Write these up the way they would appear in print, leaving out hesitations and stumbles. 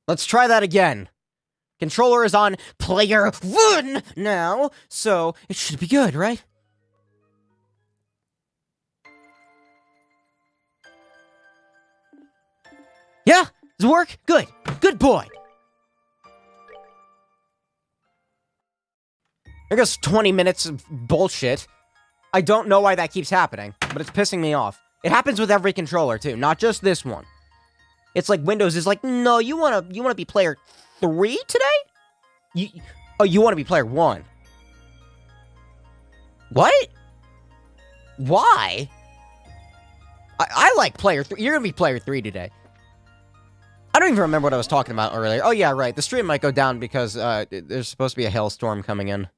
Let's try that again. Controller is on player 1 now, so it should be good, right? Yeah? Does it work? Good. Good boy. There goes 20 minutes of bullshit. I don't know why that keeps happening, but it's pissing me off. It happens with every controller, too, not just this one. It's like Windows is like, no, you wanna be player 3 today? You wanna be player 1. What? Why? I like player 3. You're gonna be player 3 today. I don't even remember what I was talking about earlier. Oh yeah, right. The stream might go down because there's supposed to be a hailstorm coming in.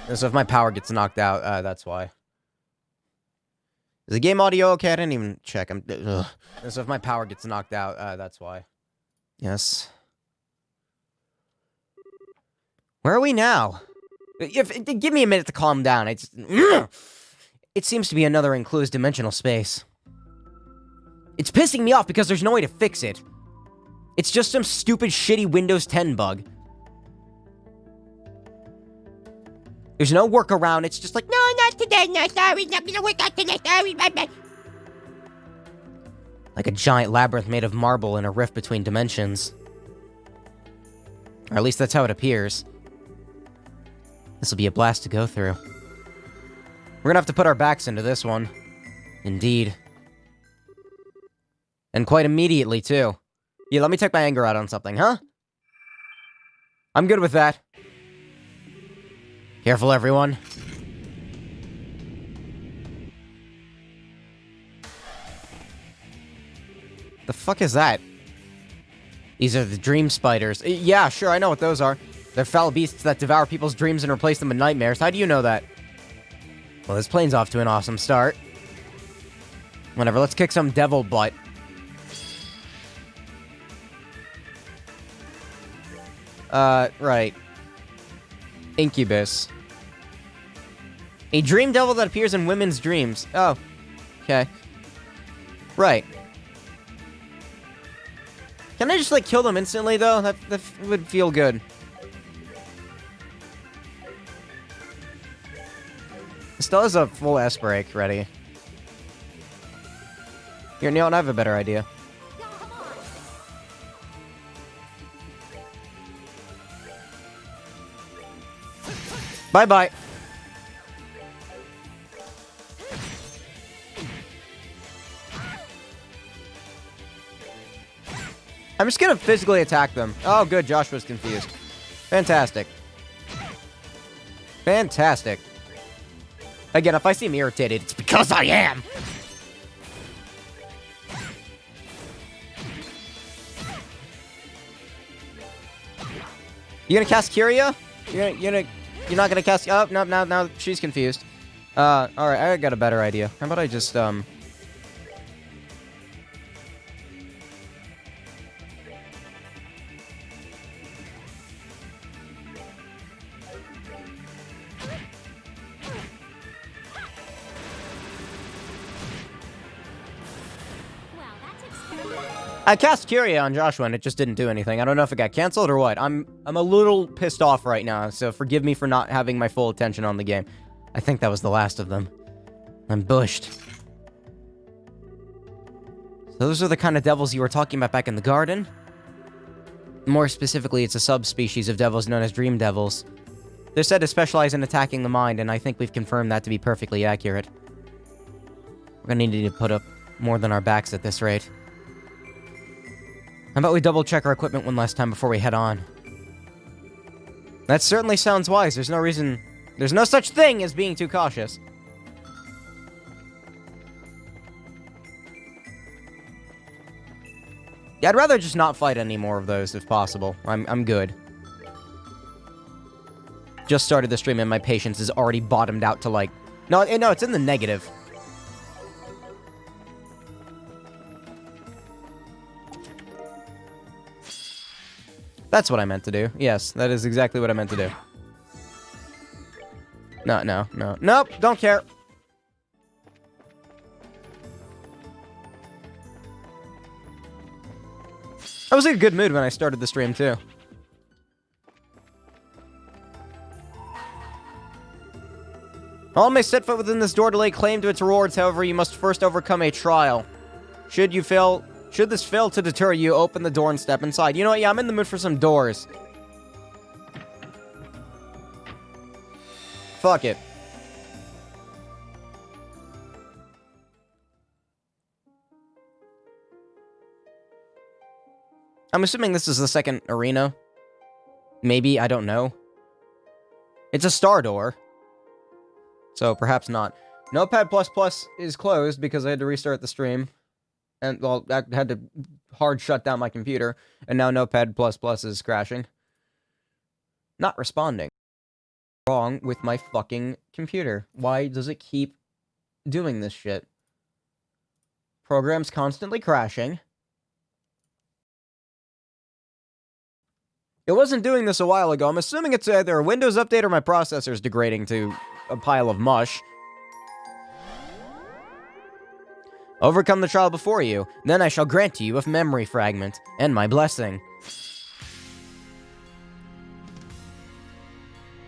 And so if my power gets knocked out, that's why. Is the game audio okay? I didn't even check. And so if my power gets knocked out, that's why. Yes. Where are we now? Give me a minute to calm down. It seems to be another enclosed dimensional space. It's pissing me off because there's no way to fix it. It's just some stupid, shitty Windows 10 bug. There's no workaround. It's just like, no, not today. No, sorry, not gonna work out today. Sorry, bye. Like a giant labyrinth made of marble in a rift between dimensions. Or at least that's how it appears. This will be a blast to go through. We're gonna have to put our backs into this one. Indeed. And quite immediately, too. Yeah, let me take my anger out on something, huh? I'm good with that. Careful, everyone. The fuck is that? These are the dream spiders. Yeah, sure, I know what those are. They're foul beasts that devour people's dreams and replace them with nightmares. How do you know that? Well, this plane's off to an awesome start. Whatever, let's kick some devil butt. Right. Incubus. A dream devil that appears in women's dreams. Oh. Okay. Right. Can I just, like, kill them instantly, though? That would feel good. Still has a full S-break ready. Here, Neil, I have a better idea. Bye-bye. I'm just gonna physically attack them. Oh, good. Joshua's confused. Fantastic. Fantastic. Again, if I seem irritated, it's because I am! You gonna cast Kyria? You're not gonna cast... Oh, no, now she's confused. Alright, I got a better idea. How about I just, I cast Kyria on Joshua and it just didn't do anything. I don't know if it got canceled or what. I'm a little pissed off right now, so forgive me for not having my full attention on the game. I think that was the last of them. I'm bushed. So those are the kind of devils you were talking about back in the garden? More specifically, it's a subspecies of devils known as dream devils. They're said to specialize in attacking the mind, and I think we've confirmed that to be perfectly accurate. We're gonna need to put up more than our backs at this rate. How about we double-check our equipment one last time before we head on? That certainly sounds wise. There's no such thing as being too cautious. Yeah, I'd rather just not fight any more of those if possible. I'm good. Just started the stream and my patience is already bottomed out to like... No, it's in the negative. That's what I meant to do. Yes, that is exactly what I meant to do. No. Nope, don't care. I was in a good mood when I started the stream, too. All may set foot within this door to lay claim to its rewards, however, you must first overcome a trial. Should this fail to deter you, open the door and step inside. You know what? Yeah, I'm in the mood for some doors. Fuck it. I'm assuming this is the second arena. Maybe, I don't know. It's a star door. So, perhaps not. Notepad++ is closed because I had to restart the stream. And, well, I had to hard shut down my computer. And now Notepad++ is crashing. Not responding. Wrong with my fucking computer. Why does it keep doing this shit? Program's constantly crashing. It wasn't doing this a while ago. I'm assuming it's either a Windows update or my processor's degrading to a pile of mush. Overcome the trial before you. Then I shall grant to you a memory fragment and my blessing.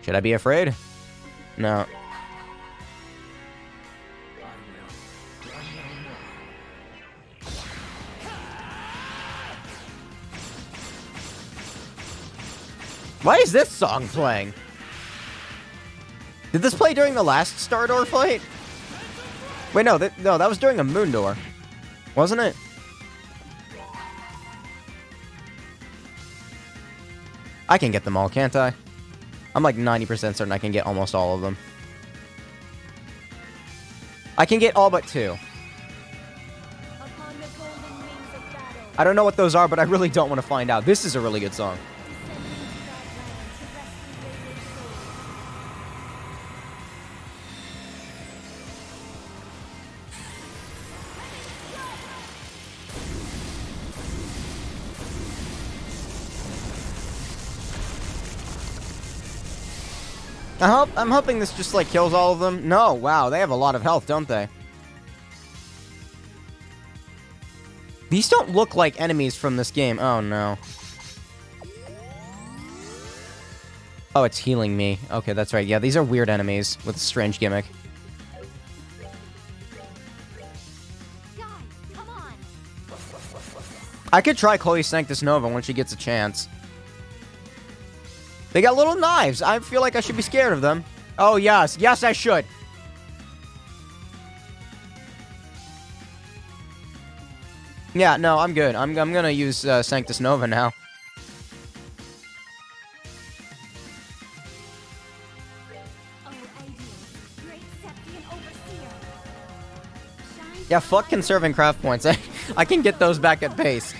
Should I be afraid? No. Why is this song playing? Did this play during the last Star Door fight? Wait, no, that was during a Moon Door. Wasn't it? I can get them all, can't I? I'm like 90% certain I can get almost all of them. I can get all but 2. I don't know what those are, but I really don't want to find out. This is a really good song. I'm hoping this just, like, kills all of them. No, wow, they have a lot of health, don't they? These don't look like enemies from this game. Oh, no. Oh, it's healing me. Okay, that's right. Yeah, these are weird enemies with a strange gimmick. Guys, come on. I could try Chloe Sanctus Nova when she gets a chance. They got little knives. I feel like I should be scared of them. Oh, yes. Yes, I should. Yeah, no, I'm good. I'm gonna use Sanctus Nova now. Yeah, fuck conserving craft points. I can get those back at base.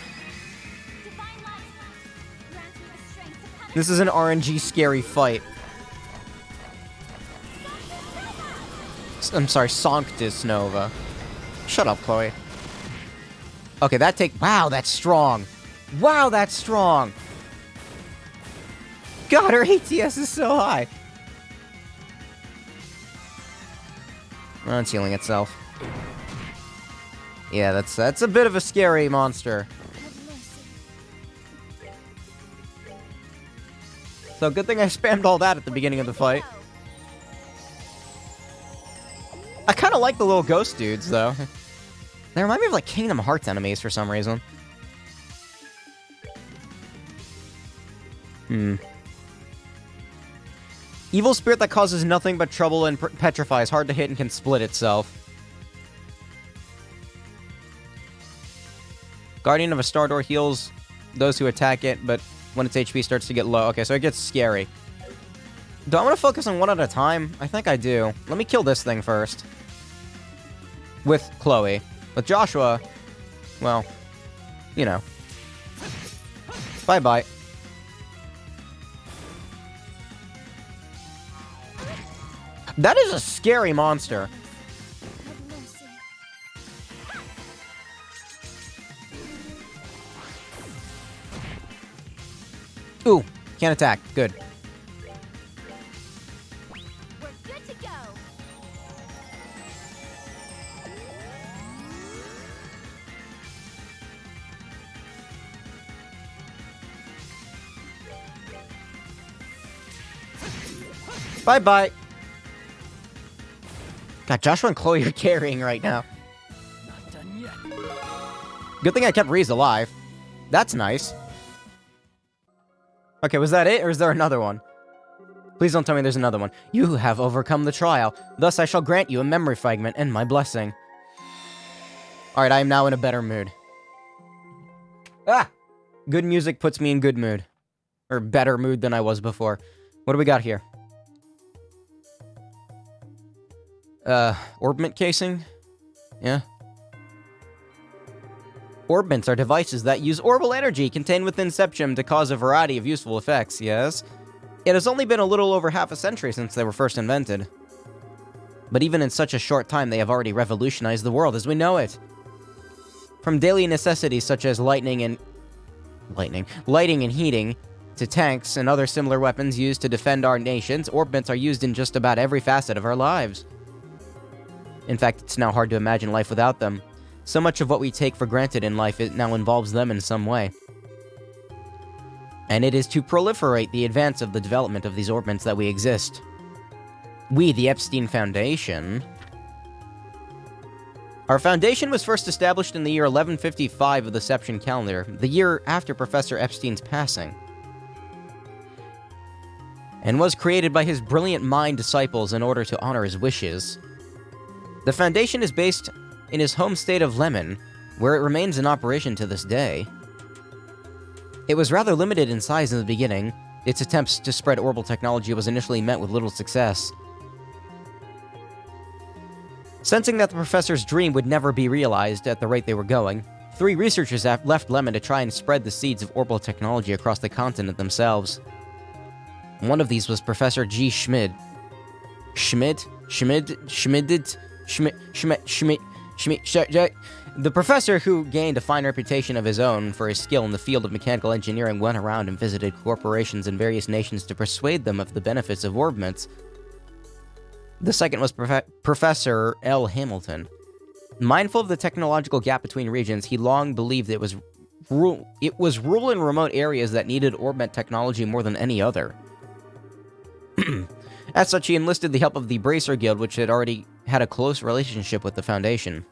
This is an RNG scary fight. I'm sorry, Sanctus Nova. Shut up, Chloe. Okay, wow, that's strong. Wow, that's strong. God, her ATS is so high. Oh, it's healing itself. Yeah, that's a bit of a scary monster. So good thing I spammed all that at the beginning of the fight. I kind of like the little ghost dudes, though. They remind me of, like, Kingdom Hearts enemies for some reason. Evil spirit that causes nothing but trouble and petrifies. Hard to hit and can split itself. Guardian of a Star Door heals those who attack it, but when its HP starts to get low. Okay, so it gets scary. Do I want to focus on one at a time? I think I do. Let me kill this thing first. With Chloe. With Joshua, well, you know. Bye-bye. That is a scary monster. Ooh, can't attack. Good. We're good to go. Bye-bye. God, Joshua and Chloe are carrying right now. Not done yet. Good thing I kept Reese alive. That's nice. Okay, was that it, or is there another one? Please don't tell me there's another one. You have overcome the trial. Thus, I shall grant you a memory fragment and my blessing. Alright, I am now in a better mood. Ah! Good music puts me in good mood. Or better mood than I was before. What do we got here? Orbment casing? Yeah. Orbments are devices that use orbital energy contained within Septium to cause a variety of useful effects, yes? It has only been a little over half a century since they were first invented. But even in such a short time, they have already revolutionized the world as we know it. From daily necessities such as lighting and heating, to tanks and other similar weapons used to defend our nations, orbments are used in just about every facet of our lives. In fact, it's now hard to imagine life without them. So much of what we take for granted in life, it now involves them in some way. And it is to proliferate the advance of the development of these orbments that we exist. We, the Epstein Foundation... Our foundation was first established in the year 1155 of the Septian calendar, the year after Professor Epstein's passing, and was created by his brilliant mind disciples in order to honor his wishes. The foundation is based in his home state of Lemon, where it remains in operation to this day. It was rather limited in size in the beginning. Its attempts to spread orbital technology was initially met with little success. Sensing that the professor's dream would never be realized at the rate they were going, 3 researchers left Lemon to try and spread the seeds of orbital technology across the continent themselves. One of these was Professor G. Schmid. The professor, who gained a fine reputation of his own for his skill in the field of mechanical engineering, went around and visited corporations in various nations to persuade them of the benefits of orbments. The second was Professor L. Hamilton. Mindful of the technological gap between regions, he long believed it was rural and remote areas that needed orbment technology more than any other. As such, he enlisted the help of the Bracer Guild, which had already had a close relationship with the Foundation,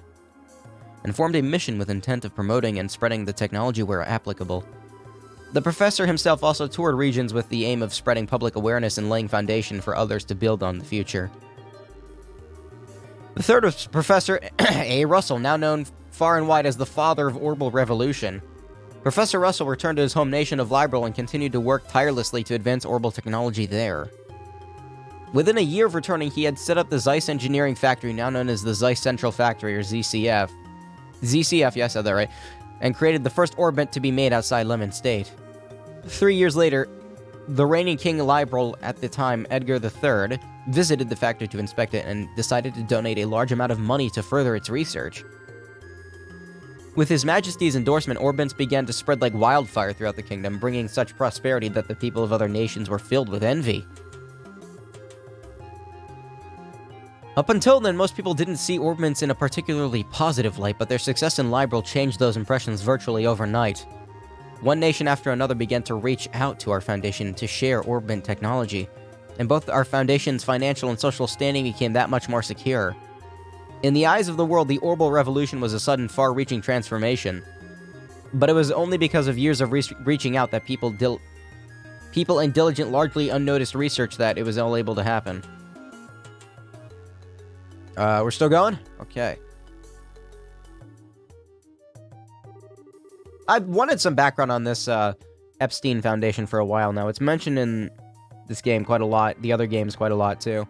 and formed a mission with intent of promoting and spreading the technology where applicable. The professor himself also toured regions with the aim of spreading public awareness and laying foundation for others to build on the future. The third was Professor A. Russell, now known far and wide as the father of orbital revolution. Professor Russell returned to his home nation of Liberl and continued to work tirelessly to advance orbital technology there. Within a year of returning, he had set up the Zeiss Engineering Factory, now known as the Zeiss Central Factory, or ZCF. ZCF, yeah, I said that right. And created the first orbit to be made outside Lemon State. 3 years later, the reigning king of Liberl at the time, Edgar III, visited the factory to inspect it and decided to donate a large amount of money to further its research. With His Majesty's endorsement, orbments began to spread like wildfire throughout the kingdom, bringing such prosperity that the people of other nations were filled with envy. Up until then, most people didn't see orbments in a particularly positive light, but their success in Liberl changed those impressions virtually overnight. One nation after another began to reach out to our foundation to share orbment technology, and both our foundation's financial and social standing became that much more secure. In the eyes of the world, the orbital revolution was a sudden, far-reaching transformation. But it was only because of years of reaching out that people and diligent, largely unnoticed research that it was all able to happen. We're still going? Okay. I've wanted some background on this Epstein Foundation for a while now. It's mentioned in this game quite a lot, the other games quite a lot too.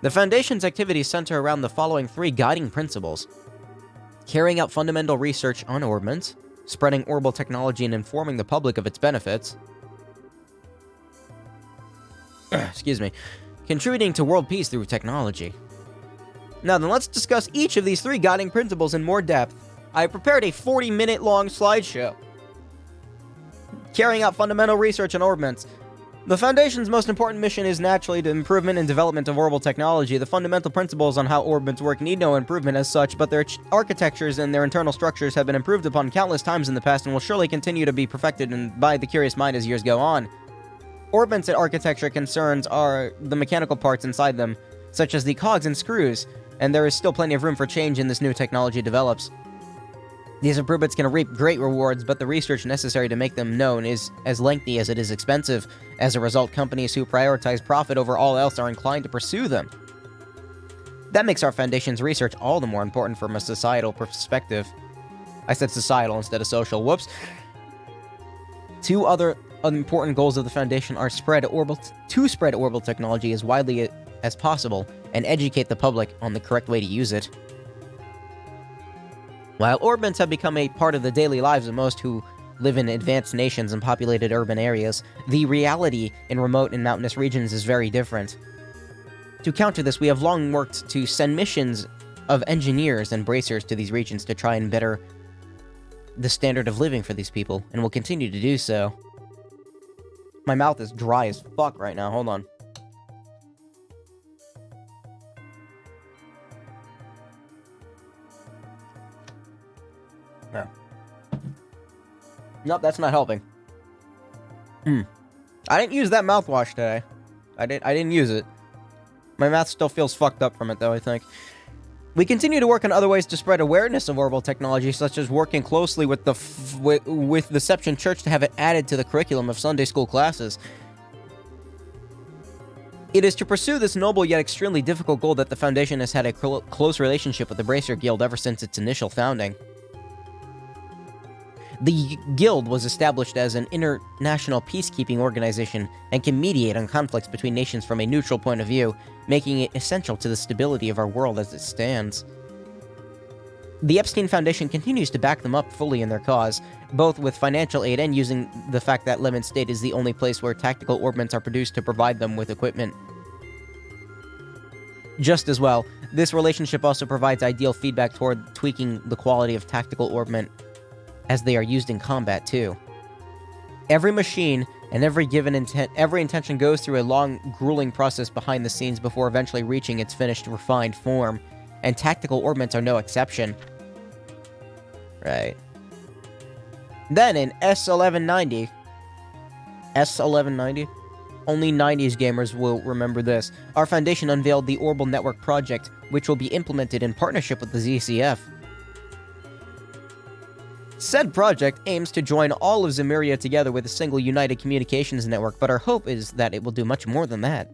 The Foundation's activities center around the following 3 guiding principles: carrying out fundamental research on orbments, spreading orbital technology and informing the public of its benefits, excuse me, contributing to world peace through technology. Now then, let's discuss each of these 3 guiding principles in more depth. I prepared a 40-minute long slideshow. Carrying out fundamental research on orbments. The Foundation's most important mission is naturally the improvement and development of orbital technology. The fundamental principles on how orbments work need no improvement as such, but their architectures and their internal structures have been improved upon countless times in the past and will surely continue to be perfected by the curious mind as years go on. Orbment's architecture concerns are the mechanical parts inside them, such as the cogs and screws, and there is still plenty of room for change in this new technology develops. These improvements can reap great rewards, but the research necessary to make them known is as lengthy as it is expensive. As a result, companies who prioritize profit over all else are inclined to pursue them. That makes our Foundation's research all the more important from a societal perspective. I said societal instead of social. Whoops. Two other important goals of the Foundation are spread orbital technology as widely as possible and educate the public on the correct way to use it. While orbments have become a part of the daily lives of most who live in advanced nations and populated urban areas, the reality in remote and mountainous regions is very different. To counter this, we have long worked to send missions of engineers and bracers to these regions to try and better the standard of living for these people, and will continue to do so. My mouth is dry as fuck right now, hold on. No. Nope, that's not helping. I didn't use that mouthwash today. I didn't use it. My mouth still feels fucked up from it, though, I think. We continue to work on other ways to spread awareness of orbital technology, such as working closely with the Deception Church to have it added to the curriculum of Sunday school classes. It is to pursue this noble yet extremely difficult goal that the Foundation has had a close relationship with the Bracer Guild ever since its initial founding. The Guild was established as an international peacekeeping organization and can mediate on conflicts between nations from a neutral point of view, making it essential to the stability of our world as it stands. The Epstein Foundation continues to back them up fully in their cause, both with financial aid and using the fact that Lemon State is the only place where tactical orbments are produced to provide them with equipment. Just as well, this relationship also provides ideal feedback toward tweaking the quality of tactical orbment as they are used in combat, too. Every machine and every intention goes through a long, grueling process behind the scenes before eventually reaching its finished, refined form, and tactical orbments are no exception. Right. Then in S1190, only 90s gamers will remember this, our Foundation unveiled the Orbital Network project, which will be implemented in partnership with the ZCF. Said project aims to join all of Zemuria together with a single united communications network, but our hope is that it will do much more than that.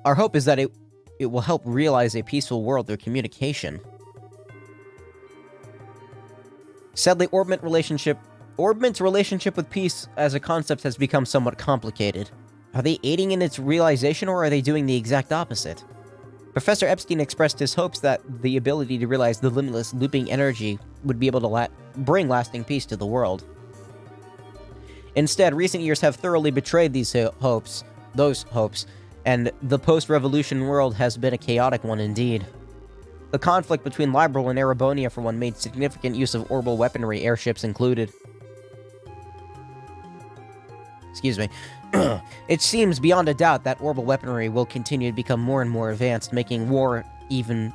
Our hope is that it will help realize a peaceful world through communication. Sadly, Orbment's relationship with peace as a concept has become somewhat complicated. Are they aiding in its realization, or are they doing the exact opposite? Professor Epstein expressed his hopes that the ability to realize the limitless looping energy would be able to bring lasting peace to the world. Instead, recent years have thoroughly betrayed those hopes, and the post-revolution world has been a chaotic one indeed. The conflict between Liberal and Erebonia, for one, made significant use of orbital weaponry, airships included. Excuse me. It seems beyond a doubt that orbital weaponry will continue to become more and more advanced, making war even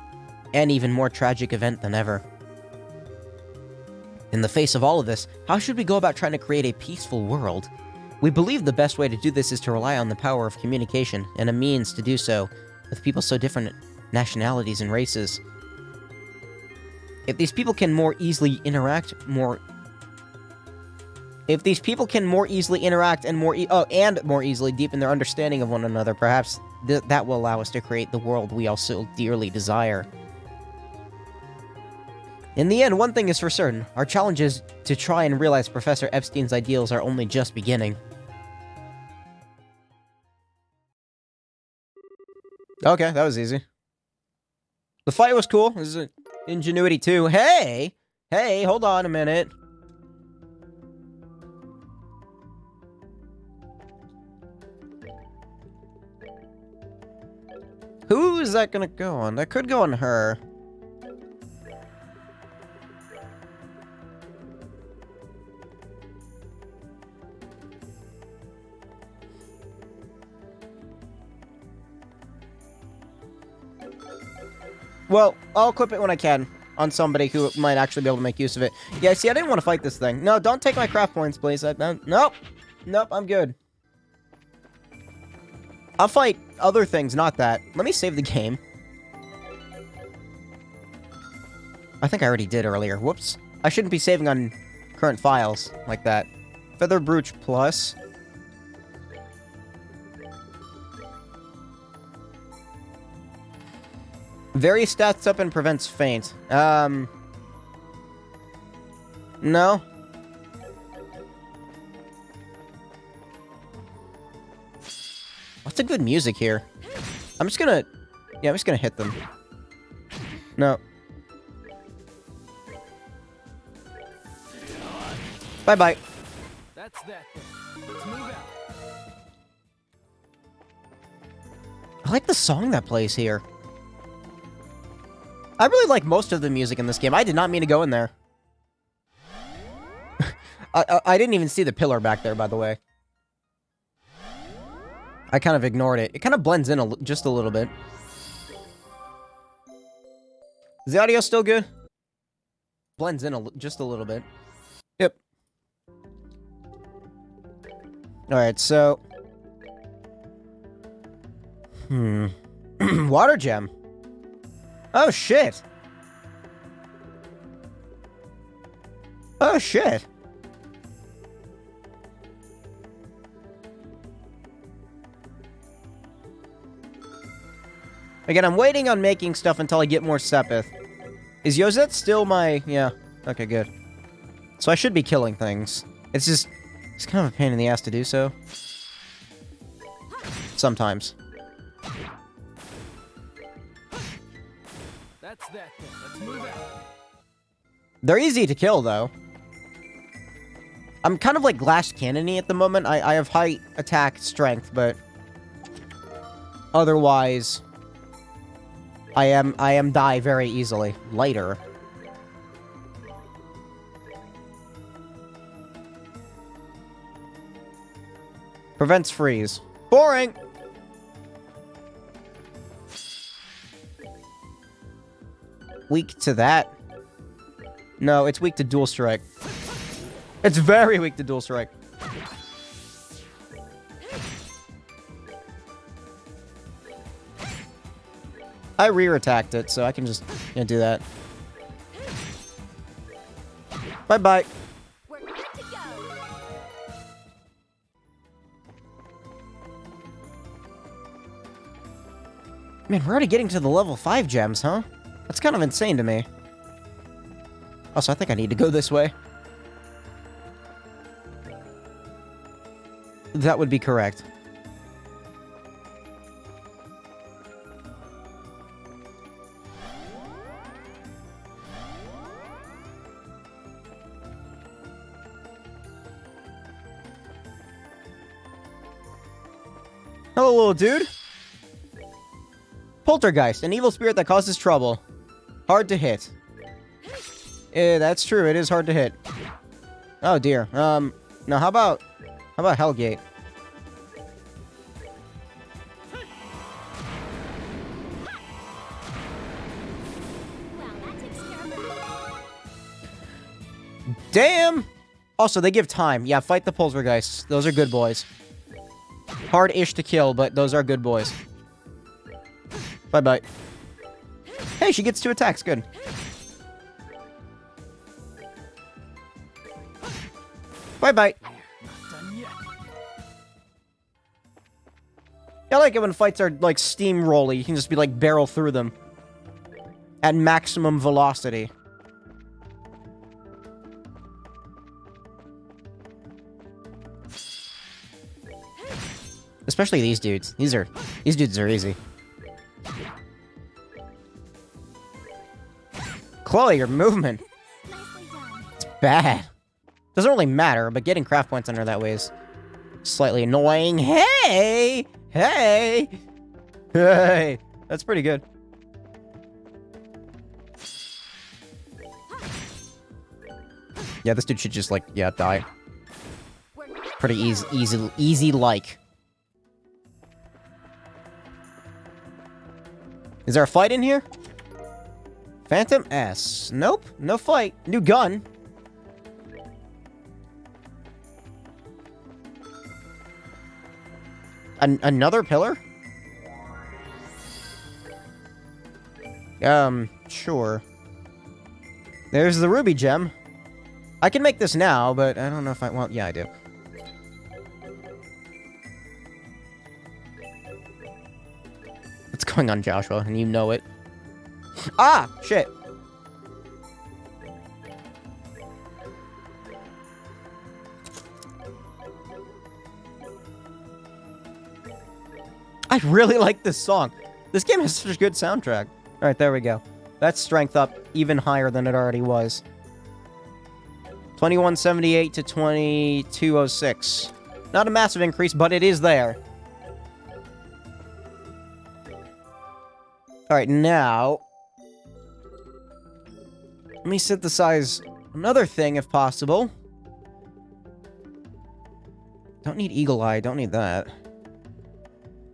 more tragic event than ever. In the face of all of this, how should we go about trying to create a peaceful world? We believe the best way to do this is to rely on the power of communication, and a means to do so with people so different nationalities and races. If these people can more easily interact and more easily deepen their understanding of one another, perhaps that will allow us to create the world we all so dearly desire. In the end, one thing is for certain, our challenges to try and realize Professor Epstein's ideals are only just beginning. Okay, that was easy. The fight was cool. This is Ingenuity 2. Hey, hold on a minute. Who is that gonna go on? That could go on her. Well, I'll clip it when I can on somebody who might actually be able to make use of it. Yeah, see, I didn't want to fight this thing. No, don't take my craft points, please. Nope. Nope, I'm good. I'll fight other things, not that. Let me save the game. I think I already did earlier. Whoops. I shouldn't be saving on current files like that. Feather Brooch Plus. Very stats up and prevents faint. No. What's a good music here? I'm just gonna hit them. No. Bye-bye. That's that then. Let's move out. I like the song that plays here. I really like most of the music in this game. I did not mean to go in there. I didn't even see the pillar back there, by the way. I kind of ignored it. It kind of blends in just a little bit. Is the audio still good? Blends in just a little bit. Yep. Alright, so... Water gem. Oh, shit. Oh, shit. Again, I'm waiting on making stuff until I get more Sepith. Is Yozet still my... Yeah. Okay, good. So I should be killing things. It's just... It's kind of a pain in the ass to do so. Sometimes. That's that then. Let's move out. They're easy to kill, though. I'm kind of like Glass Cannon-y at the moment. I have high attack strength, but... Otherwise... I am die very easily. Lighter. Prevents freeze. Boring! Weak to that? No, it's weak to Dual Strike. It's very weak to Dual Strike. I rear attacked it, so I can just do that. Bye-bye. We're good to go. Man, we're already getting to the level 5 gems, huh? That's kind of insane to me. Also, I think I need to go this way. That would be correct. Hello, little dude. Poltergeist, an evil spirit that causes trouble. Hard to hit. That's true. It is hard to hit. Oh dear. Now how about Hellgate? Well, that takes care of it. Damn! Also, they give time. Yeah, fight the Poltergeists. Those are good boys. Hard-ish to kill, but those are good boys. Bye-bye. Hey, she gets 2 attacks. Good. Bye-bye. Not done yet. I like it when fights are, like, steamrolly. You can just be, like, barrel through them. At maximum velocity. Especially these dudes. These dudes are easy. Chloe, your movement. Nicely done. It's bad. Doesn't really matter, but getting craft points under that way is slightly annoying. Hey! Hey! Hey! That's pretty good. Yeah, this dude should just, like, yeah, die. We're good to Pretty go. easy like. Is there a fight in here? Phantom S. Nope, no fight. New gun. Another pillar? Sure. There's the ruby gem. I can make this now, but I don't know if I... Well, yeah, I do. What's going on, Joshua? And you know it. Ah! Shit. I really like this song. This game has such a good soundtrack. Alright, there we go. That's strength up even higher than it already was. 2178 to 2206. Not a massive increase, but it is there. Alright, now... let me synthesize another thing, if possible. Don't need Eagle Eye, don't need that.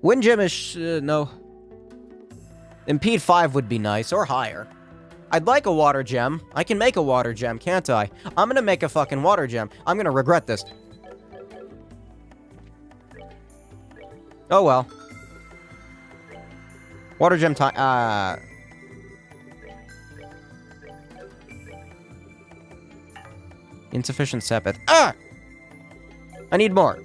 Wind Gem is... no. Impede 5 would be nice, or higher. I'd like a Water Gem. I can make a Water Gem, can't I? I'm gonna make a fucking Water Gem. I'm gonna regret this. Oh well. Water Gem time... insufficient Sepith. Ah! I need more.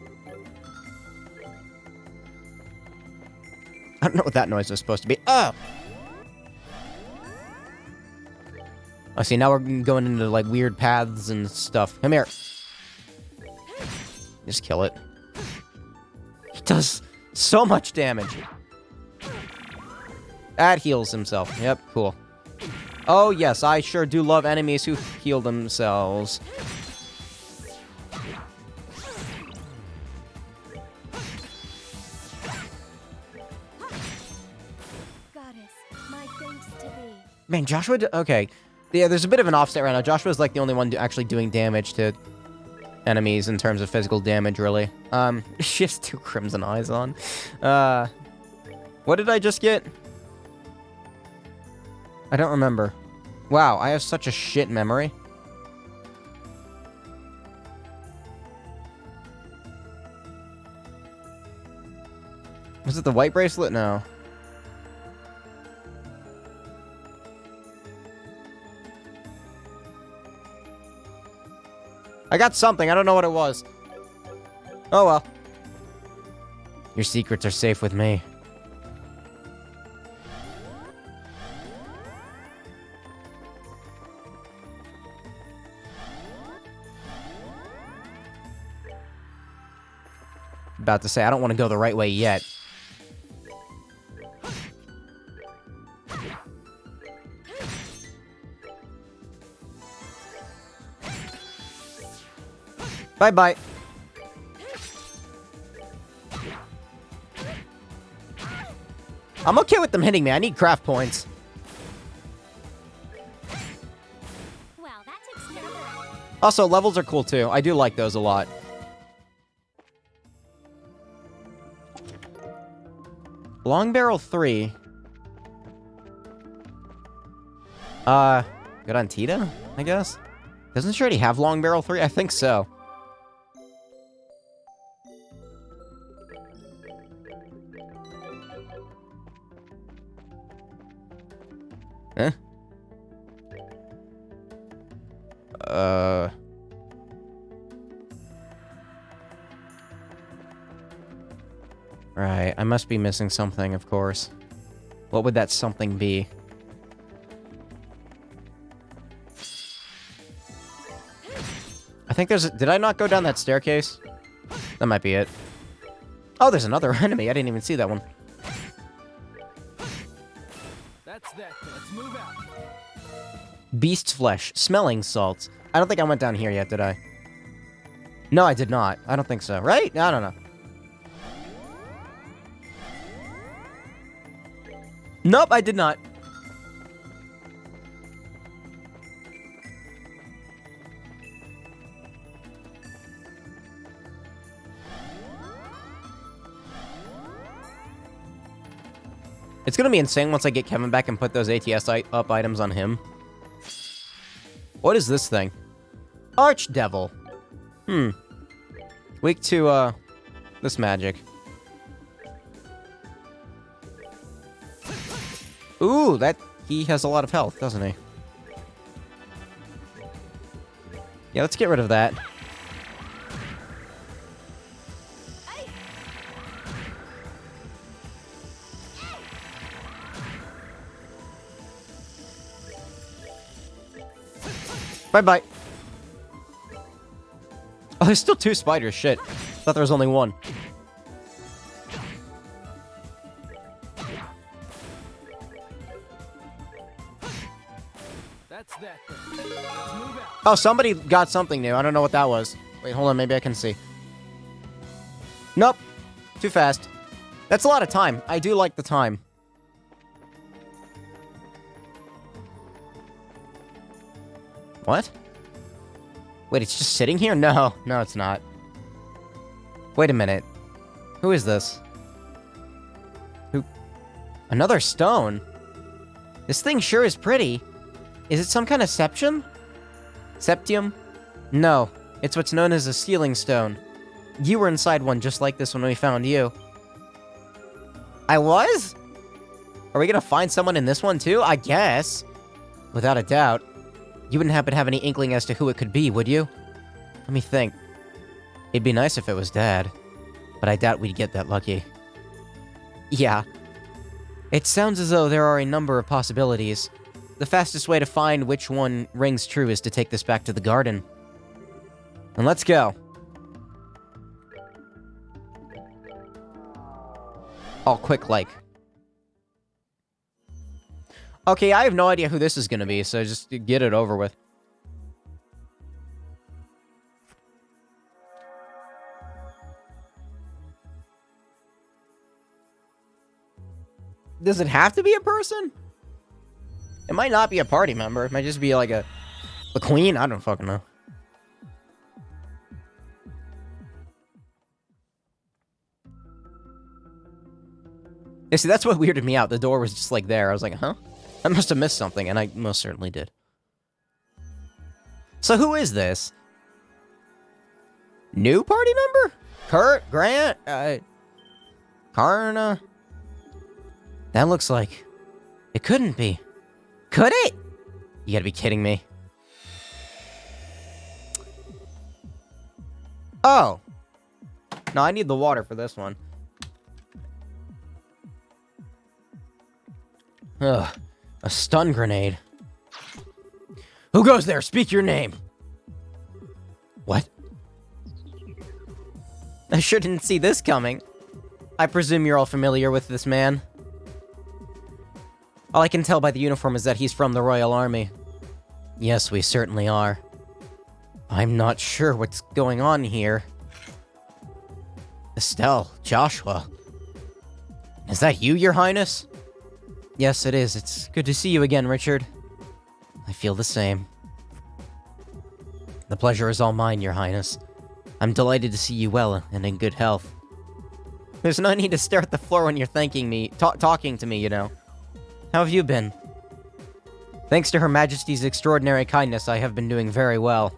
I don't know what that noise is supposed to be. Oh! I see, now we're going into, like, weird paths and stuff. Come here. Just kill it. He does so much damage. That heals himself. Yep, cool. Oh, yes, I sure do love enemies who heal themselves. Goddess, my thanks to thee. Man, Joshua... okay. Yeah, there's a bit of an offset right now. Joshua's, like, the only one actually doing damage to enemies in terms of physical damage, really. She has 2 Crimson Eyes on. What did I just get? I don't remember. Wow, I have such a shit memory. Was it the white bracelet? No. I got something. I don't know what it was. Oh well. Your secrets are safe with me. About to say, I don't want to go the right way yet. Bye-bye. I'm okay with them hitting me. I need craft points. Wow, that takes care of it. Also, levels are cool too. I do like those a lot. Long Barrel 3. Good on Tita, I guess? Doesn't she already have Long Barrel 3? I think so. Eh? Right, I must be missing something, of course. What would that something be? I think there's a... did I not go down that staircase? That might be it. Oh, there's another enemy. I didn't even see that one. That's that. Let's move out. Beast's flesh. Smelling salts. I don't think I went down here yet, did I? No, I did not. I don't think so. Right? I don't know. Nope, I did not. It's gonna be insane once I get Kevin back and put those ATS up items on him. What is this thing? Archdevil. Weak to, this magic. Ooh, he has a lot of health, doesn't he? Yeah, let's get rid of that. Bye-bye. Oh, there's still 2 spiders. Shit. Thought there was only 1. That's that thing. Let's move out. Oh, somebody got something new. I don't know what that was. Wait, hold on. Maybe I can see. Nope. Too fast. That's a lot of time. I do like the time. What? Wait, it's just sitting here? No. No, it's not. Wait a minute. Who is this? Who? Another stone? This thing sure is pretty. Is it some kind of septium? Septium? No. It's what's known as a sealing stone. You were inside one just like this when we found you. I was? Are we gonna find someone in this one too? I guess. Without a doubt. You wouldn't happen to have any inkling as to who it could be, would you? Let me think. It'd be nice if it was Dad. But I doubt we'd get that lucky. Yeah. It sounds as though there are a number of possibilities. The fastest way to find which one rings true is to take this back to the garden. And let's go. All quick like. Okay, I have no idea who this is gonna be, so just get it over with. Does it have to be a person? It might not be a party member. It might just be like the queen. I don't fucking know. Yeah, see, that's what weirded me out. The door was just like there. I was like, huh? I must have missed something, and I most certainly did. So who is this? New party member? Kurt? Grant? Karna? That looks like... It couldn't be. Could it? You gotta be kidding me. Oh. No, I need the water for this one. Ugh. A stun grenade. Who goes there? Speak your name. What? I sure didn't see this coming. I presume you're all familiar with this man. All I can tell by the uniform is that he's from the Royal Army. Yes, we certainly are. I'm not sure what's going on here. Estelle, Joshua. Is that you, Your Highness? Yes, it is. It's good to see you again, Richard. I feel the same. The pleasure is all mine, Your Highness. I'm delighted to see you well and in good health. There's no need to stare at the floor when you're thanking me, talking to me, you know. How have you been? Thanks to Her Majesty's extraordinary kindness, I have been doing very well.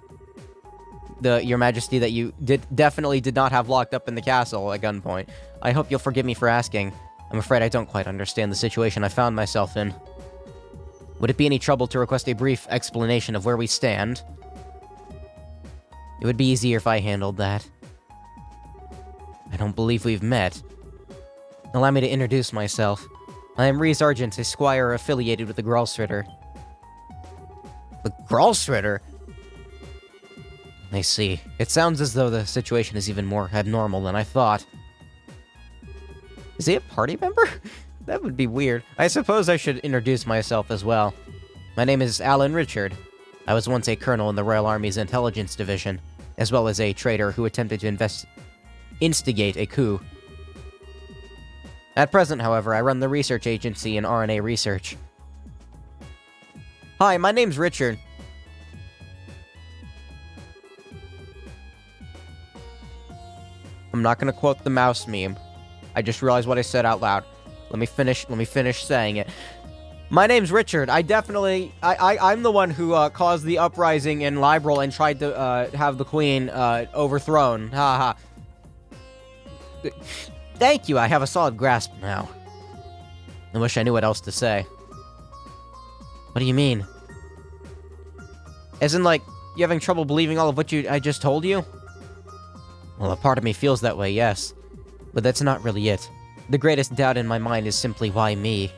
Your Majesty that you definitely did not have locked up in the castle at gunpoint. I hope you'll forgive me for asking. I'm afraid I don't quite understand the situation I found myself in. Would it be any trouble to request a brief explanation of where we stand? It would be easier if I handled that. I don't believe we've met. Allow me to introduce myself. I am Rhys Argent, a squire affiliated with the Gralstritter. The Gralstritter? I see. It sounds as though the situation is even more abnormal than I thought. Is he a party member? That would be weird. I suppose I should introduce myself as well. My name is Alan Richard. I was once a colonel in the Royal Army's Intelligence Division, as well as a traitor who attempted to instigate a coup. At present, however, I run the research agency in RNA research. Hi, my name's Richard. I'm not gonna quote the mouse meme. I just realized what I said out loud. Let me finish saying it. My name's Richard. I'm the one who caused the uprising in Liberal and tried to have the queen overthrown. Ha ha. Thank you. I have a solid grasp now. I wish I knew what else to say. What do you mean? As in, like, you having trouble believing all of what I just told you? Well, a part of me feels that way, yes. But that's not really it. The greatest doubt in my mind is simply why me?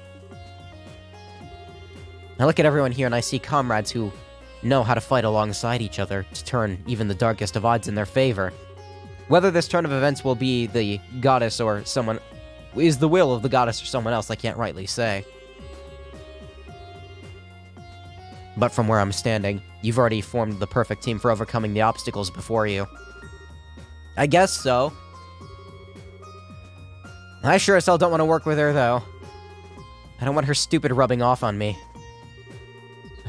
I look at everyone here and I see comrades who know how to fight alongside each other to turn even the darkest of odds in their favor. Whether this turn of events will be the goddess or someone... is the will of the goddess or someone else, I can't rightly say. But from where I'm standing, you've already formed the perfect team for overcoming the obstacles before you. I guess so. I sure as hell don't want to work with her, though. I don't want her stupid rubbing off on me.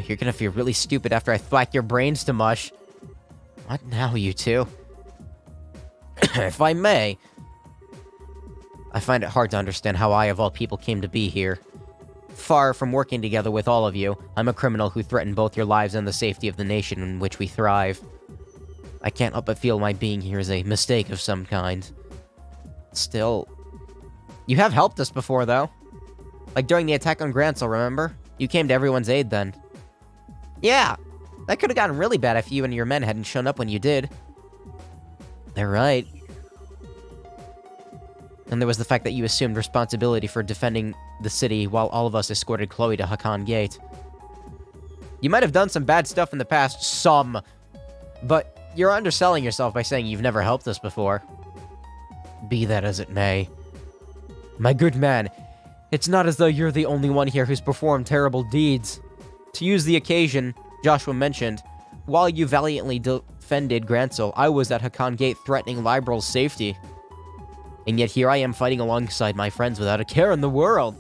You're gonna feel really stupid after I thwack your brains to mush. What now, you two? If I may... I find it hard to understand how I, of all people, came to be here. Far from working together with all of you, I'm a criminal who threatened both your lives and the safety of the nation in which we thrive. I can't help but feel my being here is a mistake of some kind. Still... You have helped us before, though. Like during the attack on Grancel, remember? You came to everyone's aid then. Yeah! That could have gotten really bad if you and your men hadn't shown up when you did. They're right. And there was the fact that you assumed responsibility for defending the city while all of us escorted Chloe to Hakan Gate. You might have done some bad stuff in the past, but you're underselling yourself by saying you've never helped us before. Be that as it may. My good man, it's not as though you're the only one here who's performed terrible deeds. To use the occasion Joshua mentioned, while you valiantly defended Grancel, I was at Hakan Gate threatening Libral's safety. And yet here I am fighting alongside my friends without a care in the world.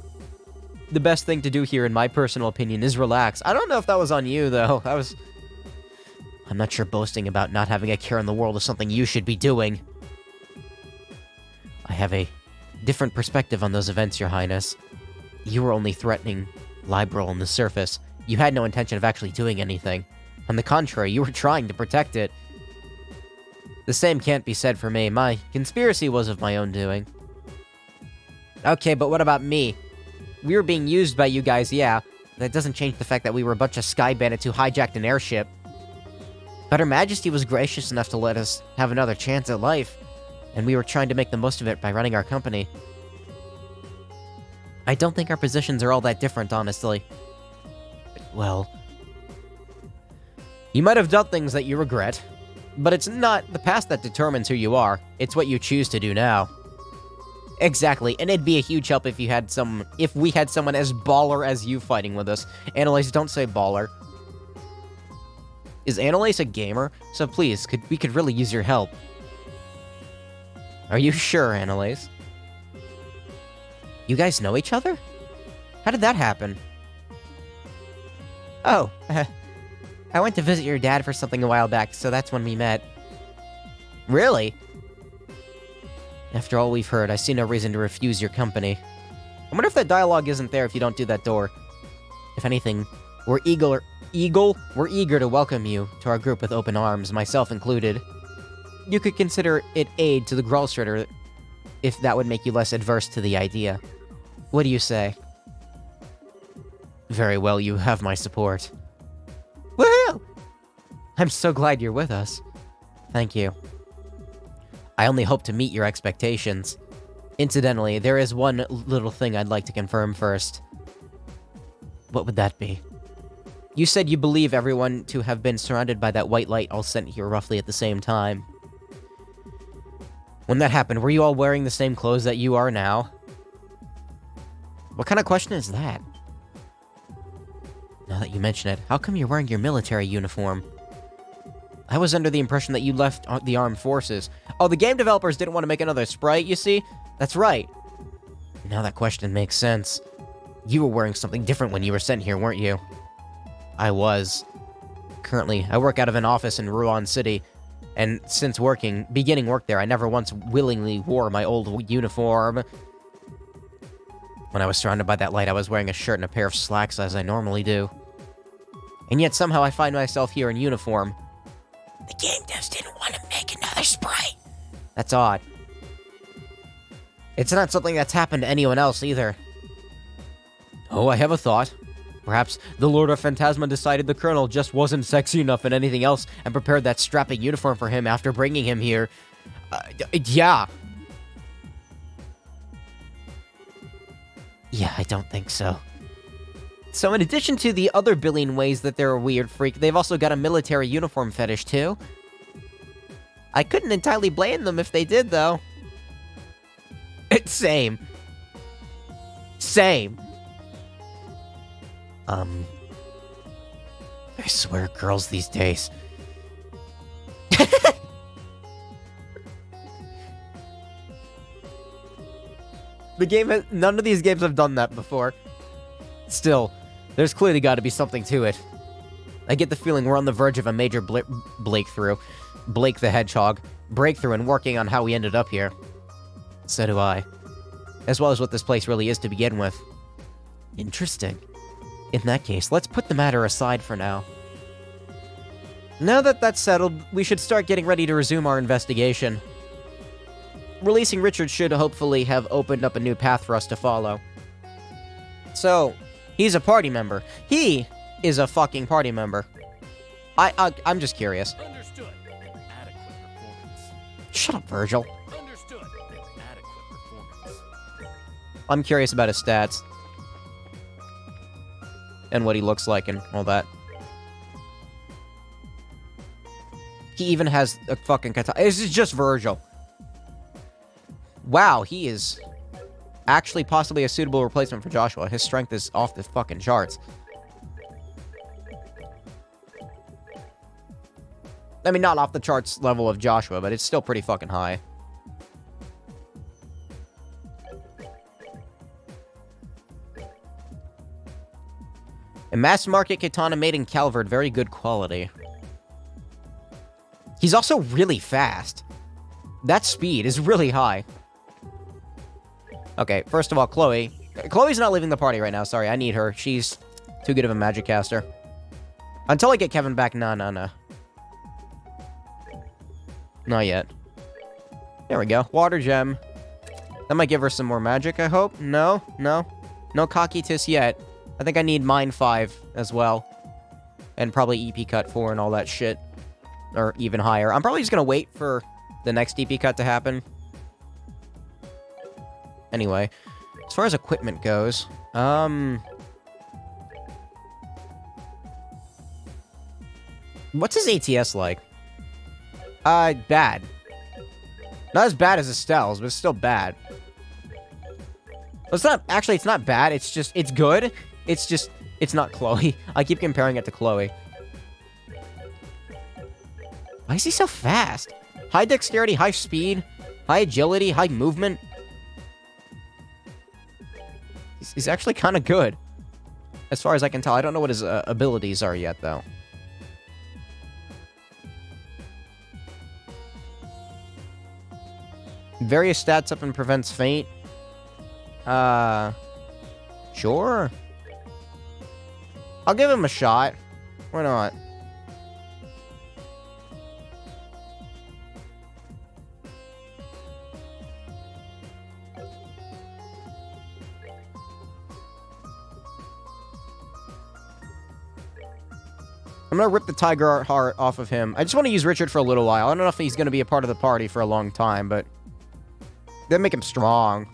The best thing to do here, in my personal opinion, is relax. I don't know if that was on you, though. I'm not sure boasting about not having a care in the world is something you should be doing. I have a different perspective on those events, Your Highness. You were only threatening Libral on the surface. You had no intention of actually doing anything. On the contrary, you were trying to protect it. The same can't be said for me. My conspiracy was of my own doing. Okay, but what about me? We were being used by you guys, yeah. That doesn't change the fact that we were a bunch of sky bandits who hijacked an airship. But Her Majesty was gracious enough to let us have another chance at life, and we were trying to make the most of it by running our company. I don't think our positions are all that different, honestly. Well... You might have done things that you regret, but it's not the past that determines who you are, it's what you choose to do now. Exactly, and it'd be a huge help if we had someone as baller as you fighting with us. Annalise, don't say baller. Is Annalise a gamer? So please, we could really use your help. Are you sure, Annalise? You guys know each other? How did that happen? Oh, I went to visit your dad for something a while back, so that's when we met. Really? After all we've heard, I see no reason to refuse your company. I wonder if that dialogue isn't there if you don't do that door. If anything, we're eager to welcome you to our group with open arms, myself included. You could consider it aid to the Gralshredder if that would make you less adverse to the idea. What do you say? Very well, you have my support. Woohoo! I'm so glad you're with us. Thank you. I only hope to meet your expectations. Incidentally, there is one little thing I'd like to confirm first. What would that be? You said you believe everyone to have been surrounded by that white light all sent here roughly at the same time. When that happened, were you all wearing the same clothes that you are now? What kind of question is that? Now that you mention it, how come you're wearing your military uniform? I was under the impression that you left the armed forces. Oh, the game developers didn't want to make another sprite, you see? That's right. Now that question makes sense. You were wearing something different when you were sent here, weren't you? I was. Currently, I work out of an office in Ruan City, and since beginning work there, I never once willingly wore my old uniform. When I was surrounded by that light, I was wearing a shirt and a pair of slacks as I normally do. And yet somehow I find myself here in uniform. The game devs didn't want to make another sprite. That's odd. It's not something that's happened to anyone else either. Oh, I have a thought. Perhaps the Lord of Phantasma decided the Colonel just wasn't sexy enough in anything else and prepared that strapping uniform for him after bringing him here. Yeah. Yeah, I don't think so. So in addition to the other billion ways that they're a weird freak, they've also got a military uniform fetish too. I couldn't entirely blame them if they did, though. Same. Same. I swear girls these days. None of these games have done that before. Still, there's clearly got to be something to it. I get the feeling we're on the verge of a major breakthrough. Blake the Hedgehog. Breakthrough and working on how we ended up here. So do I. As well as what this place really is to begin with. Interesting. In that case, let's put the matter aside for now. Now that that's settled, we should start getting ready to resume our investigation. Releasing Richard should hopefully have opened up a new path for us to follow. So, he's a party member. He is a fucking party member. I'm just curious. Understood. Adequate performance. Shut up, Virgil. Understood. Adequate performance. I'm curious about his stats. And what he looks like and all that. He even has a fucking katana. This is just Virgil. Wow, he is actually possibly a suitable replacement for Joshua. His strength is off the fucking charts. I mean, not off the charts level of Joshua, but it's still pretty fucking high. A mass market katana made in Calvert, very good quality. He's also really fast. That speed is really high. Okay, first of all, Chloe. Chloe's not leaving the party right now, sorry, I need her. She's too good of a magic caster. Until I get Kevin back, no. Not yet. There we go, water gem. That might give her some more magic, I hope. No cocky tis yet. I think I need Mine 5 as well. And probably EP Cut 4 and all that shit. Or even higher. I'm probably just gonna wait for the next EP Cut to happen. Anyway, as far as equipment goes, what's his ATS like? Bad. Not as bad as Estelle's, but it's still bad. Well, it's not, actually, it's not bad, it's just, it's good. It's just, it's not Chloe. I keep comparing it to Chloe. Why is he so fast? High dexterity, high speed, high agility, high movement. He's actually kind of good. As far as I can tell. I don't know what his abilities are yet, though. Various stats up and prevents faint. Sure. I'll give him a shot. Why not? I'm gonna rip the tiger heart off of him. I just want to use Richard for a little while. I don't know if he's gonna be a part of the party for a long time, but that'd make him strong.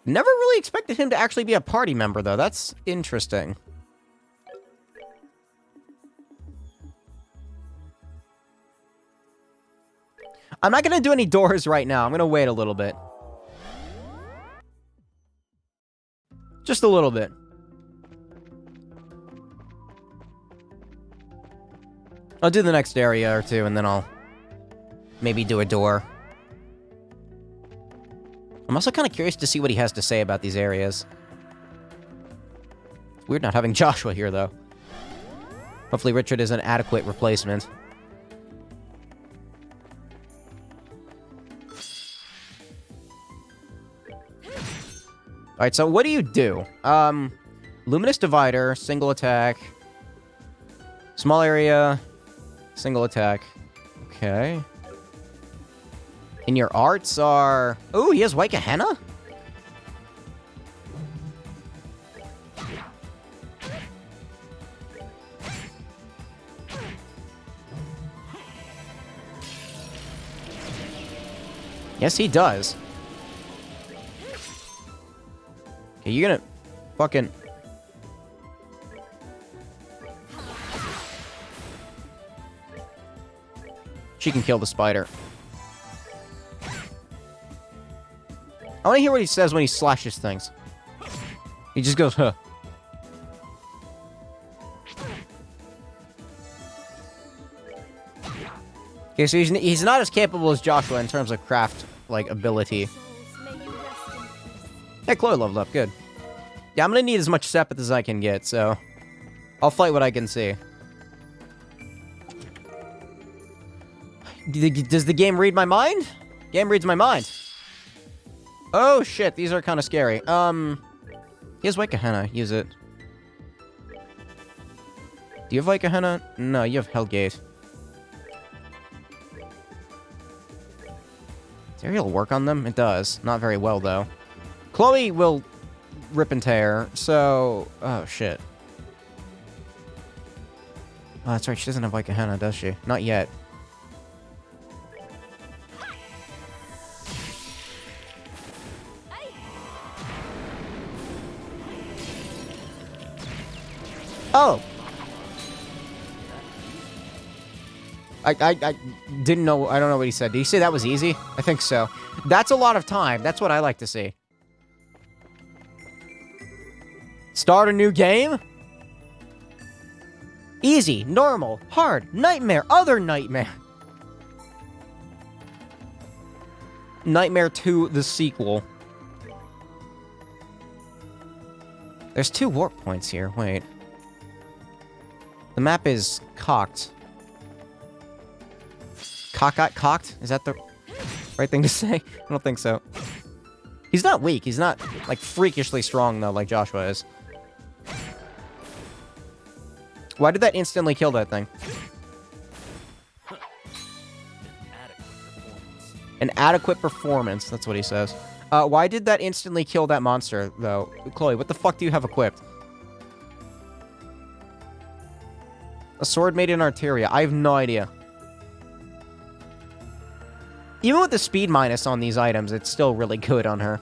Never really expected him to actually be a party member, though. That's interesting. I'm not gonna do any doors right now. I'm gonna wait a little bit. Just a little bit. I'll do the next area or two, and then I'll maybe do a door. I'm also kind of curious to see what he has to say about these areas. It's weird not having Joshua here, though. Hopefully Richard is an adequate replacement. Alright, so what do you do? Luminous Divider, single attack. Small area, single attack. Okay. And your arts are... Ooh, he has White Gehenna? Yes, he does. Okay, you're gonna fucking... She can kill the spider. I want to hear what he says when he slashes things. He just goes, huh. Okay, so he's not as capable as Joshua in terms of craft, like, ability. Souls, may you rest in peace. Yeah, Chloe leveled up, good. Yeah, I'm gonna need as much Sepith as I can get, so... I'll fight what I can see. Does the game read my mind? Game reads my mind. Oh, shit, these are kind of scary. He has White Gehenna, use it. Do you have White Gehenna? No, you have Hellgate. Does Ariel work on them? It does. Not very well, though. Chloe will rip and tear, so... Oh, shit. Oh, that's right, she doesn't have White Gehenna, does she? Not yet. Oh! I didn't know, I don't know what he said. Did he say that was easy? I think so. That's a lot of time. That's what I like to see. Start a new game? Easy, normal, hard, nightmare, other nightmare. Nightmare 2, the sequel. There's 2 warp points here, wait. The map is cocked. Cocked? Is that the right thing to say? I don't think so. He's not weak. He's not, like, freakishly strong, though, like Joshua is. Why did that instantly kill that thing? An adequate performance. That's what he says. Why did that instantly kill that monster, though? Chloe, what the fuck do you have equipped? A sword made in Arteria. I have no idea. Even with the speed minus on these items, it's still really good on her.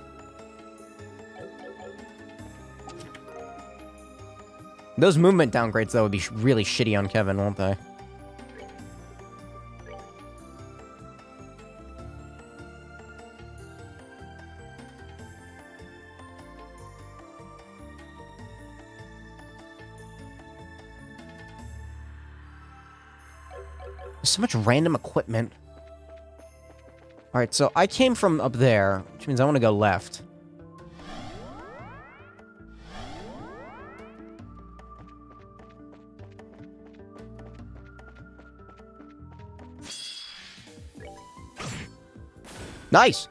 Those movement downgrades, though, would be really shitty on Kevin, won't they? There's so much random equipment. Alright, so I came from up there, which means I want to go left. Nice!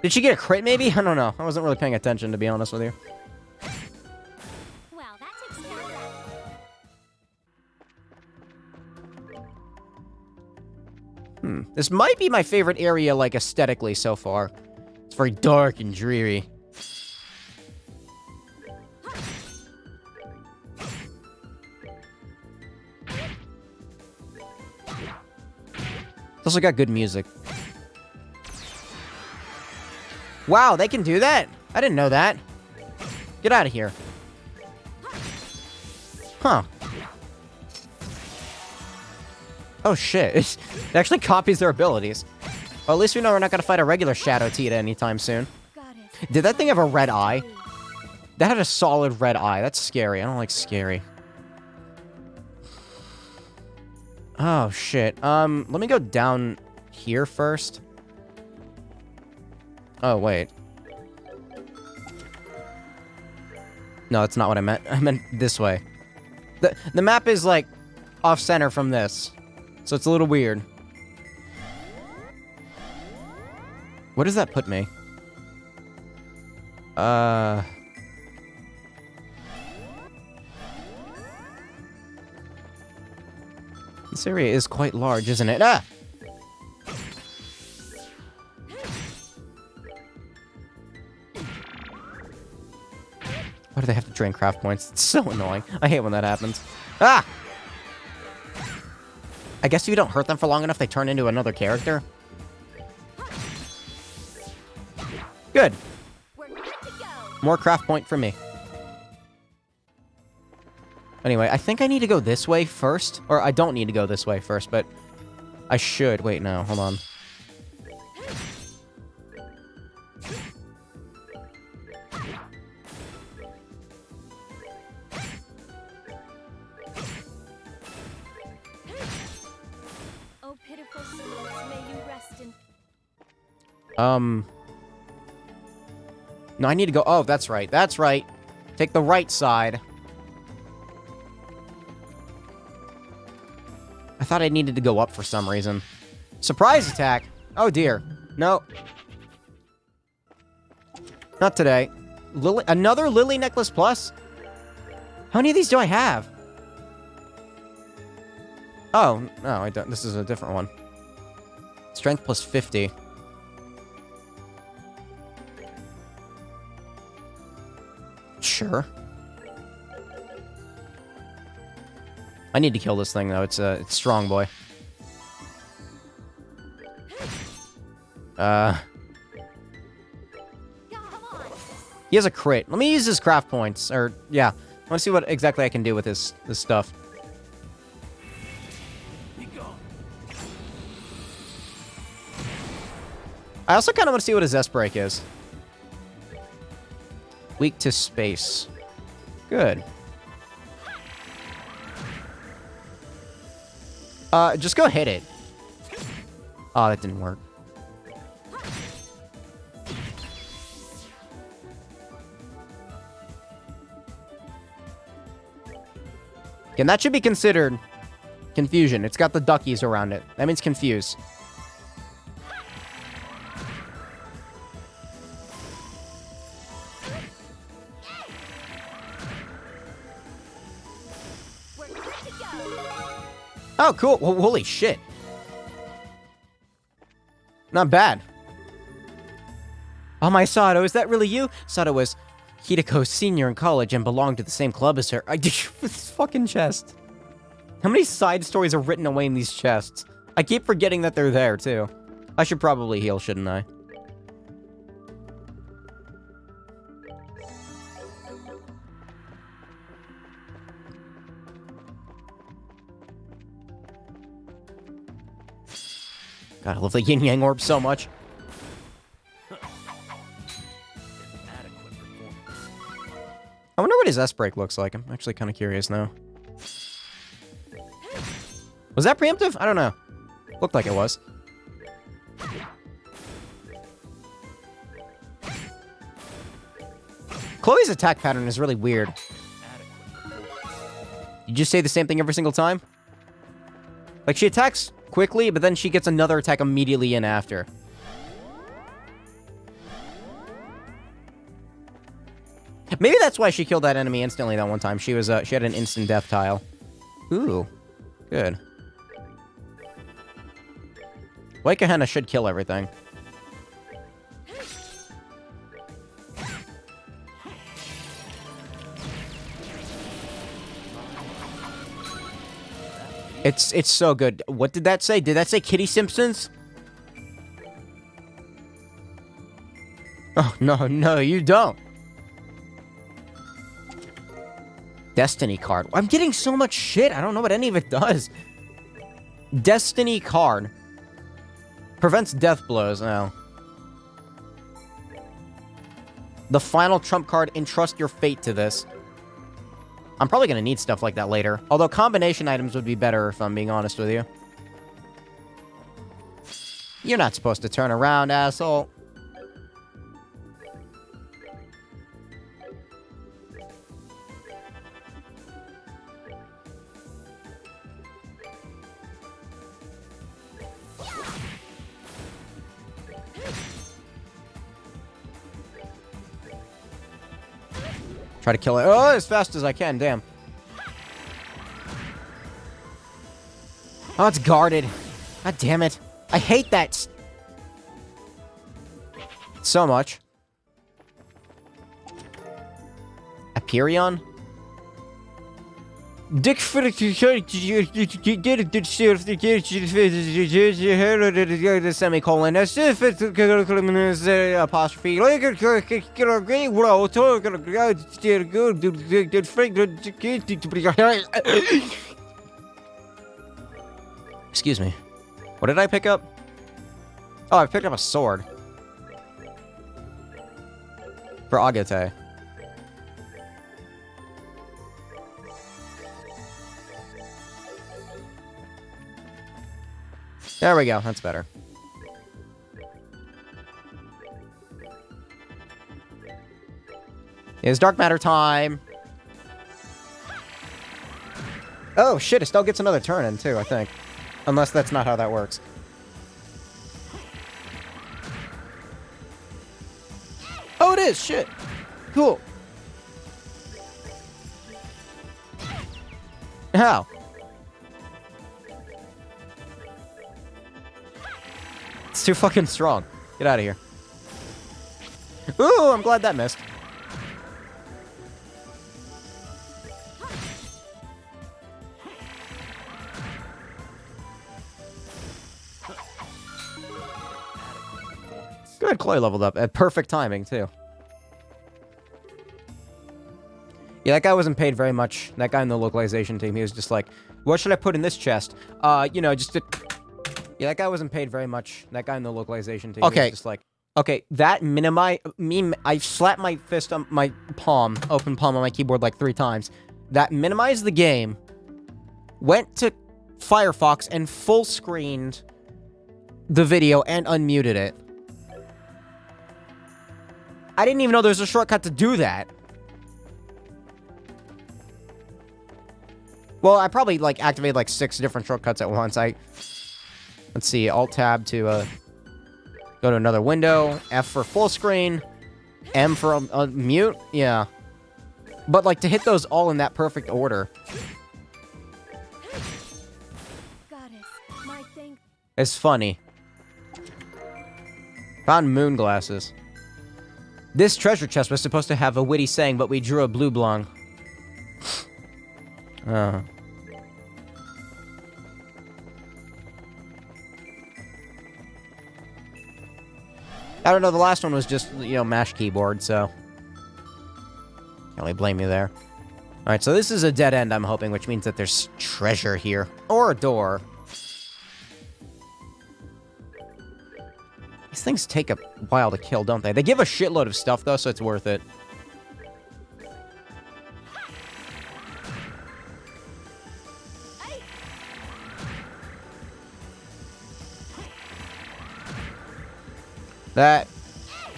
Did she get a crit, maybe? I don't know. I wasn't really paying attention, to be honest with you. Well, that takes care of that. This might be my favorite area, like, aesthetically so far. It's very dark and dreary. It's also got good music. Wow, they can do that? I didn't know that. Get out of here. Huh. Oh shit, it actually copies their abilities. Well, at least we know we're not gonna fight a regular Shadow Tita anytime soon. Goddess, Did that thing have a red eye? please. That had a solid red eye. That's scary. I don't like scary. Oh shit. Let me go down here first. Oh, wait. No, that's not what I meant. I meant this way. The map is, like, off-center from this. So it's a little weird. What does that put me? This area is quite large, isn't it? Ah! Why do they have to drain craft points? It's so annoying. I hate when that happens. Ah! I guess if you don't hurt them for long enough, they turn into another character. Good. We're good to go. More craft point for me. Anyway, I think I need to go this way first. Or I don't need to go this way first, but I should. Wait, no. Hold on. Oh, pitiful souls, may you rest in No, I need to go... Oh, that's right. That's right. Take the right side. I thought I needed to go up for some reason. Surprise attack! Oh, dear. No. Not today. Another Lily Necklace Plus? How many of these do I have? Oh, no, I don't. This is a different one. Strength plus 50. Sure. I need to kill this thing, though. It's strong, boy. Come on. He has a crit. Let me use his craft points. Or, yeah. I want to see what exactly I can do with this stuff. Be gone. I also kind of want to see what his S-Break is. Weak to space. Good. Just go hit it. Oh, that didn't work. And that should be considered confusion. It's got the duckies around it. That means confuse. We're good to go. Oh, cool. Well, holy shit. Not bad. Oh, my Sato, is that really you? Sato was Hidiko's senior in college and belonged to the same club as her. This fucking chest. How many side stories are written away in these chests? I keep forgetting that they're there, too. I should probably heal, shouldn't I? God, I love the Yin Yang Orb so much. Inadequate performance. I wonder what his S-Break looks like. I'm actually kind of curious now. Was that preemptive? I don't know. Looked like it was. Chloe's attack pattern is really weird. Adequate performance. You just say the same thing every single time? Like, she attacks quickly, but then she gets another attack immediately in after. Maybe that's why she killed that enemy instantly that one time. She was, she had an instant death tile. Ooh. Good. White Gehenna should kill everything. It's so good. What did that say? Did that say Kitty Simpsons? Oh, no, you don't. Destiny card. I'm getting so much shit. I don't know what any of it does. Destiny card. Prevents death blows. No. The final trump card. Entrust your fate to this. I'm probably going to need stuff like that later. Although combination items would be better if I'm being honest with you. You're not supposed to turn around, asshole. Try to kill it. Oh, as fast as I can. Damn. Oh, it's guarded. God damn it. I hate that so much. Aperion? Dick semicolon apostrophe excuse me. What did I pick up? Oh, I picked up a sword. For Agate. There we go, that's better. It's dark matter time. Oh shit, it still gets another turn in too, I think. Unless that's not how that works. Oh, it is! Shit! Cool. How? It's too fucking strong. Get out of here. Ooh, I'm glad that missed. Good, Chloe leveled up at perfect timing, too. Yeah, that guy wasn't paid very much. That guy in the localization team, he was just like, what should I put in this chest? You know, just to... Yeah, that guy wasn't paid very much. That guy in the localization team, he was just like, okay, that I slapped my fist on my palm, open palm on my keyboard like 3 times. That minimized the game, went to Firefox and full screened the video and unmuted it. I didn't even know there was a shortcut to do that. Well, I probably, like, activated, like, 6 different shortcuts at once. Let's see, Alt-Tab to, go to another window, F for full screen, M for mute, yeah. But, like, to hit those all in that perfect order. Goddess, my thank. It's funny. Found moon glasses. This treasure chest was supposed to have a witty saying, but we drew a blue blong. I don't know, the last one was just, you know, mash keyboard, so... Can't really blame you there. Alright, so this is a dead end, I'm hoping, which means that there's treasure here. Or a door. These things take a while to kill, don't they? They give a shitload of stuff, though, so it's worth it. That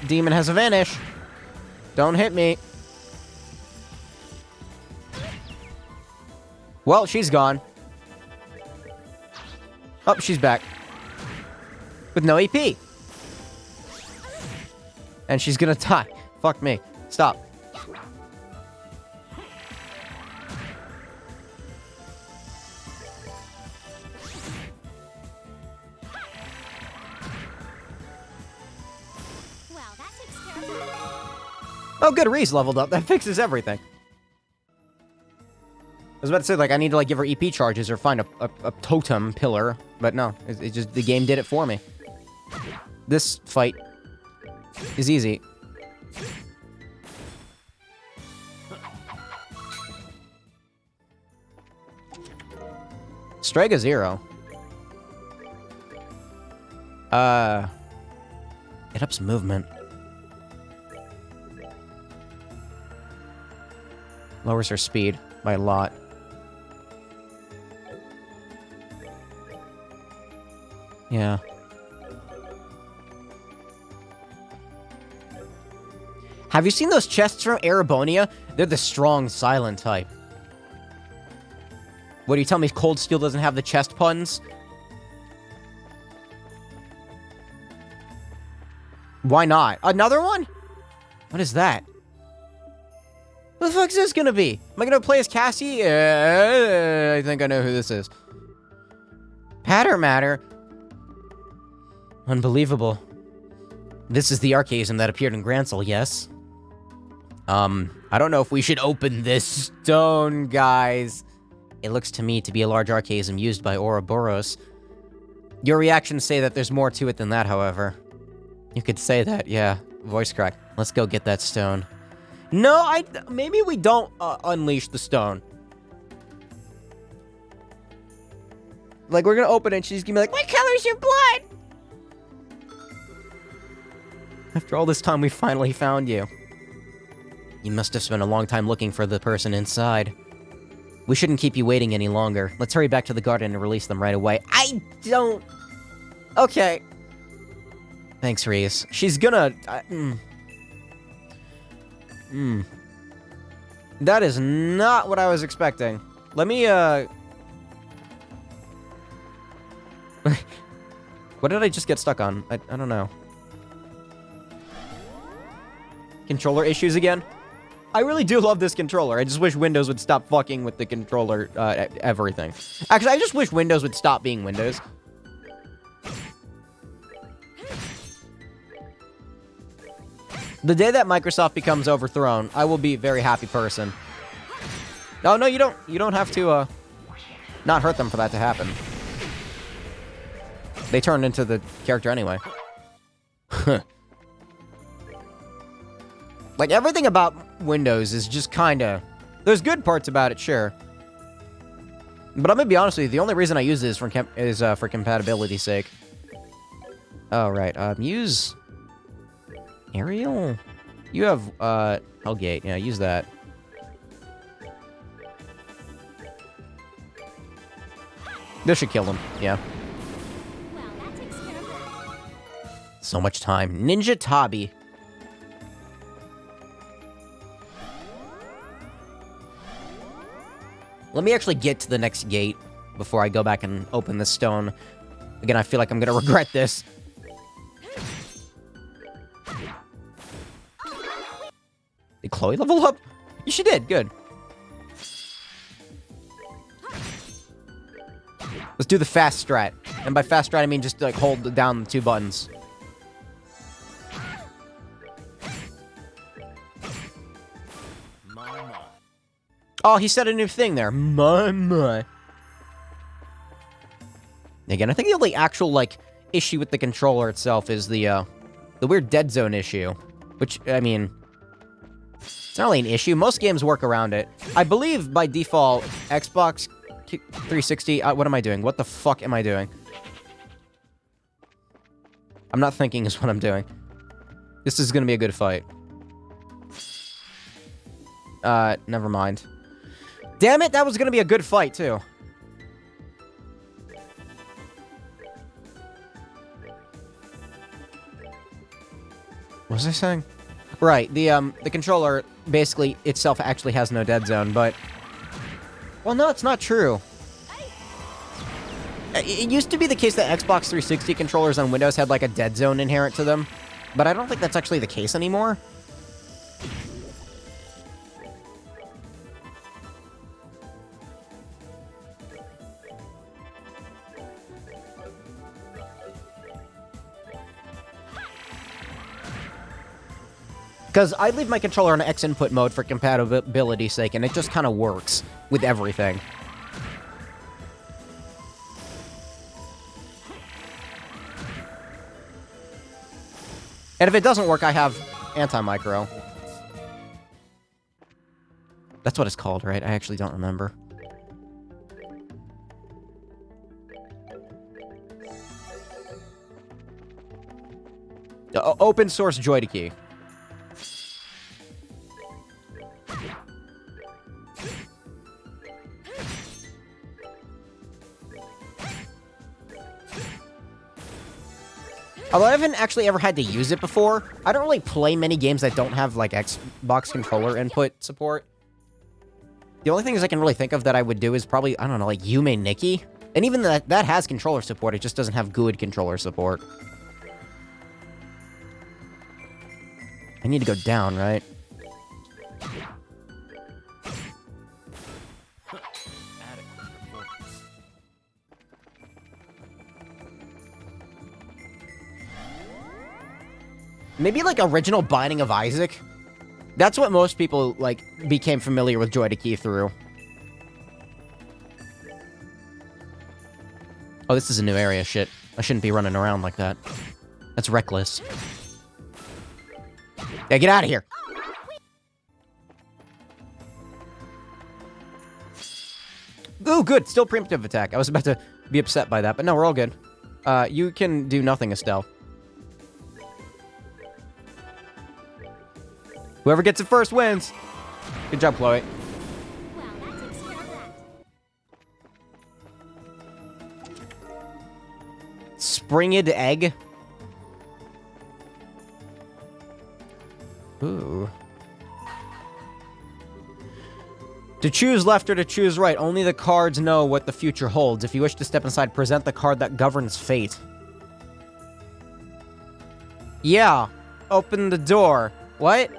demon has a vanish. Don't hit me. Well, she's gone. Oh, she's back. With no EP. And she's gonna die. Fuck me. Stop. Well, that takes care of that. Oh, good. Reese leveled up. That fixes everything. I was about to say, like, I need to, like, give her EP charges or find a totem pillar. But no, it just, the game did it for me. This fight is easy. Strega 0. It ups movement. Lowers her speed by a lot. Yeah. Have you seen those chests from Erebonia? They're the strong, silent type. What do you tell me? Cold Steel doesn't have the chest puns? Why not? Another one? What is that? What the fuck is this gonna be? Am I gonna play as Cassie? I think I know who this is. Hatter matter? Unbelievable. This is the archaism that appeared in Grancel, yes? I don't know if we should open this stone, guys. It looks to me to be a large archaism used by Ouroboros. Your reactions say that there's more to it than that, however. You could say that, yeah. Voice crack. Let's go get that stone. No, maybe we don't unleash the stone. Like, we're gonna open it and she's gonna be like, what color's your blood? After all this time, we finally found you. You must have spent a long time looking for the person inside. We shouldn't keep you waiting any longer. Let's hurry back to the garden and release them right away. I don't... Okay. Thanks, Reese. She's gonna... That is not what I was expecting. Let me, What did I just get stuck on? I don't know. Controller issues again? I really do love this controller. I just wish Windows would stop fucking with the controller, everything. Actually, I just wish Windows would stop being Windows. The day that Microsoft becomes overthrown, I will be a very happy person. No, you don't. You don't have to, not hurt them for that to happen. They turned into the character anyway. Like, everything about Windows is just kinda... There's good parts about it, sure. But I'm gonna be honest with you, the only reason I use this is for compatibility's sake. Oh, right. Use... Ariel? You have, Hellgate. Yeah, use that. This should kill him, yeah. Well, that takes care of that. So much time. Ninja Tabi. Let me actually get to the next gate before I go back and open this stone. Again, I feel like I'm gonna regret this. Did Chloe level up? Yeah, she did, good. Let's do the fast strat. And by fast strat, I mean just, like, hold down the 2 buttons. Oh, he said a new thing there. My. Again, I think the only actual, like, issue with the controller itself is the weird dead zone issue. Which, I mean... It's not really an issue. Most games work around it. I believe, by default, Xbox 360... what am I doing? What the fuck am I doing? I'm not thinking is what I'm doing. This is gonna be a good fight. Never mind. Damn it, that was gonna be a good fight, too. What was I saying? Right, the controller, basically, itself actually has no dead zone, but... Well, no, it's not true. It used to be the case that Xbox 360 controllers on Windows had, like, a dead zone inherent to them, but I don't think that's actually the case anymore. Because I leave my controller on X input mode for compatibility's sake, and it just kind of works with everything. And if it doesn't work, I have anti-micro. That's what it's called, right? I actually don't remember. Open source JoyToKey. Although I haven't actually ever had to use it before, I don't really play many games that don't have, like, Xbox controller input support. The only things I can really think of that I would do is probably, I don't know, like, Yume Nikki. And even that has controller support, it just doesn't have good controller support. I need to go down, right? Maybe, like, original Binding of Isaac? That's what most people, like, became familiar with Joy to Key through. Oh, this is a new area, shit. I shouldn't be running around like that. That's reckless. Yeah, get out of here! Ooh, good. Still preemptive attack. I was about to be upset by that, but no, we're all good. You can do nothing, Estelle. Whoever gets it first wins. Good job, Chloe. Well, that takes care of that. Springed egg. Ooh. To choose left or to choose right, only the cards know what the future holds. If you wish to step inside, present the card that governs fate. Yeah. Open the door. What?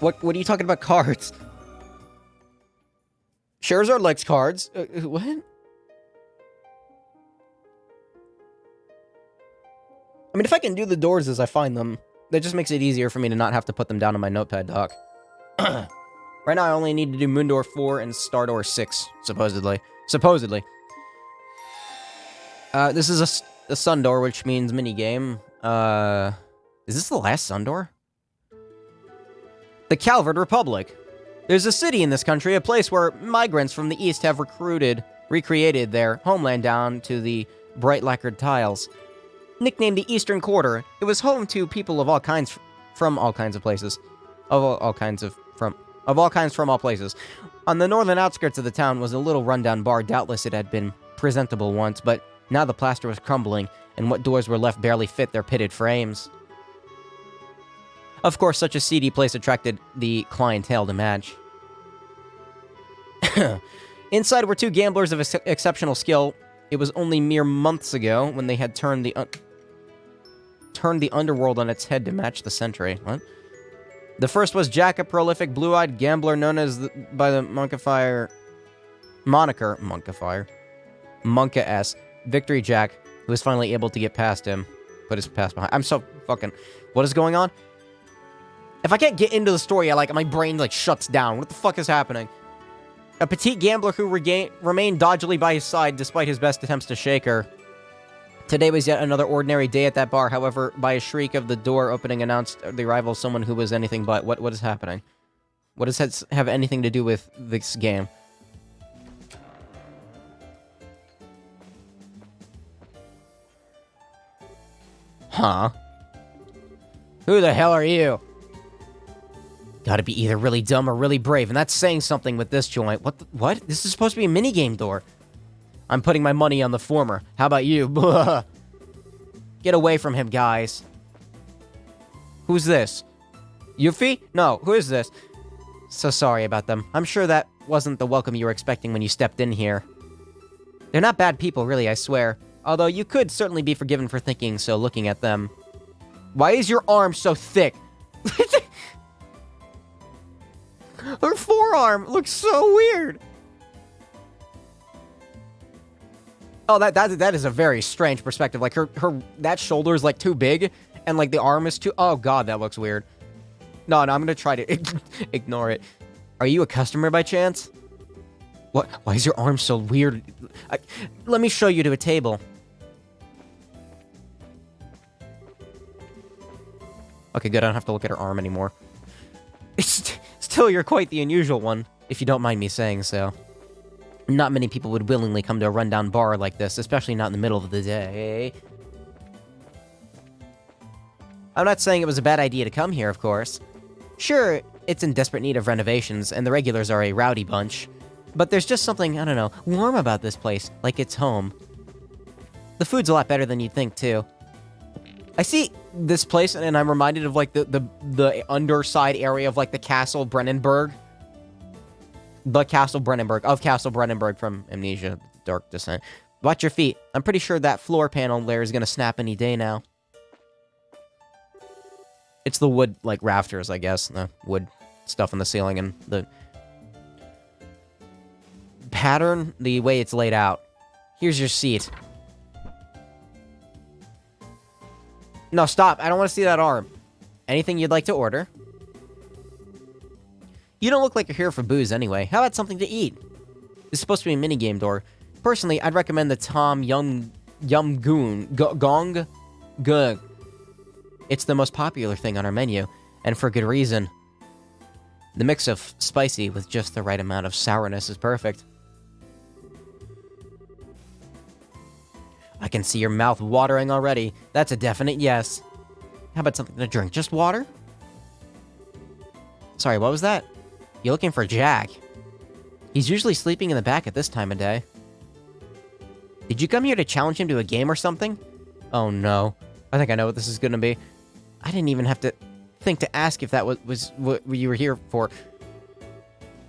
What are you talking about cards? Charizard likes cards. What? I mean, if I can do the doors as I find them, that just makes it easier for me to not have to put them down on my notepad doc. Right now, I only need to do Moondoor 4 and Stardoor 6, supposedly. Supposedly. This is a Sun Door, which means minigame. Is this the last Sun Door? The Calvard Republic. There's a city in this country, a place where migrants from the east have recreated their homeland down to the bright lacquered tiles. Nicknamed the Eastern Quarter, it was home to people of all kinds from all kinds of places. From all places. On the northern outskirts of the town was a little rundown bar. Doubtless it had been presentable once, but now the plaster was crumbling, and what doors were left barely fit their pitted frames. Of course, such a seedy place attracted the clientele to match. Inside were two gamblers of exceptional skill. It was only mere months ago when they had turned the underworld on its head to match the century. What? The first was Jack, a prolific blue-eyed gambler known as by the moniker Monka S. Victory Jack, who was finally able to get past him. Put his past behind. I'm so fucking... What is going on? If I can't get into the story, my brain, shuts down. What the fuck is happening? A petite gambler who remained doggedly by his side despite his best attempts to shake her. Today was yet another ordinary day at that bar. However, by a shriek of the door opening announced the arrival of someone who was anything but. What is happening? What does that have anything to do with this game? Huh? Who the hell are you? Gotta be either really dumb or really brave, and that's saying something with this joint. What? This is supposed to be a minigame door. I'm putting my money on the former. How about you? Get away from him, guys. Who's this? Yuffie? No, who is this? So sorry about them. I'm sure that wasn't the welcome you were expecting when you stepped in here. They're not bad people, really, I swear. Although you could certainly be forgiven for thinking so looking at them. Why is your arm so thick? Her forearm looks so weird. Oh, that is a very strange perspective. Like that shoulder is too big, and the arm is too. Oh god, that looks weird. No, I'm gonna try to ignore it. Are you a customer by chance? What? Why is your arm so weird? Let me show you to a table. Okay, good. I don't have to look at her arm anymore. Still, you're quite the unusual one, if you don't mind me saying so. Not many people would willingly come to a rundown bar like this, especially not in the middle of the day. I'm not saying it was a bad idea to come here, of course. Sure, it's in desperate need of renovations, and the regulars are a rowdy bunch. But there's just something, I don't know, warm about this place, like it's home. The food's a lot better than you'd think, too. I see this place, and I'm reminded of, the underside area of, the Castle Brennenburg. The Castle Brennenburg, of Castle Brennenburg from Amnesia Dark Descent. Watch your feet. I'm pretty sure that floor panel there is gonna snap any day now. It's the wood, rafters, I guess. The wood stuff on the ceiling and the pattern, the way it's laid out. Here's your seat. No, stop. I don't want to see that arm. Anything you'd like to order? You don't look like you're here for booze anyway. How about something to eat? This is supposed to be a minigame door. Personally, I'd recommend the Tom Yum Goon Gong Gung. It's the most popular thing on our menu, and for good reason. The mix of spicy with just the right amount of sourness is perfect. I can see your mouth watering already. That's a definite yes. How about something to drink? Just water? Sorry, what was that? You're looking for Jack. He's usually sleeping in the back at this time of day. Did you come here to challenge him to a game or something? Oh no. I think I know what this is gonna be. I didn't even have to think to ask if that was what you were here for.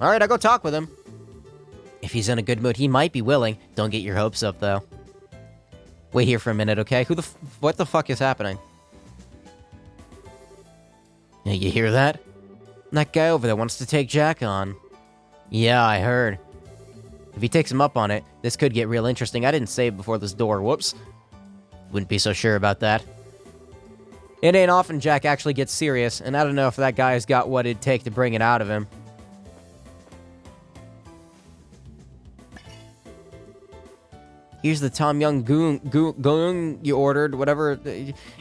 Alright, I'll go talk with him. If he's in a good mood, he might be willing. Don't get your hopes up, though. Wait here for a minute, okay? What the fuck is happening? Yeah, you hear that? That guy over there wants to take Jack on. Yeah, I heard. If he takes him up on it, this could get real interesting. I didn't save before this door. Whoops. Wouldn't be so sure about that. It ain't often Jack actually gets serious, and I don't know if that guy's got what it'd take to bring it out of him. Here's the Tom Yum Goong you ordered, whatever.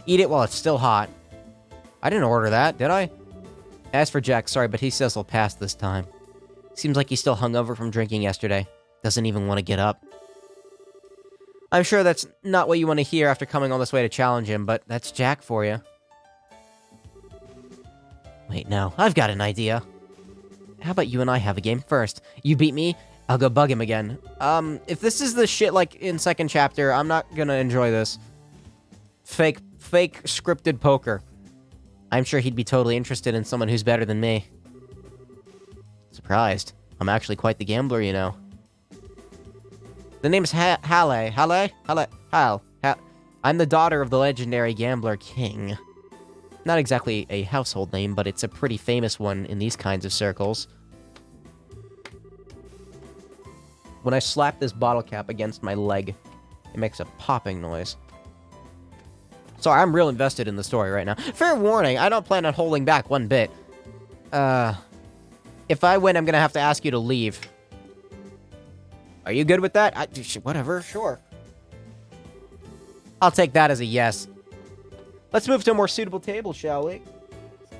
Eat it while it's still hot. I didn't order that, did I? As for Jack, sorry, but he says he'll pass this time. Seems like he's still hungover from drinking yesterday. Doesn't even want to get up. I'm sure that's not what you want to hear after coming all this way to challenge him, but that's Jack for you. Wait, no. I've got an idea. How about you and I have a game first? You beat me, I'll go bug him again. If this is the shit like in second chapter, I'm not gonna enjoy this. Fake scripted poker. I'm sure he'd be totally interested in someone who's better than me. Surprised. I'm actually quite the gambler, you know. The name's Halle. Hal. I'm the daughter of the legendary gambler King. Not exactly a household name, but it's a pretty famous one in these kinds of circles. When I slap this bottle cap against my leg, it makes a popping noise. Sorry, I'm real invested in the story right now. Fair warning, I don't plan on holding back one bit. If I win, I'm gonna have to ask you to leave. Are you good with that? Whatever, sure. I'll take that as a yes. Let's move to a more suitable table, shall we?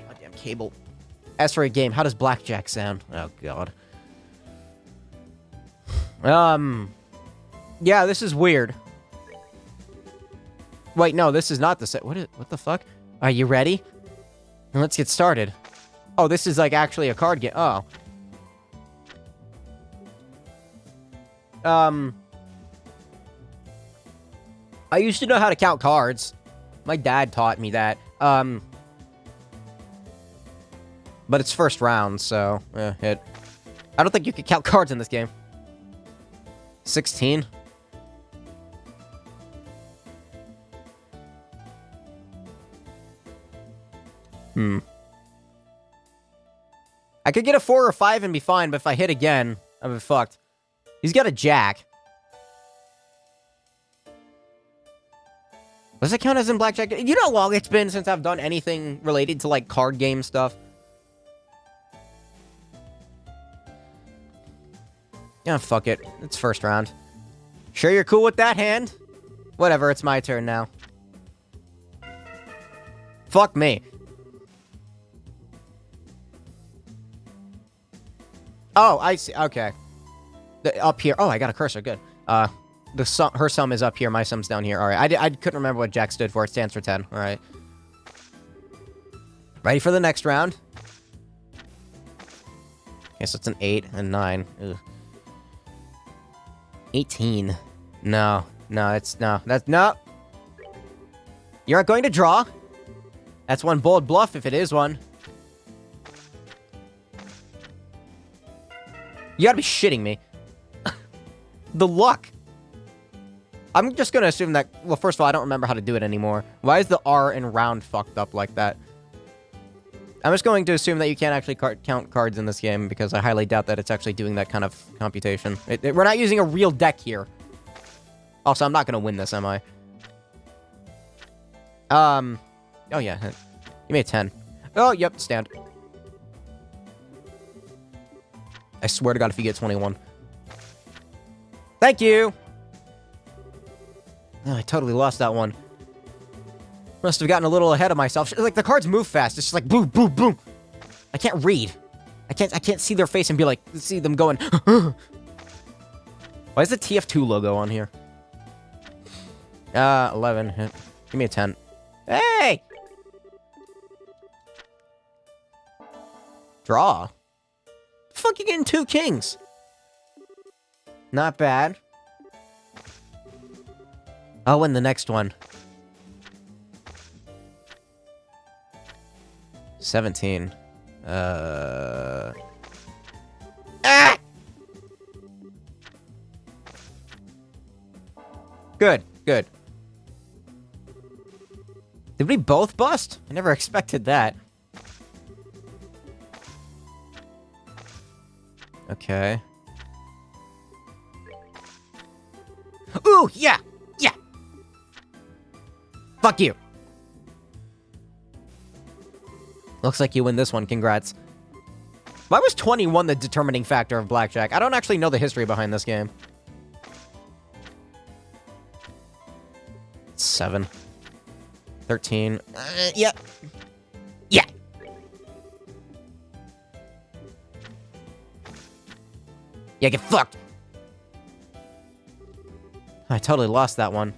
Goddamn cable. As for a game, how does blackjack sound? Oh, God. Yeah, this is weird. Wait, no, this is not the set. What the fuck? Are you ready? And let's get started. Oh, this is like actually a card game. Oh. I used to know how to count cards. My dad taught me that. But it's first round, so I don't think you can count cards in this game. 16. I could get a 4 or 5 and be fine, but if I hit again, I'll be fucked. He's got a jack. Does it count as in blackjack? You know how long it's been since I've done anything related to, like, card game stuff? Yeah, fuck it. It's first round. Sure you're cool with that hand? Whatever, it's my turn now. Fuck me. Oh, I see. Okay. Up here. Oh, I got a cursor. Good. Her sum is up here. My sum's down here. All right. I couldn't remember what Jack stood for. It stands for 10. All right. Ready for the next round? Okay, so it's an 8 and 9. Ugh. 18. No. That's no. You aren't going to draw. That's one bold bluff if it is one. You gotta be shitting me. The luck. I'm just gonna assume that... Well, first of all, I don't remember how to do it anymore. Why is the R in round fucked up like that? I'm just going to assume that you can't actually count cards in this game, because I highly doubt that it's actually doing that kind of computation. We're not using a real deck here. Also, I'm not gonna win this, am I? Oh, yeah. You made 10. Oh, yep, stand. I swear to God, if you get 21. Thank you! Oh, I totally lost that one. Must have gotten a little ahead of myself. Like, the cards move fast. It's just like, boom, boom, boom. I can't read. I can't see their face and be like, see them going, Why is the TF2 logo on here? 11. Give me a 10. Hey! Draw. The fuck you getting 2 kings? Not bad. I'll win the next one. 17. Ah! Good, good. Did we both bust? I never expected that. Okay. Ooh, yeah! Yeah! Fuck you! Looks like you win this one, congrats. Why was 21 the determining factor of blackjack? I don't actually know the history behind this game. 7. 13. Yeah. Yeah! Yeah, get fucked! I totally lost that one.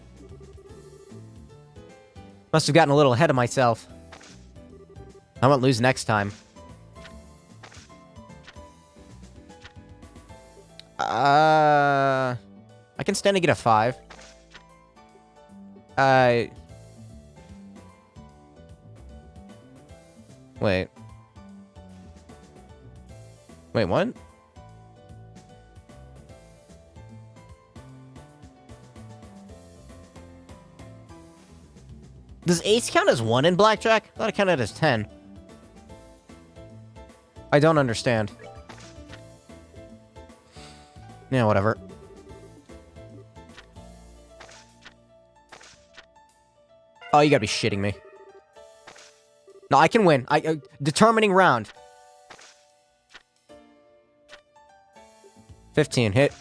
Must have gotten a little ahead of myself. I won't lose next time. I can stand to get a 5. Wait. Wait, what? Does ace count as 1 in blackjack? I thought it counted as 10. I don't understand. Yeah, whatever. Oh, you gotta be shitting me. No, I can win. Determining round. 15, hit.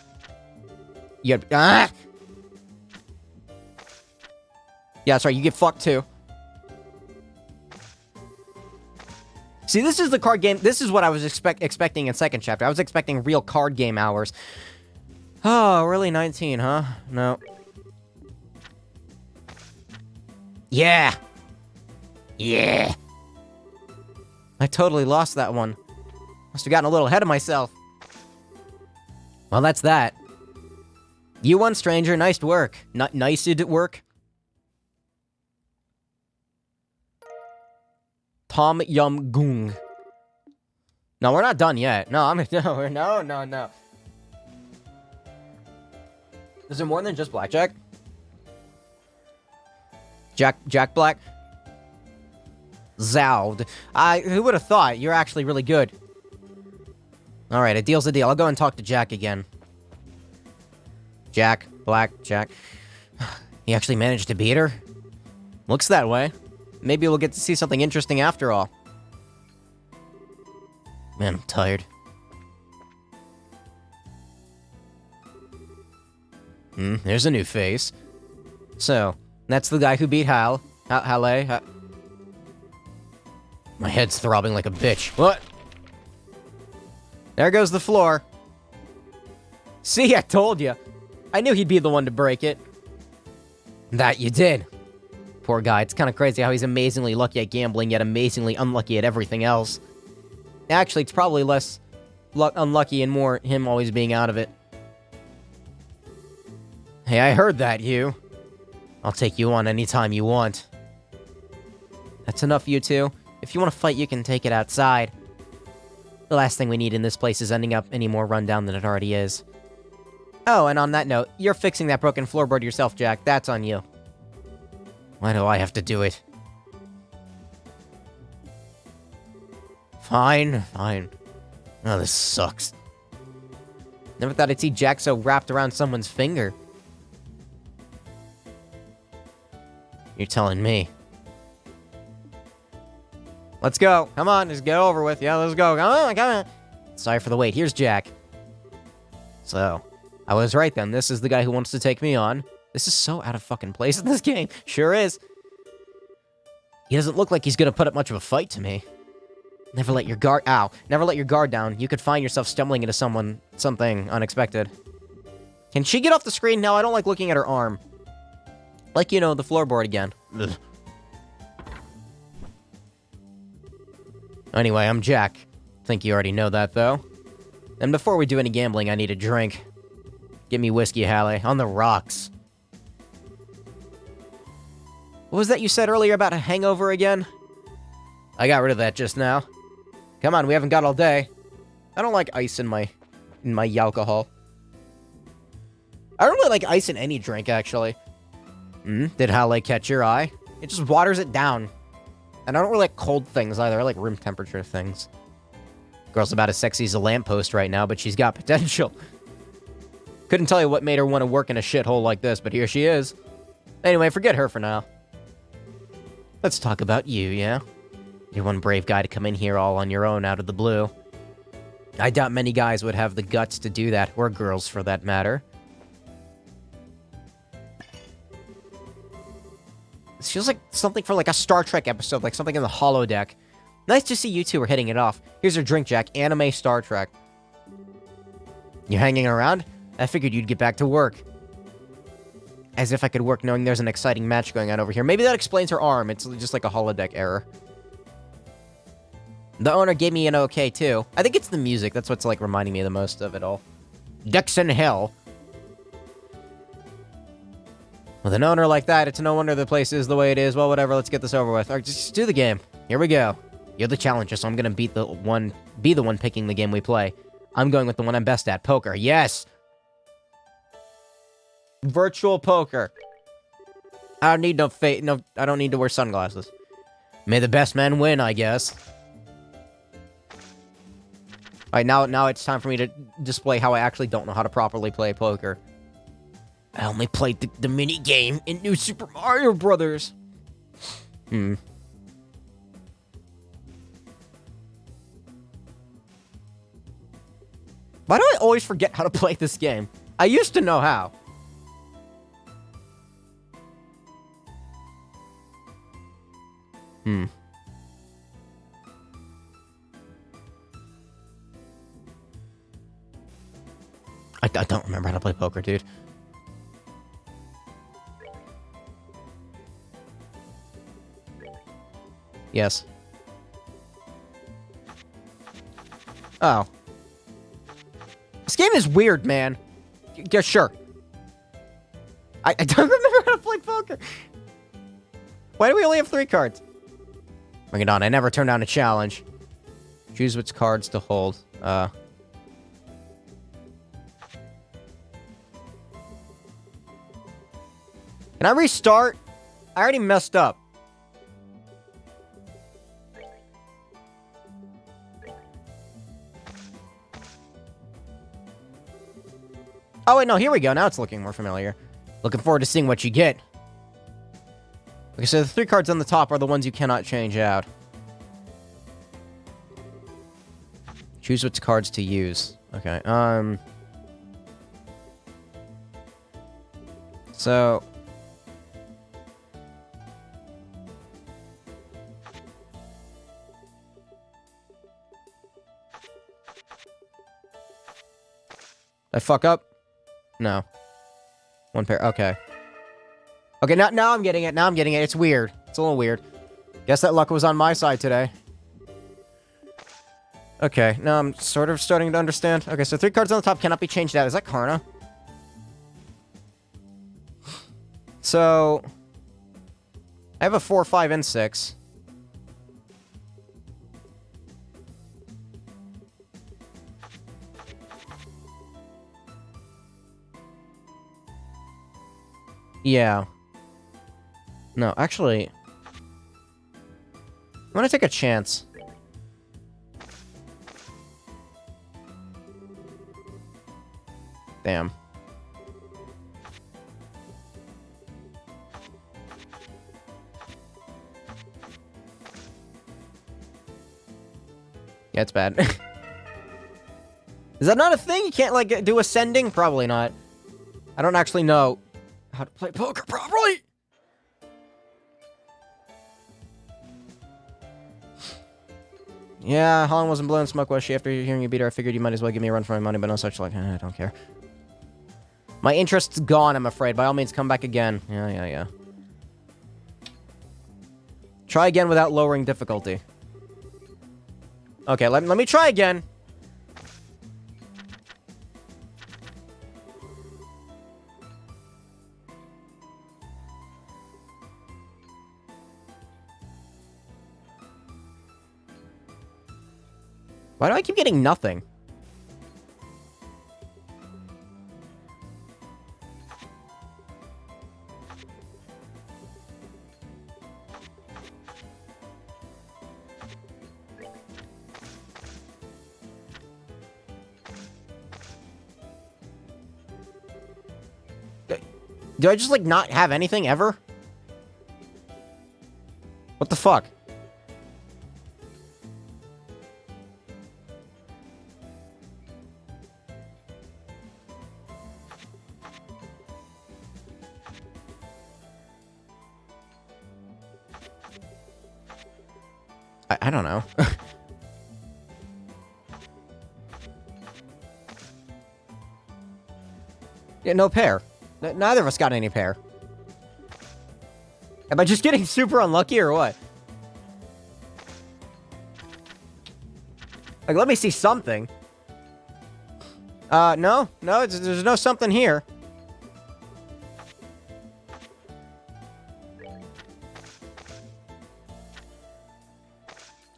You gotta... Ah! Yeah, that's right, you get fucked too. See, this is the card game. This is what I was expecting in second chapter. I was expecting real card game hours. Oh, really 19, huh? No. Yeah! Yeah! I totally lost that one. Must have gotten a little ahead of myself. Well, that's that. You won, stranger. Nice work. Nice work. Tom Yum Goong. No, we're not done yet. No, no. Is there more than just blackjack? Jack Black? Zowd. Who would have thought? You're actually really good. Alright, a deal's a deal. I'll go and talk to Jack again. Jack. He actually managed to beat her? Looks that way. Maybe we'll get to see something interesting after all. Man, I'm tired. There's a new face. So, that's the guy who beat Hal. Halle. My head's throbbing like a bitch. What? There goes the floor. See, I told you. I knew he'd be the one to break it. That you did. Poor guy. It's kind of crazy how he's amazingly lucky at gambling, yet amazingly unlucky at everything else. Actually, it's probably less unlucky and more him always being out of it. Hey, I heard that, you. I'll take you on anytime you want. That's enough, you two. If you want to fight, you can take it outside. The last thing we need in this place is ending up any more rundown than it already is. Oh, and on that note, you're fixing that broken floorboard yourself, Jack. That's on you. Why do I have to do it? Fine. Oh, this sucks. Never thought I'd see Jack so wrapped around someone's finger. You're telling me. Let's go. Come on, just get over with. Yeah, let's go. Come on, come on. Sorry for the wait. Here's Jack. So, I was right then. This is the guy who wants to take me on. This is so out of fucking place in this game. Sure is. He doesn't look like he's gonna put up much of a fight to me. Never let your guard... Ow. Never let your guard down. You could find yourself stumbling into something unexpected. Can she get off the screen? No, I don't like looking at her arm. Like, you know, the floorboard again. Ugh. Anyway, I'm Jack. Think you already know that, though. And before we do any gambling, I need a drink. Give me whiskey, Hallie. On the rocks. What was that you said earlier about a hangover again? I got rid of that just now. Come on, we haven't got all day. I don't like ice in my alcohol. I don't really like ice in any drink, actually. Did Hallie catch your eye? It just waters it down. And I don't really like cold things either. I like room temperature things. Girl's about as sexy as a lamppost right now, but she's got potential. Couldn't tell you what made her want to work in a shithole like this, but here she is. Anyway, forget her for now. Let's talk about you, yeah? You're one brave guy to come in here all on your own out of the blue. I doubt many guys would have the guts to do that, or girls for that matter. This feels like something for like a Star Trek episode, like something in the holodeck. Nice to see you two are hitting it off. Here's your drink, Jack. Anime Star Trek. You're hanging around? I figured you'd get back to work. As if I could work knowing there's an exciting match going on over here. Maybe that explains her arm. It's just like a holodeck error. The owner gave me an okay, too. I think it's the music. That's what's, like, reminding me the most of it all. Dixon Hill. With an owner like that, it's no wonder the place is the way it is. Well, whatever. Let's get this over with. All right, just do the game. Here we go. You're the challenger, so I'm gonna be the one picking the game we play. I'm going with the one I'm best at. Poker. Yes! Virtual poker. I don't need I don't need to wear sunglasses. May the best man win, I guess. Alright, now it's time for me to display how I actually don't know how to properly play poker. I only played the mini game in New Super Mario Brothers. Why do I always forget how to play this game? I used to know how. I don't remember how to play poker, dude. Yes. Oh. This game is weird, man. Yeah, sure. I don't remember how to play poker. Why do we only have 3 cards? Bring it on. I never turn down a challenge. Choose which cards to hold. Can I restart? I already messed up. Oh, wait, no, here we go. Now it's looking more familiar. Looking forward to seeing what you get. Okay, so the 3 cards on the top are the ones you cannot change out. Choose which cards to use. Okay, so... I fuck up? No. 1 pair. Okay. Okay, now I'm getting it. Now I'm getting it. It's weird. It's a little weird. Guess that luck was on my side today. Okay, now I'm sort of starting to understand. Okay, so 3 cards on the top cannot be changed out. Is that Karna? So... I have a 4, 5, and 6. Yeah. No, actually... I'm gonna take a chance. Damn. Yeah, it's bad. Is that not a thing? You can't, like, do ascending? Probably not. I don't actually know how to play poker properly. Yeah, Holland wasn't blowing smoke, was she? After hearing you beat her, I figured you might as well give me a run for my money, but no such luck. I don't care. My interest's gone, I'm afraid. By all means, come back again. Yeah. Try again without lowering difficulty. Okay, let me try again. Why do I keep getting nothing? Do I just, like, not have anything ever? What the fuck? I don't know. Yeah, no pair. Neither of us got any pair. Am I just getting super unlucky or what? Like, let me see something. No, there's no something here.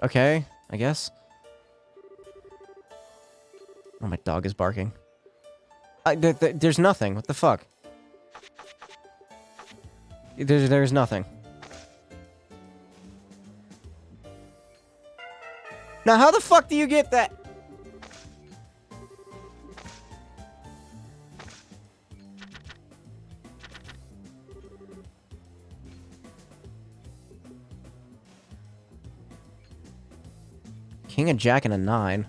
Okay, I guess. Oh, my dog is barking. There's nothing. What the fuck? There's nothing. Now, how the fuck do you get that? King, a jack, and a 9.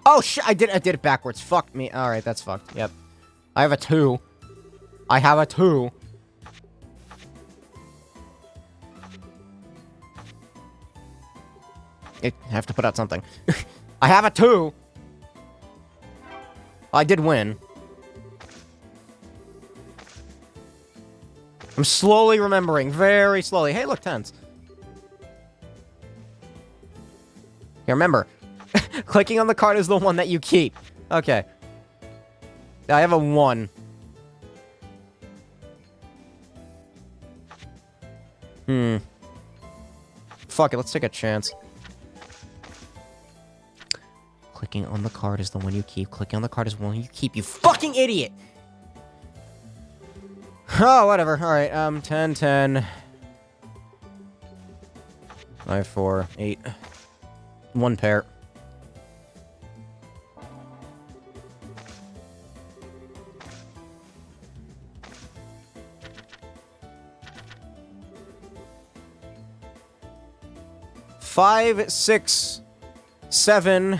Oh, shit, I did it backwards. Fuck me. Alright, that's fucked. Yep. I have a 2. I have a 2. I have to put out something. I have a 2. I did win. I'm slowly remembering. Very slowly. Hey, look, 10s. Yeah, remember. Clicking on the card is the one that you keep. Okay. I have a 1. Fuck it, let's take a chance. Clicking on the card is the one you keep. Clicking on the card is the one you keep, you fucking idiot! Oh, whatever. Alright, 10, 10. 5, 4, 8. 1 pair. Five, 6, 7.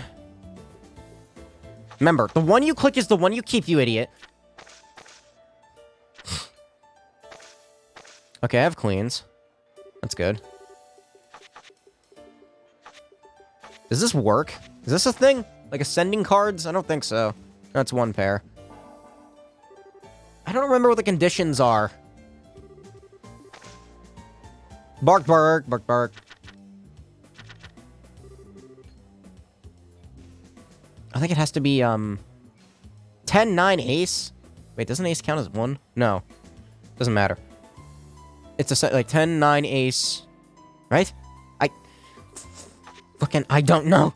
Remember, the one you click is the one you keep, you idiot. Okay, I have queens. That's good. Does this work? Is this a thing? Like ascending cards? I don't think so. That's 1 pair. I don't remember what the conditions are. Bark, bark, bark, bark. I think it has to be, 10, 9, ace. Wait, doesn't ace count as 1? No. Doesn't matter. It's a set, like, 10, 9, ace. Right? I don't know.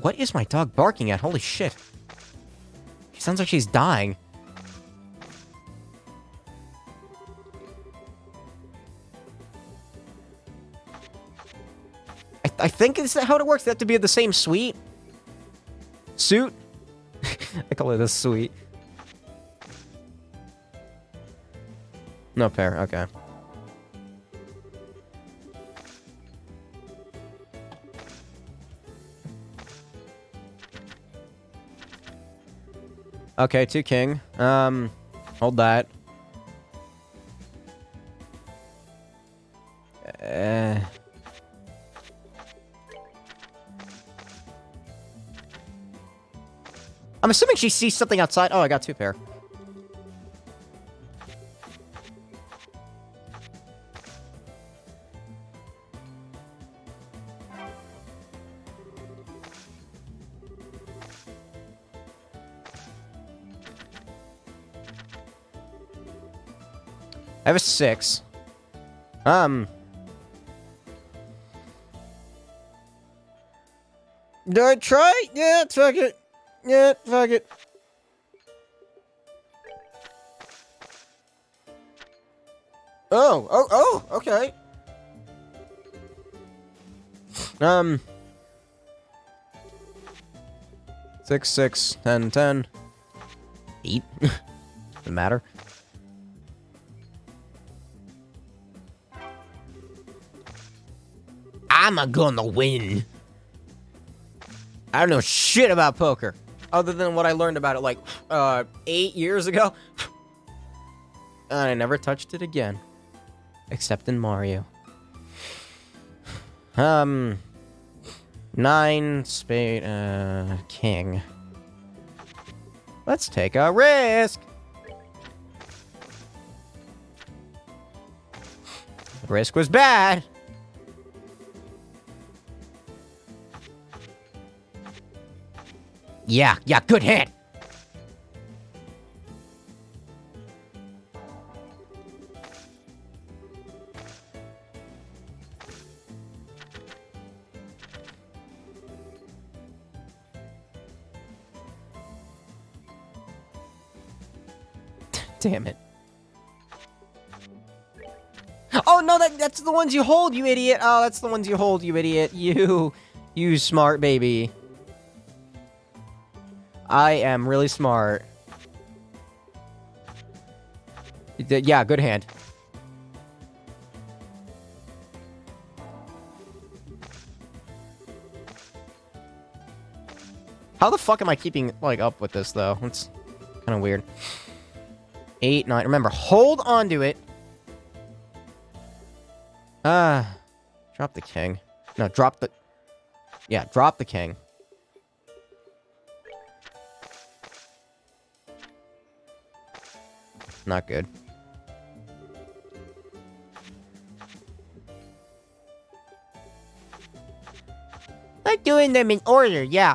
What is my dog barking at? Holy shit. She sounds like she's dying. I think is that how it works? They have to be of the same suite? Suit? I call it a suite. No pair, okay. Okay, 2 king. Hold that. I'm assuming she sees something outside. Oh, I got 2 pair. I have a 6. Do I try? Yeah, fuck it. Yeah, fuck it. Oh, okay. 6, 6, 10, 10. 8. Doesn't matter. I'm gonna win. I don't know shit about poker. Other than what I learned about it like 8 years ago. And I never touched it again. Except in Mario. 9 spade king. Let's take a risk. The risk was bad. Yeah, good hand. Damn it. Oh, no, that's the ones you hold, you idiot. Oh, that's the ones you hold, you idiot. You smart baby. I am really smart. Yeah, good hand. How the fuck am I keeping, like, up with this, though? It's kind of weird. 8, 9. Remember, hold on to it. Drop the king. No, drop the... Yeah, drop the king. Not good. Like doing them in order, yeah.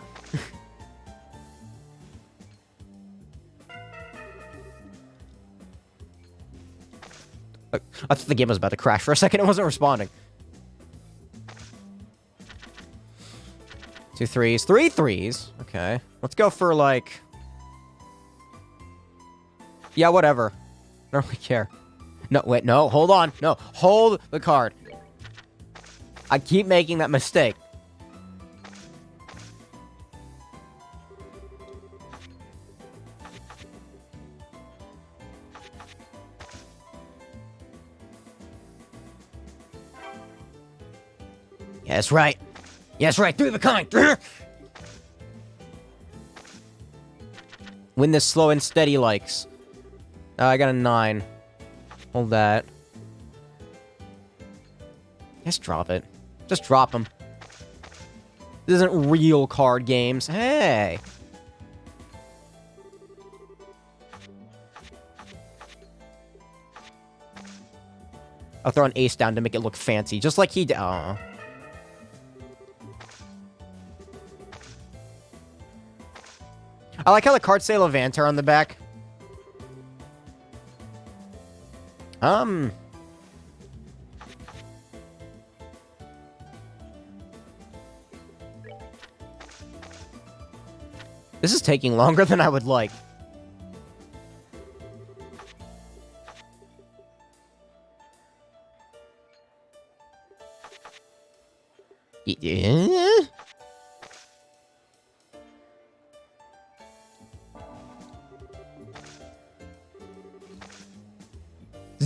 I thought the game was about to crash for a second. It wasn't responding. 2 3s. 3 3s. Okay. Let's go for, like... Yeah, whatever. I don't really care. No, wait, no. Hold on. No, hold the card. I keep making that mistake. Yes, right. Yes, right. Through the coin. Win this slow and steady likes. I got a 9. Hold that. Just drop it. Just drop them. This isn't real card games. Hey. I'll throw an ace down to make it look fancy, just like he did. Oh. I like how the cards say Levanter on the back. This is taking longer than I would like. Yeah.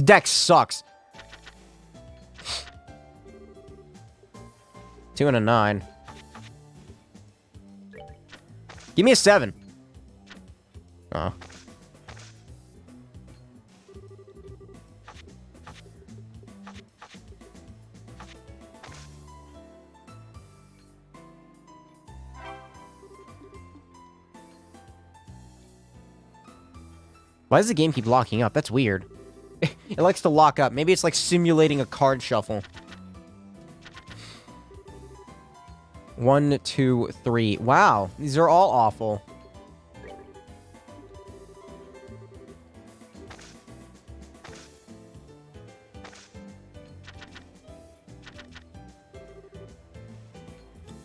deck sucks. 2 and a 9. Give me a 7. Oh. Why does the game keep locking up? That's weird. It likes to lock up. Maybe it's like simulating a card shuffle. 1, 2, 3. Wow, these are all awful.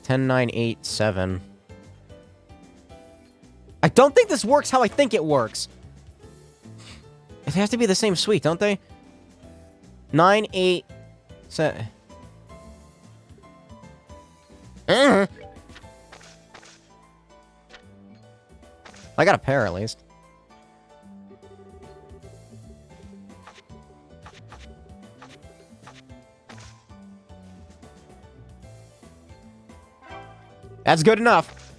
Ten, 9, 8, 7. I don't think this works how I think it works. They have to be the same suite, don't they? 9, 8, 7. I got a pair at least. That's good enough.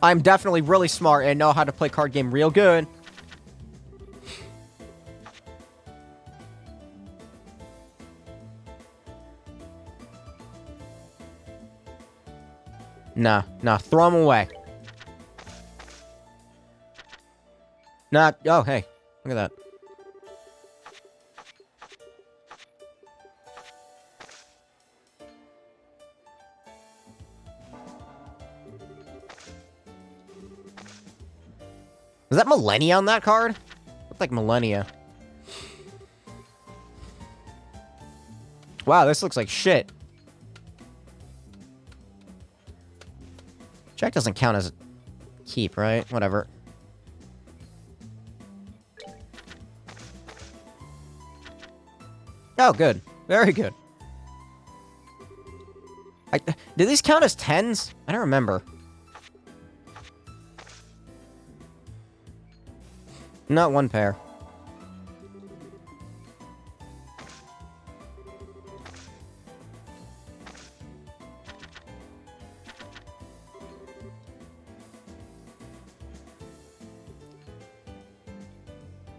I'm definitely really smart and know how to play card game real good. Nah, throw them away. Nah, oh, hey, look at that. Is that Millennia on that card? Looked like Millennia. Wow, this looks like shit. Jack doesn't count as a keep, right? Whatever. Oh, good. Very good. Do these count as 10s? I don't remember. Not one pair.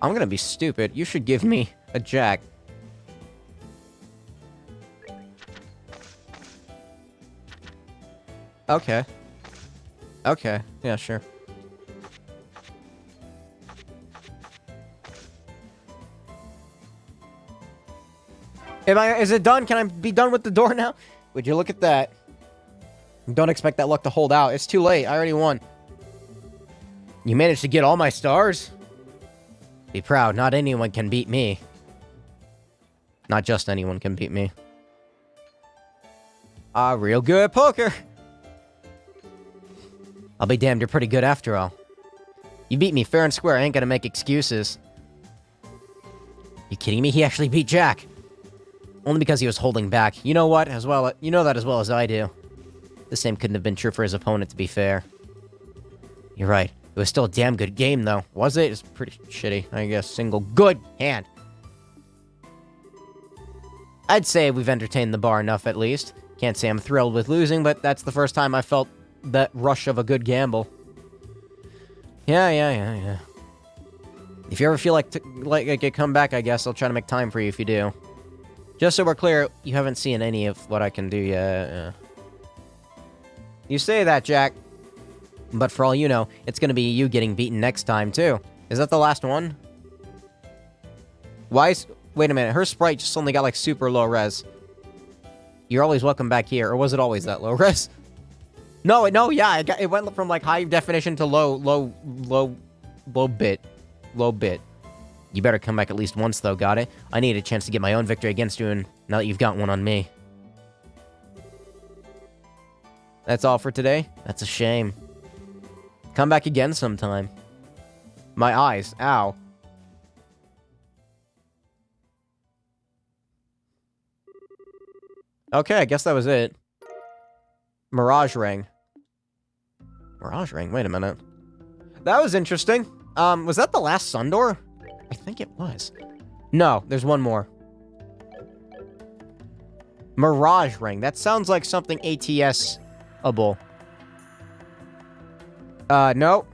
I'm gonna be stupid. You should give me a jack. Okay. Okay. Yeah, sure. Is it done? Can I be done with the door now? Would you look at that? Don't expect that luck to hold out. It's too late. I already won. You managed to get all my stars? Be proud. Not anyone can beat me. Not just anyone can beat me. Real good at poker. I'll be damned, you're pretty good after all. You beat me fair and square. I ain't gonna make excuses. You kidding me? He actually beat Jack. Only because he was holding back. You know what? You know that as well as I do. The same couldn't have been true for his opponent, to be fair. You're right. It was still a damn good game, though. Was it? It's pretty shitty, I guess. Single good hand. I'd say we've entertained the bar enough, at least. Can't say I'm thrilled with losing, but that's the first time I felt that rush of a good gamble. Yeah. If you ever feel like a comeback, I guess I'll try to make time for you if you do. Just so we're clear, you haven't seen any of what I can do yet. You say that, Jack. But for all you know, it's gonna be you getting beaten next time, too. Is that the last one? Wait a minute, her sprite just only got, like, super low res. You're always welcome back here, or was it always that low res? No, yeah, it went from, like, high definition to low bit. You better come back at least once, though, got it? I need a chance to get my own victory against you, and now that you've got one on me. That's all for today? That's a shame. Come back again sometime. My eyes, ow. Okay, I guess that was it. Mirage Ring. Mirage Ring? Wait a minute. That was interesting. Was that the last Sun Door? I think it was. No, there's one more. Mirage Ring. That sounds like something ATS-able. No.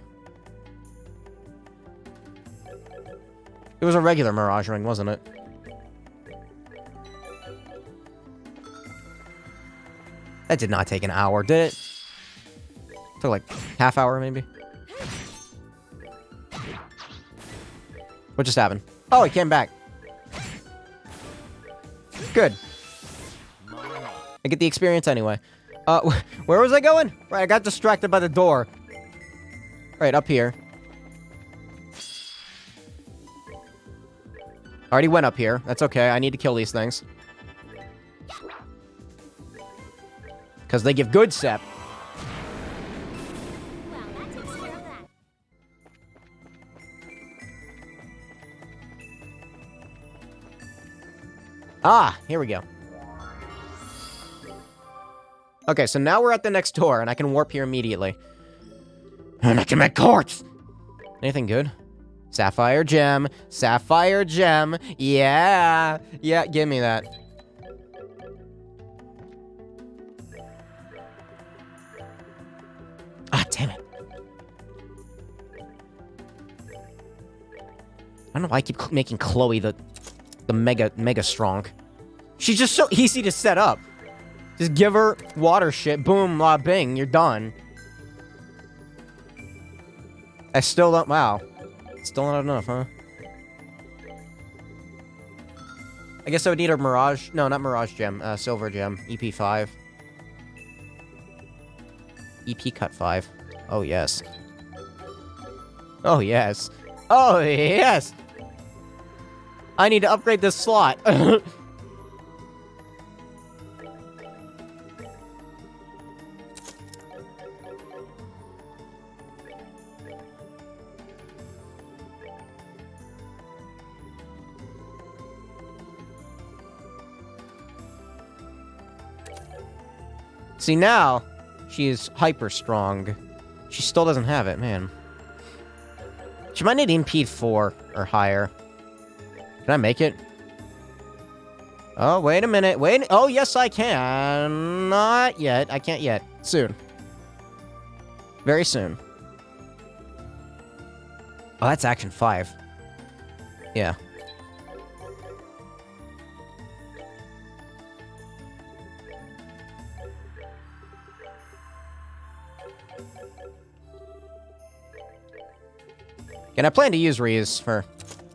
It was a regular Mirage Ring, wasn't it? That did not take an hour, did it? Took like half hour, maybe. What just happened? Oh, he came back. Good. I get the experience anyway. Where was I going? Right, I got distracted by the door. Right, up here. Already went up here. That's okay. I need to kill these things. Because they give good sep. Well, that takes care of that. Ah, here we go. Okay, so now we're at the next door, and I can warp here immediately. And I can make quartz! Anything good? Sapphire gem. Sapphire gem. Yeah. Yeah, give me that. Ah, damn it. I don't know why I keep making Chloe the mega strong. She's just so easy to set up. Just give her water shit. Boom, la bing, you're done. I still don't... Wow. Still not enough, huh? I guess I would need a Mirage... No, not Mirage Gem. Silver Gem. EP5. EP Cut 5. Oh, yes. Oh, yes. Oh, yes! I need to upgrade this slot. See, now, she is hyper strong. She still doesn't have it, man. She might need impede 4 or higher. Can I make it? Oh, wait a minute. Wait. Oh, yes, I can. Not yet. I can't yet. Soon. Very soon. Oh, that's action 5. Yeah. And I plan to use Reese for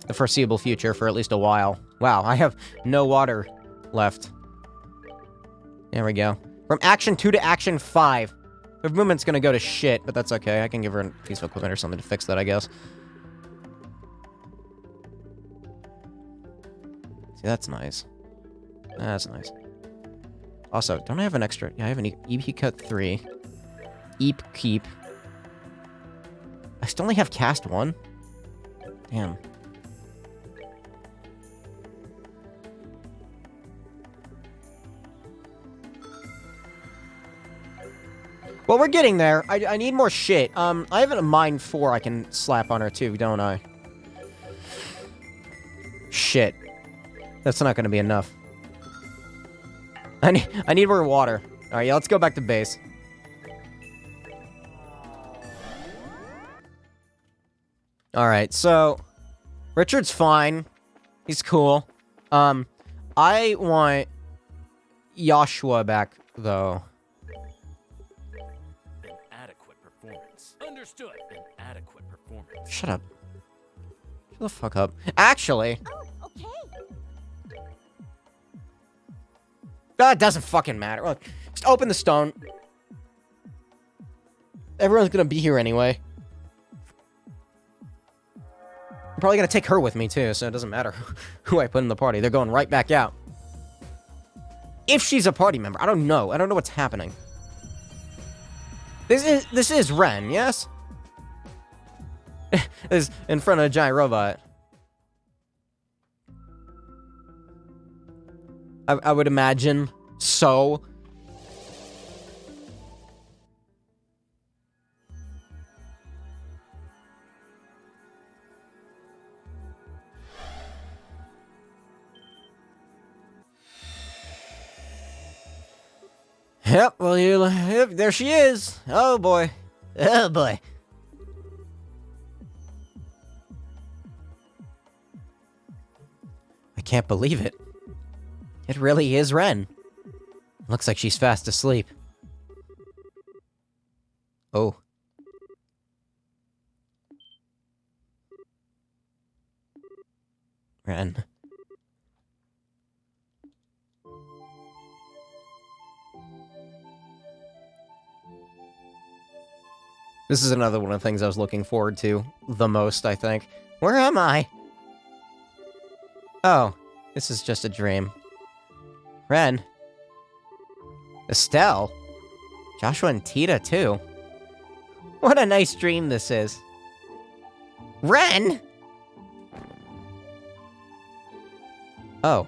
the foreseeable future for at least a while. Wow, I have no water left. There we go. From action 2 to action 5. Her movement's gonna go to shit, but that's okay. I can give her a piece of equipment or something to fix that, I guess. See, that's nice. That's nice. Also, don't I have an extra... Yeah, I have an EP Cut 3. Eep Keep. I still only have Cast 1? Damn. Well, we're getting there. I need more shit. I have a Mine 4 I can slap on her too, don't I? Shit. That's not gonna be enough. I need more water. Alright, yeah, let's go back to base. Alright, so... Richard's fine. He's cool. I want... Joshua back, though. An adequate performance. Understood. An adequate performance. Shut up. Shut the fuck up. Actually... Oh, okay. That doesn't fucking matter. Look, just open the stone. Everyone's gonna be here anyway. I'm probably gonna take her with me too, so it doesn't matter who I put in the party. They're going right back out. If she's a party member, I don't know. I don't know what's happening. This is Ren, yes? Is in front of a giant robot. I would imagine so. Yep, well, yep, there she is. Oh, boy. Oh, boy. I can't believe it. It really is Ren. Looks like she's fast asleep. Oh. Ren. This is another one of the things I was looking forward to the most, I think. Where am I? Oh, this is just a dream. Ren. Estelle. Joshua and Tita, too. What a nice dream this is. Ren! Oh.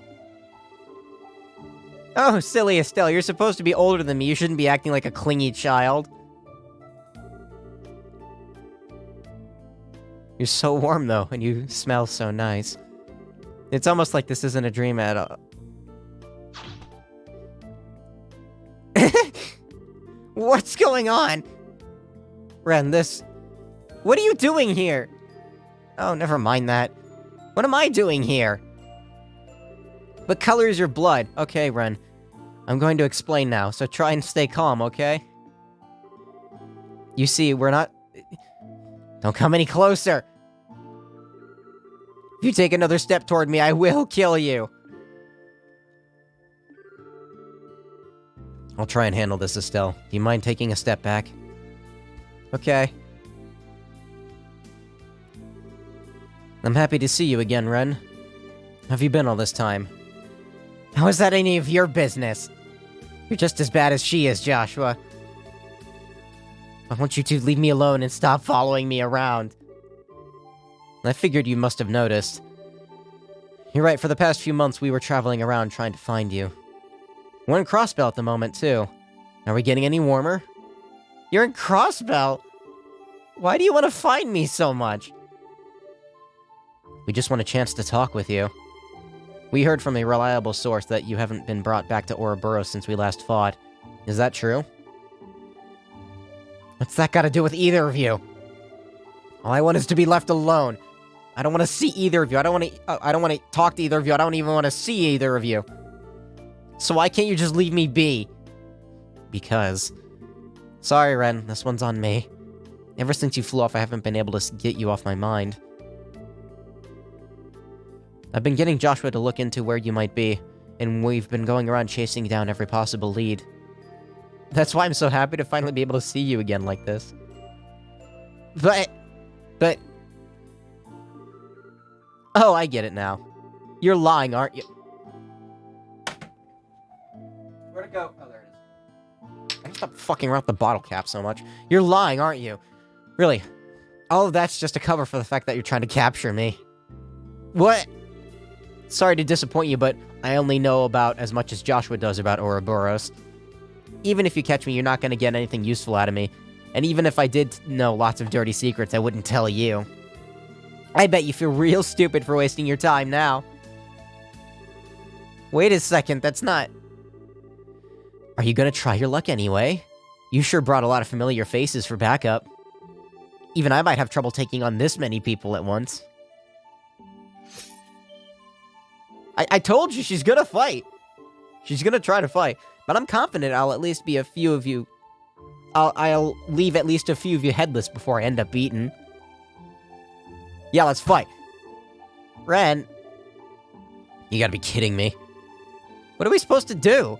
Oh, silly Estelle, you're supposed to be older than me. You shouldn't be acting like a clingy child. You're so warm, though, and you smell so nice. It's almost like this isn't a dream at all. What's going on? Ren, this... What are you doing here? Oh, never mind that. What am I doing here? What color is your blood? Okay, Ren. I'm going to explain now, so try and stay calm, okay? You see, we're not... Don't come any closer! If you take another step toward me, I will kill you! I'll try and handle this, Estelle. Do you mind taking a step back? Okay. I'm happy to see you again, Ren. How have you been all this time? How is that any of your business? You're just as bad as she is, Joshua. I want you to leave me alone and stop following me around. I figured you must have noticed. You're right, for the past few months we were traveling around trying to find you. We're in Crossbell at the moment, too. Are we getting any warmer? You're in Crossbell? Why do you want to find me so much? We just want a chance to talk with you. We heard from a reliable source that you haven't been brought back to Ouroboros since we last fought. Is that true? What's that got to do with either of you? All I want is to be left alone. I don't want to see either of you. I don't want to talk to either of you. I don't even want to see either of you. So why can't you just leave me be? Because... Sorry, Ren. This one's on me. Ever since you flew off, I haven't been able to get you off my mind. I've been getting Joshua to look into where you might be, and we've been going around chasing down every possible lead. That's why I'm so happy to finally be able to see you again like this. But... Oh, I get it now. You're lying, aren't you? Where'd it go? Oh, there it is. I stop fucking around with the bottle cap so much. You're lying, aren't you? Really. All of that's just a cover for the fact that you're trying to capture me. What? Sorry to disappoint you, but I only know about as much as Joshua does about Ouroboros. Even if you catch me, you're not going to get anything useful out of me. And even if I did know lots of dirty secrets, I wouldn't tell you. I bet you feel real stupid for wasting your time now. Wait a second, that's not... Are you gonna try your luck anyway? You sure brought a lot of familiar faces for backup. Even I might have trouble taking on this many people at once. I told you she's gonna fight. She's gonna try to fight. But I'm confident I'll at least be a few of you... I'll leave at least a few of you headless before I end up beaten. Yeah, let's fight. Ren. You gotta be kidding me. What are we supposed to do?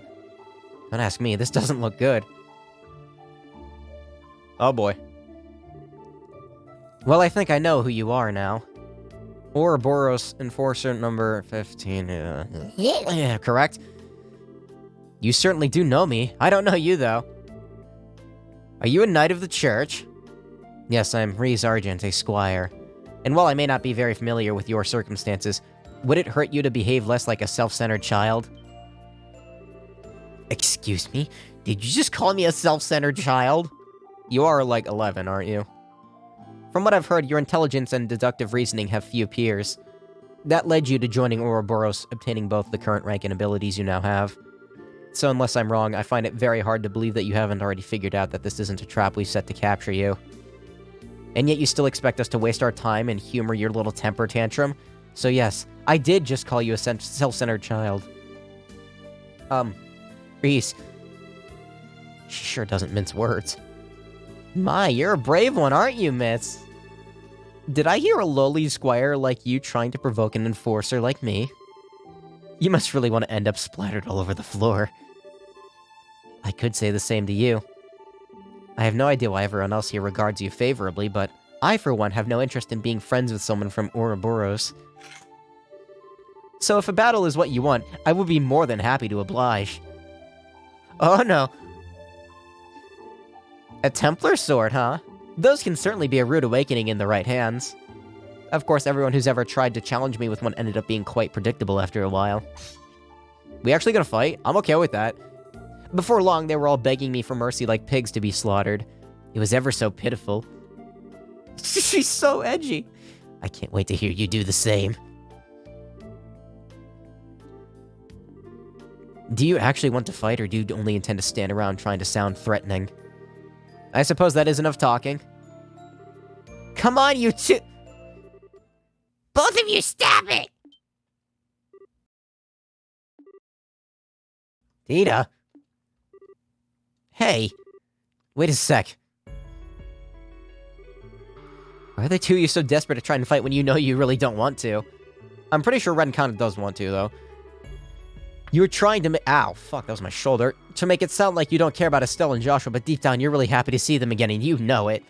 Don't ask me, this doesn't look good. Oh boy. Well, I think I know who you are now. Ouroboros Enforcer number 15. Yeah, correct? You certainly do know me. I don't know you, though. Are you a knight of the church? Yes, I'm Rhys Argent, a squire. And while I may not be very familiar with your circumstances, would it hurt you to behave less like a self-centered child? Excuse me? Did you just call me a self-centered child? You are like 11, aren't you? From what I've heard, your intelligence and deductive reasoning have few peers. That led you to joining Ouroboros, obtaining both the current rank and abilities you now have. So unless I'm wrong, I find it very hard to believe that you haven't already figured out that this isn't a trap we set to capture you. And yet you still expect us to waste our time and humor your little temper tantrum? So yes, I did just call you a self-centered child. Reese. She sure doesn't mince words. My, you're a brave one, aren't you, Miss? Did I hear a lowly squire like you trying to provoke an enforcer like me? You must really want to end up splattered all over the floor. I could say the same to you. I have no idea why everyone else here regards you favorably, but I, for one, have no interest in being friends with someone from Ouroboros. So if a battle is what you want, I would be more than happy to oblige. Oh no. A Templar sword, huh? Those can certainly be a rude awakening in the right hands. Of course, everyone who's ever tried to challenge me with one ended up being quite predictable after a while. We actually gonna fight? I'm okay with that. Before long, they were all begging me for mercy like pigs to be slaughtered. It was ever so pitiful. She's so edgy. I can't wait to hear you do the same. Do you actually want to fight, or do you only intend to stand around trying to sound threatening? I suppose that is enough talking. Come on, you two! Both of you, stop it! Tita? Hey, wait a sec. Why are the two of you so desperate to try and fight when you know you really don't want to? I'm pretty sure Ren kinda does want to, though. You were trying to ow, fuck, that was my shoulder. To make it sound like you don't care about Estelle and Joshua, but deep down you're really happy to see them again, and you know it.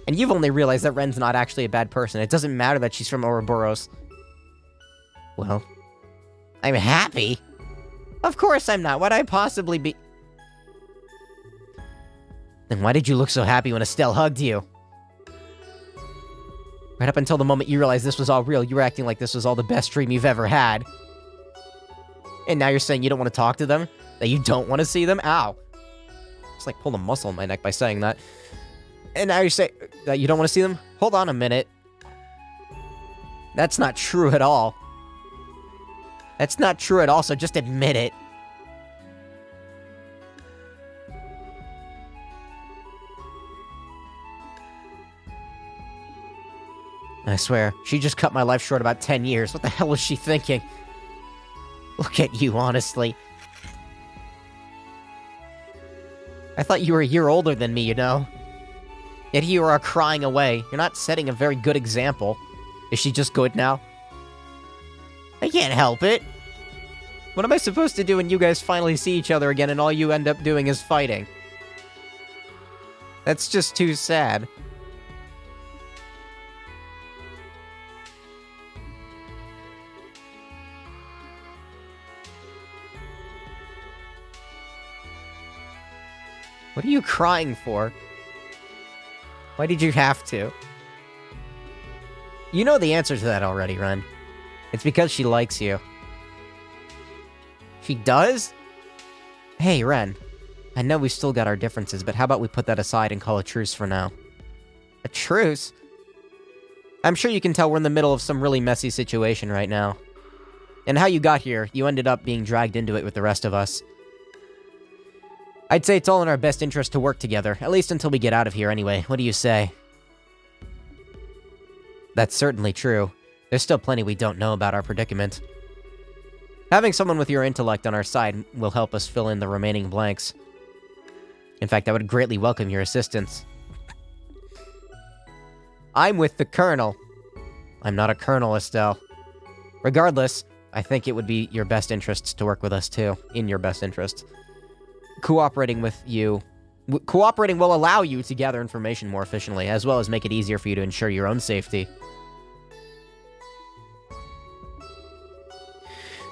And you've only realized that Ren's not actually a bad person. It doesn't matter that she's from Ouroboros. Well, I'm happy. Of course I'm not. Why'd I possibly be... Then why did you look so happy when Estelle hugged you? Right up until the moment you realized this was all real, you were acting like this was all the best dream you've ever had. And now you're saying you don't want to talk to them? That you don't want to see them? Ow. It's like pulled a muscle in my neck by saying that. And now you say that you don't want to see them? Hold on a minute. That's not true at all. That's not true at all, so just admit it. I swear, she just cut my life short about 10 years. What the hell was she thinking? Look at you, honestly. I thought you were a year older than me, you know? Yet here you are crying away. You're not setting a very good example. Is she just good now? I can't help it. What am I supposed to do when you guys finally see each other again and all you end up doing is fighting? That's just too sad. What are you crying for? Why did you have to? You know the answer to that already, Ren. It's because she likes you. She does? Hey, Ren. I know we've still got our differences, but how about we put that aside and call a truce for now? A truce? I'm sure you can tell we're in the middle of some really messy situation right now. And how you got here, you ended up being dragged into it with the rest of us. I'd say it's all in our best interest to work together, at least until we get out of here anyway. What do you say? That's certainly true. There's still plenty we don't know about our predicament. Having someone with your intellect on our side will help us fill in the remaining blanks. In fact, I would greatly welcome your assistance. I'm with the Colonel. I'm not a Colonel, Estelle. Regardless, I think it would be your best interests to work with us too. In your best interest. Cooperating with you... Cooperating will allow you to gather information more efficiently, as well as make it easier for you to ensure your own safety.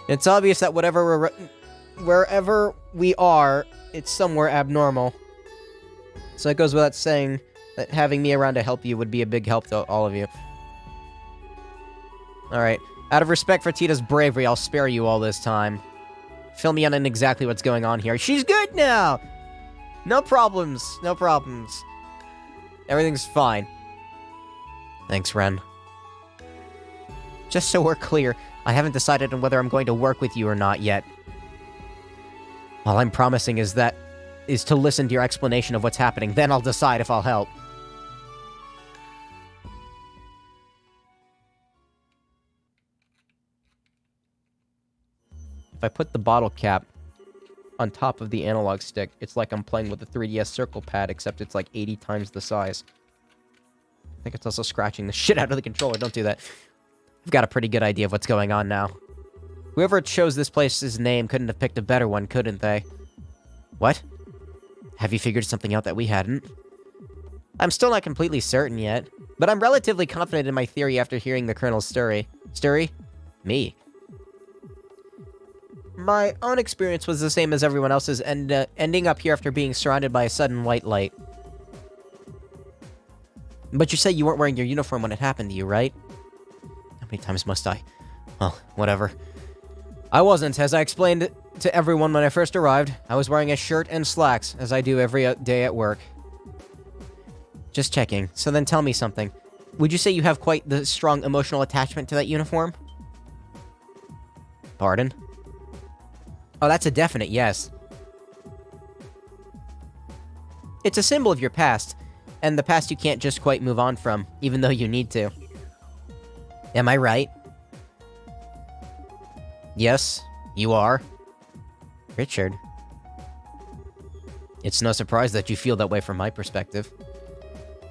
It's obvious that wherever we are, it's somewhere abnormal. So it goes without saying that having me around to help you would be a big help to all of you. Alright, out of respect for Tita's bravery, I'll spare you all this time. Fill me in on exactly what's going on here. She's good now! No problems, no problems. Everything's fine. Thanks, Ren. Just so we're clear, I haven't decided on whether I'm going to work with you or not yet. All I'm promising is to listen to your explanation of what's happening. Then I'll decide if I'll help. If I put the bottle cap on top of the analog stick, it's like I'm playing with a 3DS circle pad, except it's like 80 times the size. I think it's also scratching the shit out of the controller. Don't do that. I've got a pretty good idea of what's going on now. Whoever chose this place's name couldn't have picked a better one, couldn't they? What? Have you figured something out that we hadn't? I'm still not completely certain yet, but I'm relatively confident in my theory after hearing the Colonel's story. Story? Me. My own experience was the same as everyone else's, and ending up here after being surrounded by a sudden white light. But you say you weren't wearing your uniform when it happened to you, right? How many times must I? Well, whatever. I wasn't, as I explained to everyone when I first arrived. I was wearing a shirt and slacks, as I do every day at work. Just checking. So then tell me something. Would you say you have quite the strong emotional attachment to that uniform? Pardon? Oh, that's a definite yes. It's a symbol of your past, and the past you can't just quite move on from, even though you need to. Am I right? Yes, you are. Richard. It's no surprise that you feel that way from my perspective.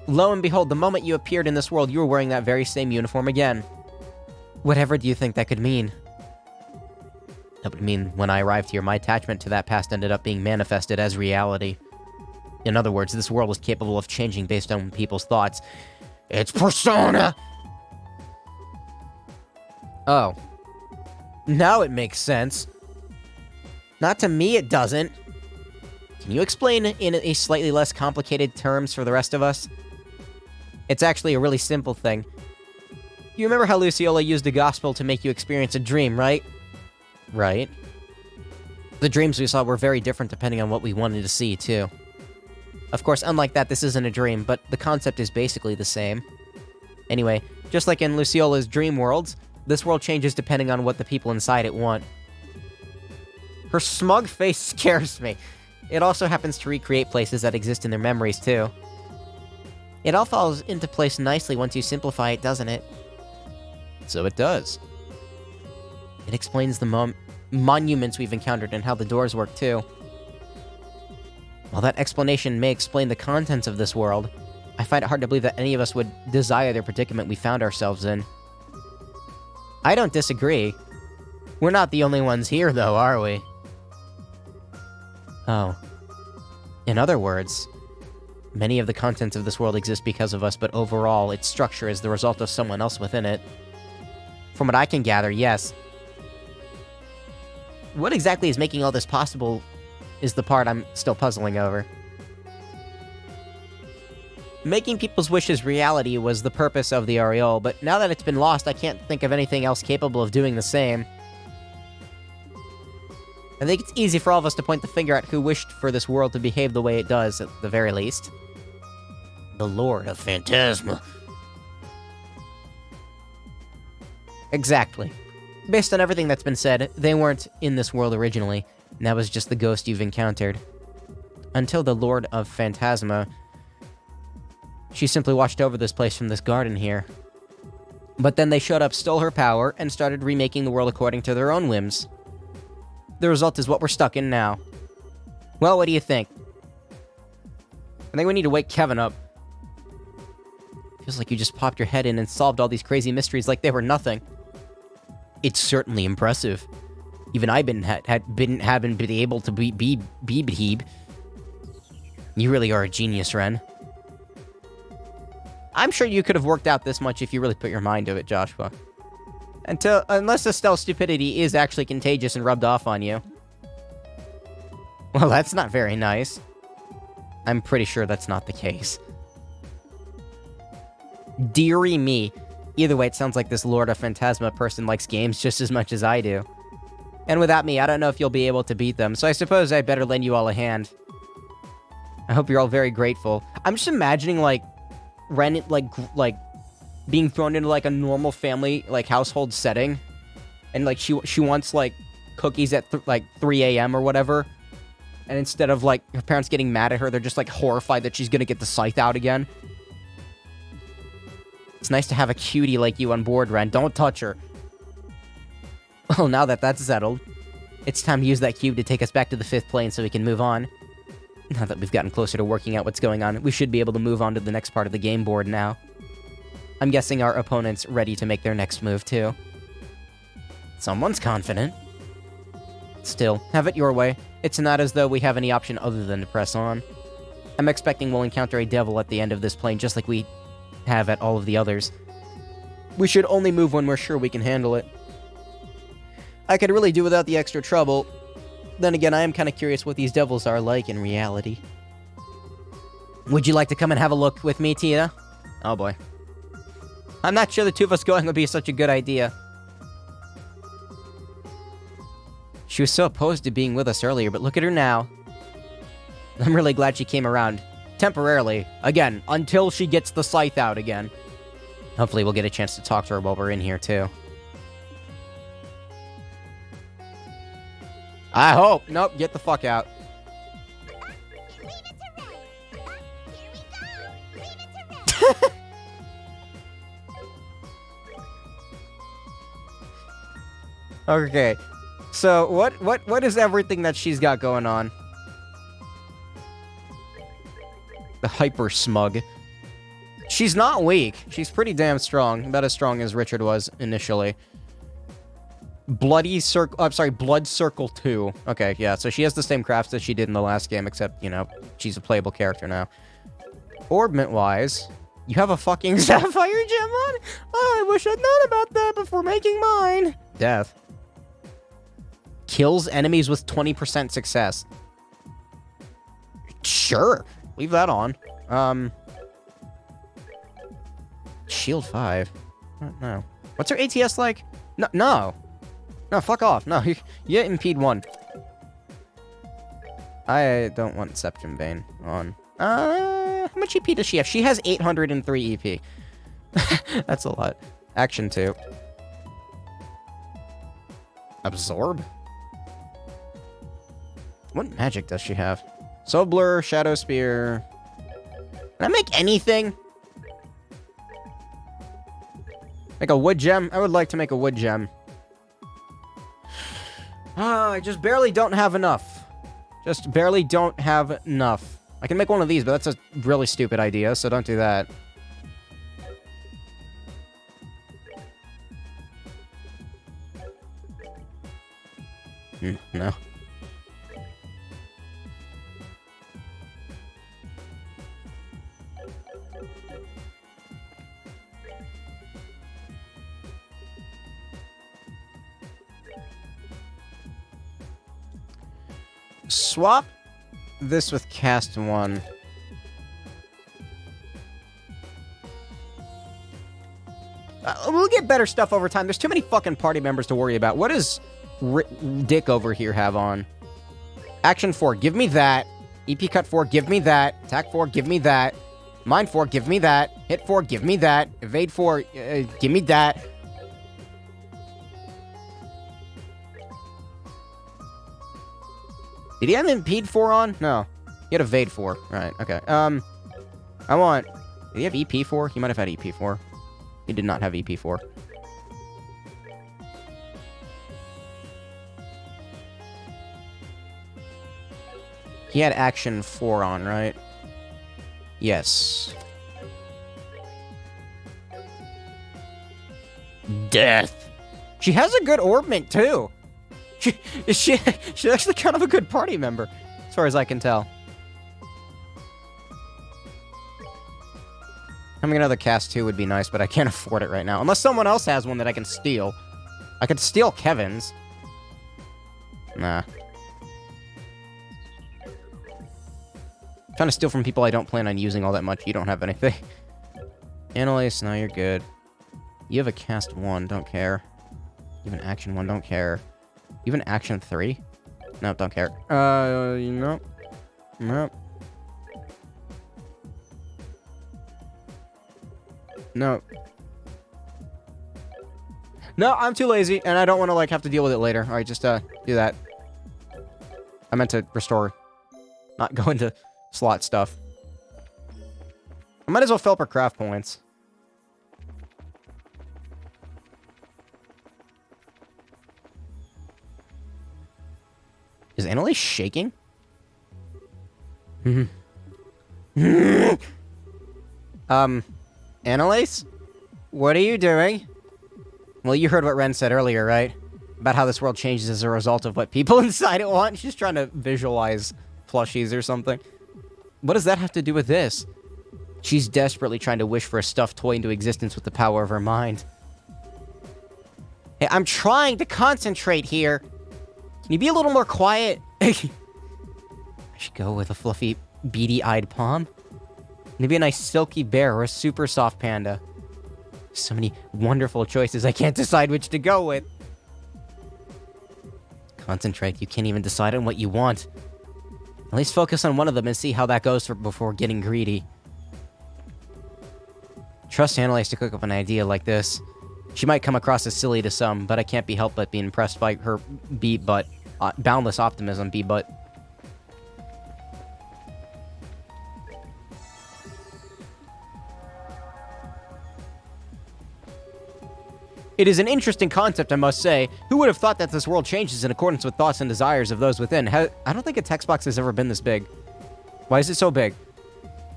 Lo and behold, the moment you appeared in this world, you were wearing that very same uniform again. Whatever do you think that could mean? That would mean when I arrived here, my attachment to that past ended up being manifested as reality. In other words, this world is capable of changing based on people's thoughts. It's Persona! Oh. Now it makes sense. Not to me, it doesn't. Can you explain in a slightly less complicated terms for the rest of us? It's actually a really simple thing. You remember how Luciola used the gospel to make you experience a dream, right? Right. The dreams we saw were very different depending on what we wanted to see, too. Of course, unlike that, this isn't a dream, but the concept is basically the same. Anyway, just like in Luciola's dream worlds, this world changes depending on what the people inside it want. Her smug face scares me. It also happens to recreate places that exist in their memories, too. It all falls into place nicely once you simplify it, doesn't it? So it does. It explains the monuments we've encountered and how the doors work, too. While that explanation may explain the contents of this world, I find it hard to believe that any of us would desire the predicament we found ourselves in. I don't disagree. We're not the only ones here, though, are we? Oh. In other words, many of the contents of this world exist because of us, but overall, its structure is the result of someone else within it. From what I can gather, yes. What exactly is making all this possible is the part I'm still puzzling over. Making people's wishes reality was the purpose of the Aureole, but now that it's been lost, I can't think of anything else capable of doing the same. I think it's easy for all of us to point the finger at who wished for this world to behave the way it does, at the very least. The Lord of Phantasma. Exactly. Based on everything that's been said, they weren't in this world originally, and that was just the ghost you've encountered. Until the Lord of Phantasma, she simply watched over this place from this garden here. But then they showed up, stole her power, and started remaking the world according to their own whims. The result is what we're stuck in now. Well, what do you think? I think we need to wake Kevin up. Feels like you just popped your head in and solved all these crazy mysteries like they were nothing. It's certainly impressive. Even I haven't been able to be Beeb. You really are a genius, Ren. I'm sure you could have worked out this much if you really put your mind to it, Joshua. Unless Estelle's stupidity is actually contagious and rubbed off on you. Well, that's not very nice. I'm pretty sure that's not the case. Dearie me. Either way, it sounds like this Lord of Phantasma person likes games just as much as I do. And without me, I don't know if you'll be able to beat them, so I suppose I better lend you all a hand. I hope you're all very grateful. I'm just imagining, like, Ren, like, being thrown into, like, a normal family, like, household setting. And, like, she wants, like, cookies at, 3 a.m. or whatever. and instead of, like, her parents getting mad at her, they're just, like, horrified that she's gonna get the scythe out again. It's nice to have a cutie like you on board, Ren. Don't touch her. Well, now that that's settled, it's time to use that cube to take us back to the 5th plane so we can move on. Now that we've gotten closer to working out what's going on, we should be able to move on to the next part of the game board now. I'm guessing our opponent's ready to make their next move, too. Someone's confident. Still, have it your way. It's not as though we have any option other than to press on. I'm expecting we'll encounter a devil at the end of this plane, just like we have at all of the others. We should only move when we're sure we can handle it. I could really do without the extra trouble. Then again, I am kind of curious what these devils are like in reality. Would you like to come and have a look with me, Tia? Oh boy. I'm not sure the two of us going would be such a good idea. She was so opposed to being with us earlier, but look at her now. I'm really glad she came around. Temporarily. Again, until she gets the scythe out again. Hopefully we'll get a chance to talk to her while we're in here, too. I hope. Nope, get the fuck out. Okay. So, what is everything that she's got going on? The hyper smug. She's not weak. She's pretty damn strong. About as strong as Richard was initially. Blood Circle 2. Okay, yeah, so she has the same crafts that she did in the last game, except, you know, she's a playable character now. Orbment-wise, you have a fucking Sapphire gem on? Oh, I wish I'd known about that before making mine. Death. Kills enemies with 20% success. Sure. Leave that on. Shield 5. No. What's her ATS like? No. No, fuck off. No, you impede 1. I don't want Septum Bane on. How much EP does she have? She has 803 EP. That's a lot. Action 2. Absorb? What magic does she have? Soul Blur, Shadow Spear. Can I make anything? Make a wood gem? I would like to make a wood gem. I just barely don't have enough. Just barely don't have enough. I can make one of these, but that's a really stupid idea, so don't do that. No. Swap this with cast 1. We'll get better stuff over time. There's too many fucking party members to worry about. What does Dick over here have on? Action 4, give me that. EP cut 4, give me that. Attack 4, give me that. Mind 4, give me that. Hit 4, give me that. Evade 4, give me that. Did he have impede 4 on? No. He had evade 4. Right, okay. I want... Did he have EP 4? He might have had EP 4. He did not have EP 4. He had action 4 on, right? Yes. Death. She has a good orbment, too. She's actually kind of a good party member, as far as I can tell. Having another cast 2 would be nice, but I can't afford it right now. Unless someone else has one that I can steal. I could steal Kevin's. Nah. Trying to steal from people I don't plan on using all that much. You don't have anything. Annalise, no, you're good. You have a cast 1, don't care. You have an action 1, don't care. You have an action 3? No, don't care. Nope. Nope. No. No, I'm too lazy, and I don't want to, like, have to deal with it later. Alright, just, do that. I meant to restore not go into slot stuff. I might as well fill up our craft points. Is Annalise shaking? Annalise? What are you doing? Well, you heard what Ren said earlier, right? About how this world changes as a result of what people inside it want? She's trying to visualize plushies or something. What does that have to do with this? She's desperately trying to wish for a stuffed toy into existence with the power of her mind. Hey, I'm trying to concentrate here. Can you be a little more quiet? I should go with a fluffy, beady-eyed palm. Maybe a nice silky bear or a super soft panda. So many wonderful choices, I can't decide which to go with. Concentrate, you can't even decide on what you want. At least focus on one of them and see how that goes before getting greedy. Trust Annalise to cook up an idea like this. She might come across as silly to some, but I can't be helped but be impressed by her boundless optimism, but... It is an interesting concept, I must say. Who would have thought that this world changes in accordance with thoughts and desires of those within? I don't think a text box has ever been this big. Why is it so big?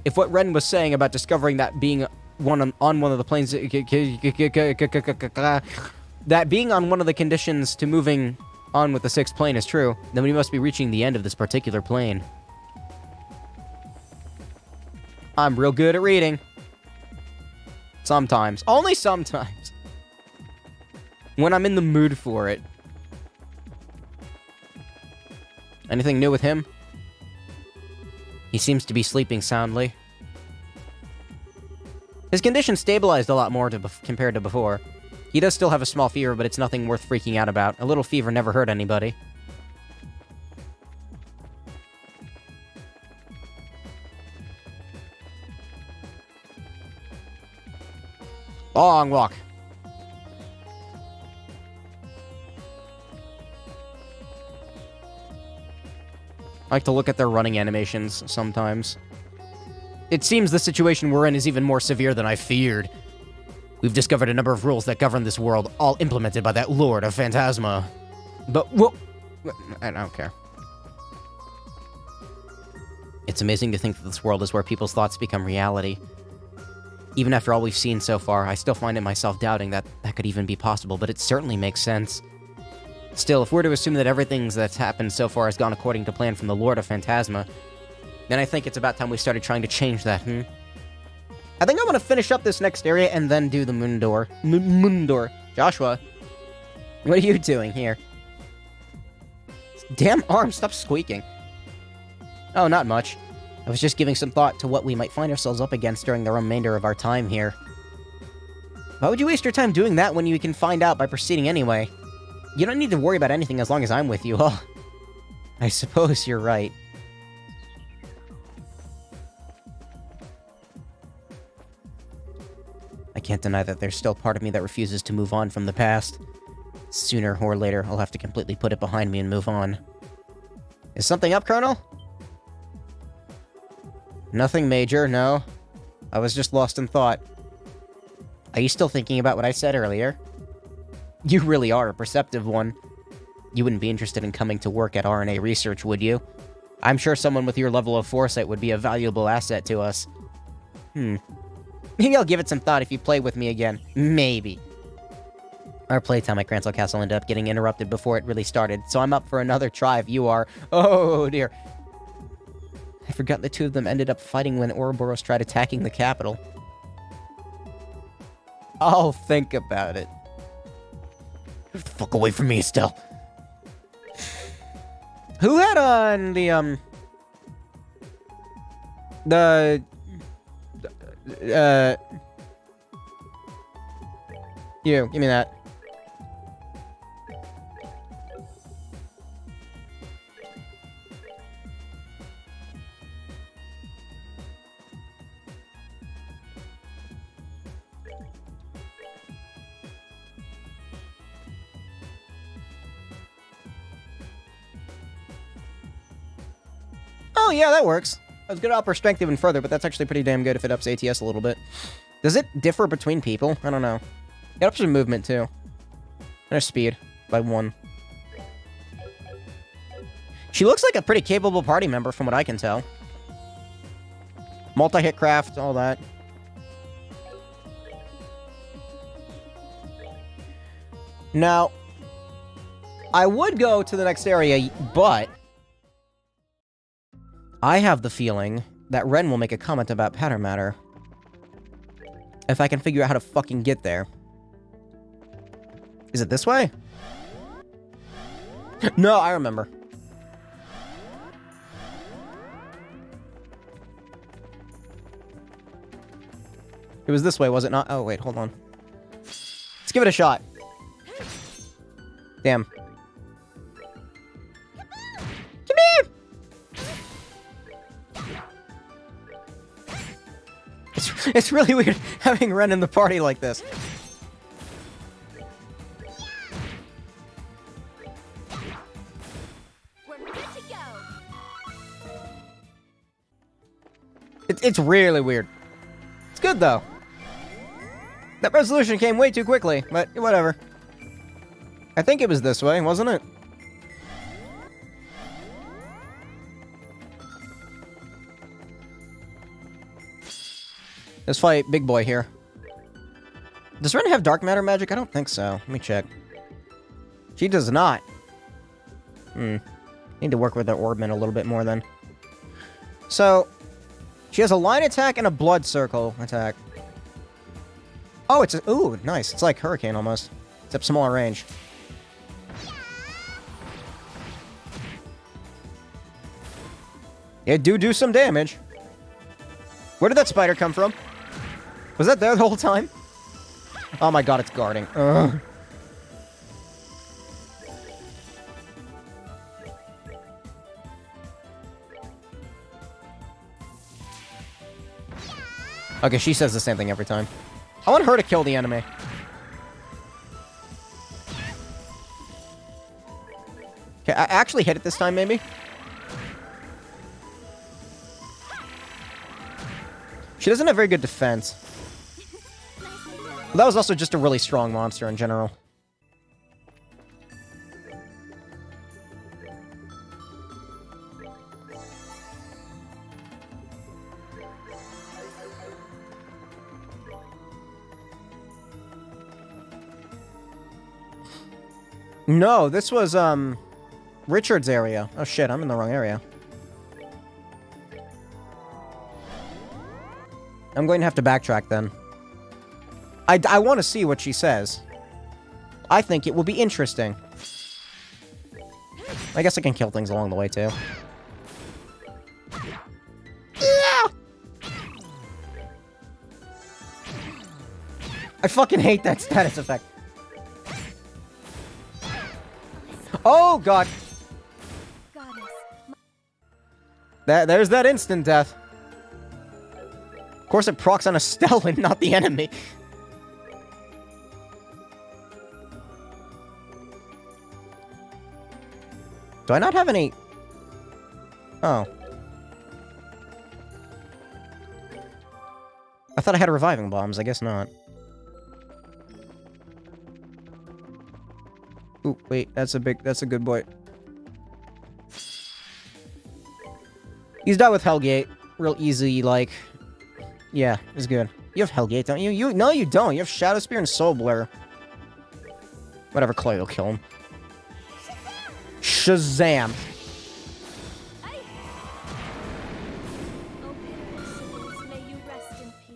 If what Ren was saying about discovering that being on one of the planes... that being on one of the conditions to moving on with the sixth plane is true, then we must be reaching the end of this particular plane. I'm real good at reading. Sometimes. Only sometimes. When I'm in the mood for it. Anything new with him? He seems to be sleeping soundly. His condition stabilized a lot more compared to before. He does still have a small fever, but it's nothing worth freaking out about. A little fever never hurt anybody. Long walk. I like to look at their running animations sometimes. It seems the situation we're in is even more severe than I feared. We've discovered a number of rules that govern this world, all implemented by that Lord of Phantasma. But, well, I don't care. It's amazing to think that this world is where people's thoughts become reality. Even after all we've seen so far, I still find it myself doubting that that could even be possible, but it certainly makes sense. Still, if we're to assume that everything that's happened so far has gone according to plan from the Lord of Phantasma, then I think it's about time we started trying to change that, I think I want to finish up this next area and then do the moon door. Moon door. Joshua, what are you doing here? Damn arm, stop squeaking. Oh, not much. I was just giving some thought to what we might find ourselves up against during the remainder of our time here. Why would you waste your time doing that when you can find out by proceeding anyway? You don't need to worry about anything as long as I'm with you. Oh, I suppose you're right. I can't deny that there's still part of me that refuses to move on from the past. Sooner or later, I'll have to completely put it behind me and move on. Is something up, Colonel? Nothing major, no. I was just lost in thought. Are you still thinking about what I said earlier? You really are a perceptive one. You wouldn't be interested in coming to work at RNA Research, would you? I'm sure someone with your level of foresight would be a valuable asset to us. Maybe I'll give it some thought if you play with me again. Maybe. Our playtime at Cransell Castle ended up getting interrupted before it really started, so I'm up for another try if you are. Oh, dear. I forgot the two of them ended up fighting when Ouroboros tried attacking the capital. I'll think about it. Get the fuck away from me, Estelle. Who had on you, give me that. Oh yeah, that works. I was gonna up her strength even further, but that's actually pretty damn good if it ups ATS a little bit. Does it differ between people? I don't know. It ups her movement, too. And her speed by 1. She looks like a pretty capable party member from what I can tell. Multi-hit craft, all that. Now, I would go to the next area, but I have the feeling that Ren will make a comment about pattern matter if I can figure out how to fucking get there. Is it this way? No, I remember. It was this way, was it not? Oh, wait, hold on. Let's give it a shot. Damn. Come here! It's really weird having Ren in the party like this. We're good to go. It's really weird. It's good, though. That resolution came way too quickly, but whatever. I think it was this way, wasn't it? Let's fight Big Boy here. Does Ren have dark matter magic? I don't think so. Let me check. She does not. Need to work with the Orbman a little bit more then. So, she has a line attack and a blood circle attack. Oh, it's a... Ooh, nice. It's like Hurricane almost. Except smaller range. It do some damage. Where did that spider come from? Was that there the whole time? Oh my god, it's guarding. Ugh. Okay, she says the same thing every time. I want her to kill the enemy. Okay, I actually hit it this time, maybe? She doesn't have very good defense. Well, that was also just a really strong monster in general. No, this was, Richard's area. Oh shit, I'm in the wrong area. I'm going to have to backtrack then. I want to see what she says. I think it will be interesting. I guess I can kill things along the way, too. Yeah! I fucking hate that status effect. Oh, God. There's that instant death. Of course it procs on a Stellan, not the enemy. Do I not have any... Oh. I thought I had reviving bombs. I guess not. Ooh, wait. That's a good boy. He's done with Hellgate. Real easy, like... Yeah, it's good. You have Hellgate, don't you? No, you don't. You have Shadow Spear and Soul Blur. Whatever, Chloe will kill him. Shazam! I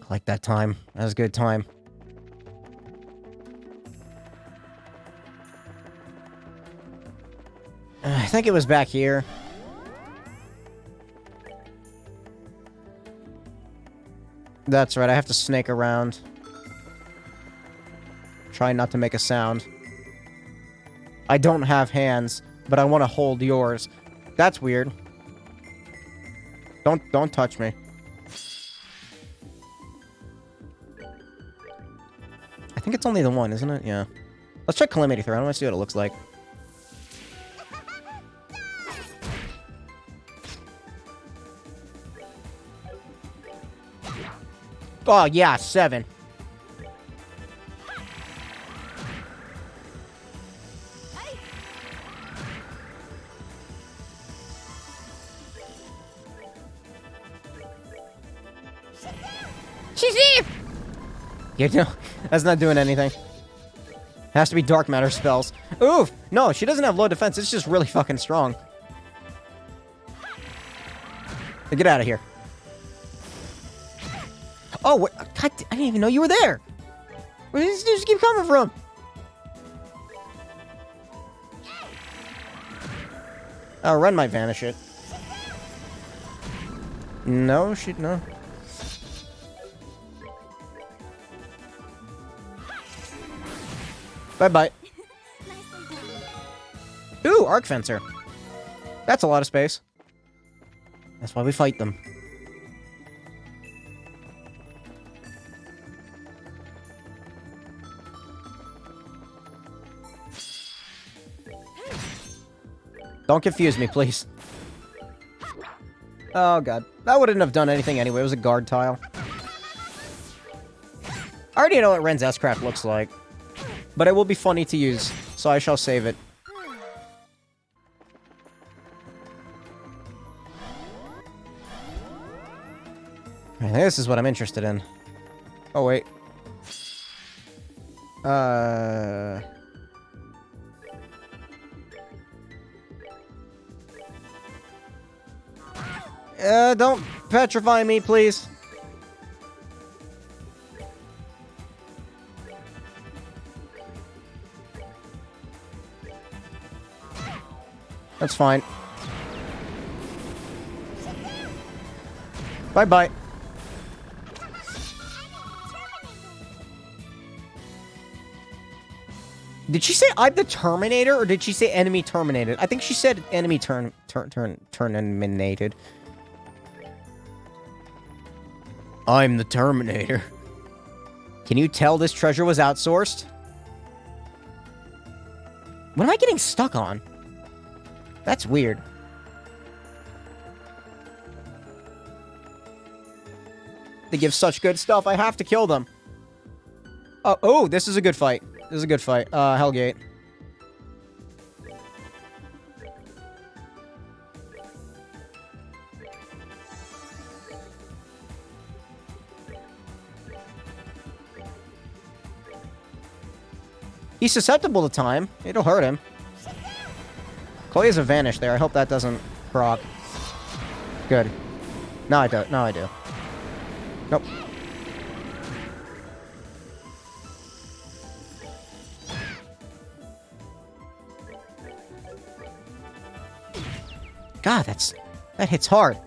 like that time. That was a good time. I think it was back here. That's right, I have to snake around. Try not to make a sound. I don't have hands, but I want to hold yours. That's weird. Don't touch me. I think it's only the one, isn't it? Yeah. Let's check Calamity Throne. I want to see what it looks like. Oh, yeah, 7. Shazam! You know, that's not doing anything. Has to be dark matter spells. Oof! No, she doesn't have low defense. It's just really fucking strong. Get out of here. Oh, what? God, I didn't even know you were there. Where did these dudes keep coming from? Oh, Ren might vanish it. No, no. Bye-bye. Nicely done. Ooh, Arc Fencer. That's a lot of space. That's why we fight them. Don't confuse me, please. Oh, God. That wouldn't have done anything anyway. It was a guard tile. I already know what Ren's S-Craft looks like. But it will be funny to use, so I shall save it. This is what I'm interested in. Oh, wait. Don't petrify me, please. That's fine. Bye-bye. Did she say I'm the Terminator, or did she say enemy terminated? I think she said enemy terminated. I'm the Terminator. Can you tell this treasure was outsourced? What am I getting stuck on? That's weird. They give such good stuff, I have to kill them. Oh, this is a good fight. This is a good fight. Hellgate. He's susceptible to time. It'll hurt him. Chloe has a vanish there. I hope that doesn't proc. Good. No, I don't. No, I do. Nope. God, that hits hard.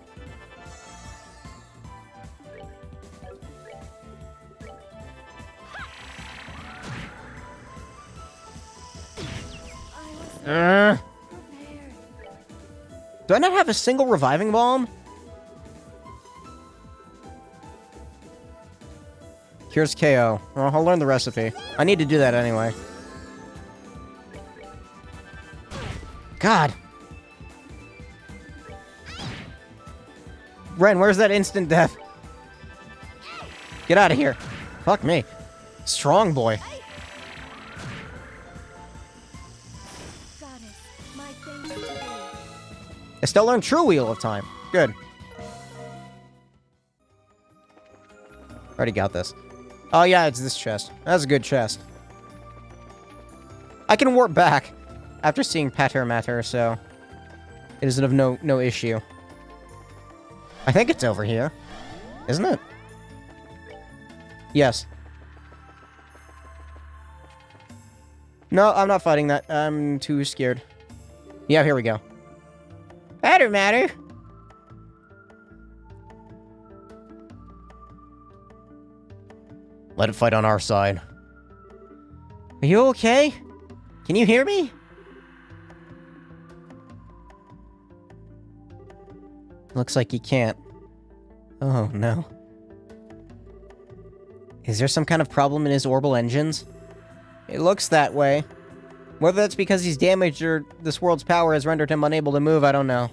Prepared. Do I not have a single reviving bomb? Here's KO. Well, I'll learn the recipe. I need to do that anyway. God. Ren, where's that instant death? Get out of here. Fuck me. Strong boy. Goddess, my thanks to thee. I still learned True Wheel of Time. Good. Already got this. Oh yeah, it's this chest. That's a good chest. I can warp back after seeing Pater Matter, so it is of no issue. I think it's over here. Isn't it? Yes. No, I'm not fighting that. I'm too scared. Yeah, here we go. Pater Matter. Let it fight on our side. Are you okay? Can you hear me? Looks like you can't. Oh, no. Is there some kind of problem in his orbital engines? It looks that way. Whether that's because he's damaged or this world's power has rendered him unable to move, I don't know.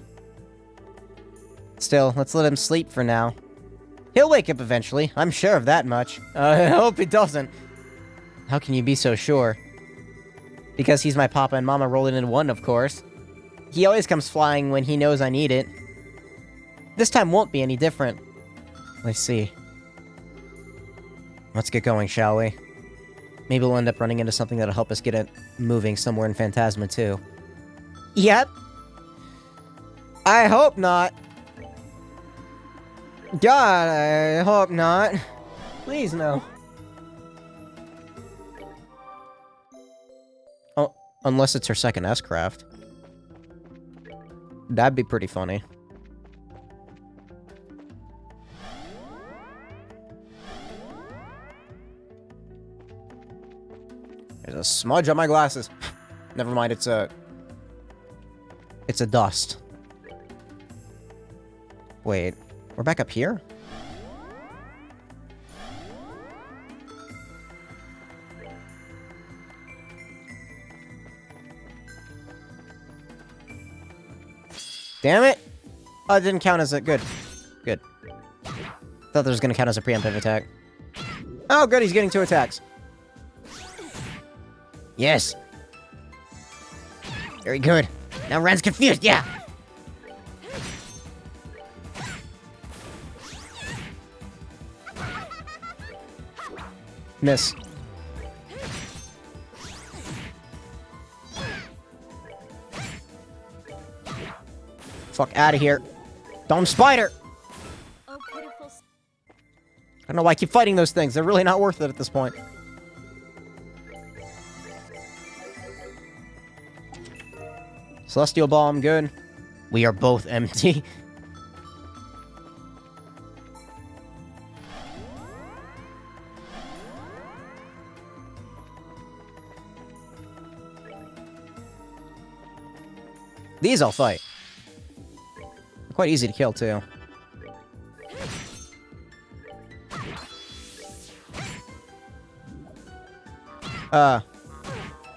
Still, let's let him sleep for now. He'll wake up eventually. I'm sure of that much. I hope he doesn't. How can you be so sure? Because he's my papa and mama rolling in one, of course. He always comes flying when he knows I need it. This time won't be any different. Let's see. Let's get going, shall we? Maybe we'll end up running into something that'll help us get it moving somewhere in Phantasma, too. Yep. I hope not. God, I hope not. Please, no. Oh, unless it's her second S-Craft. That'd be pretty funny. There's a smudge on my glasses. Never mind, it's a dust. Wait, we're back up here? Damn it! Oh, it didn't count as a... Good. Good. Thought that was gonna count as a preemptive attack. Oh, good, he's getting 2 attacks. Yes! Very good. Now Ren's confused, yeah! Miss. Fuck out of here. Dumb spider! Oh, pitiful. I don't know why I keep fighting those things. They're really not worth it at this point. Celestial Ball, I'm good. We are both empty. These I'll fight. They're quite easy to kill, too.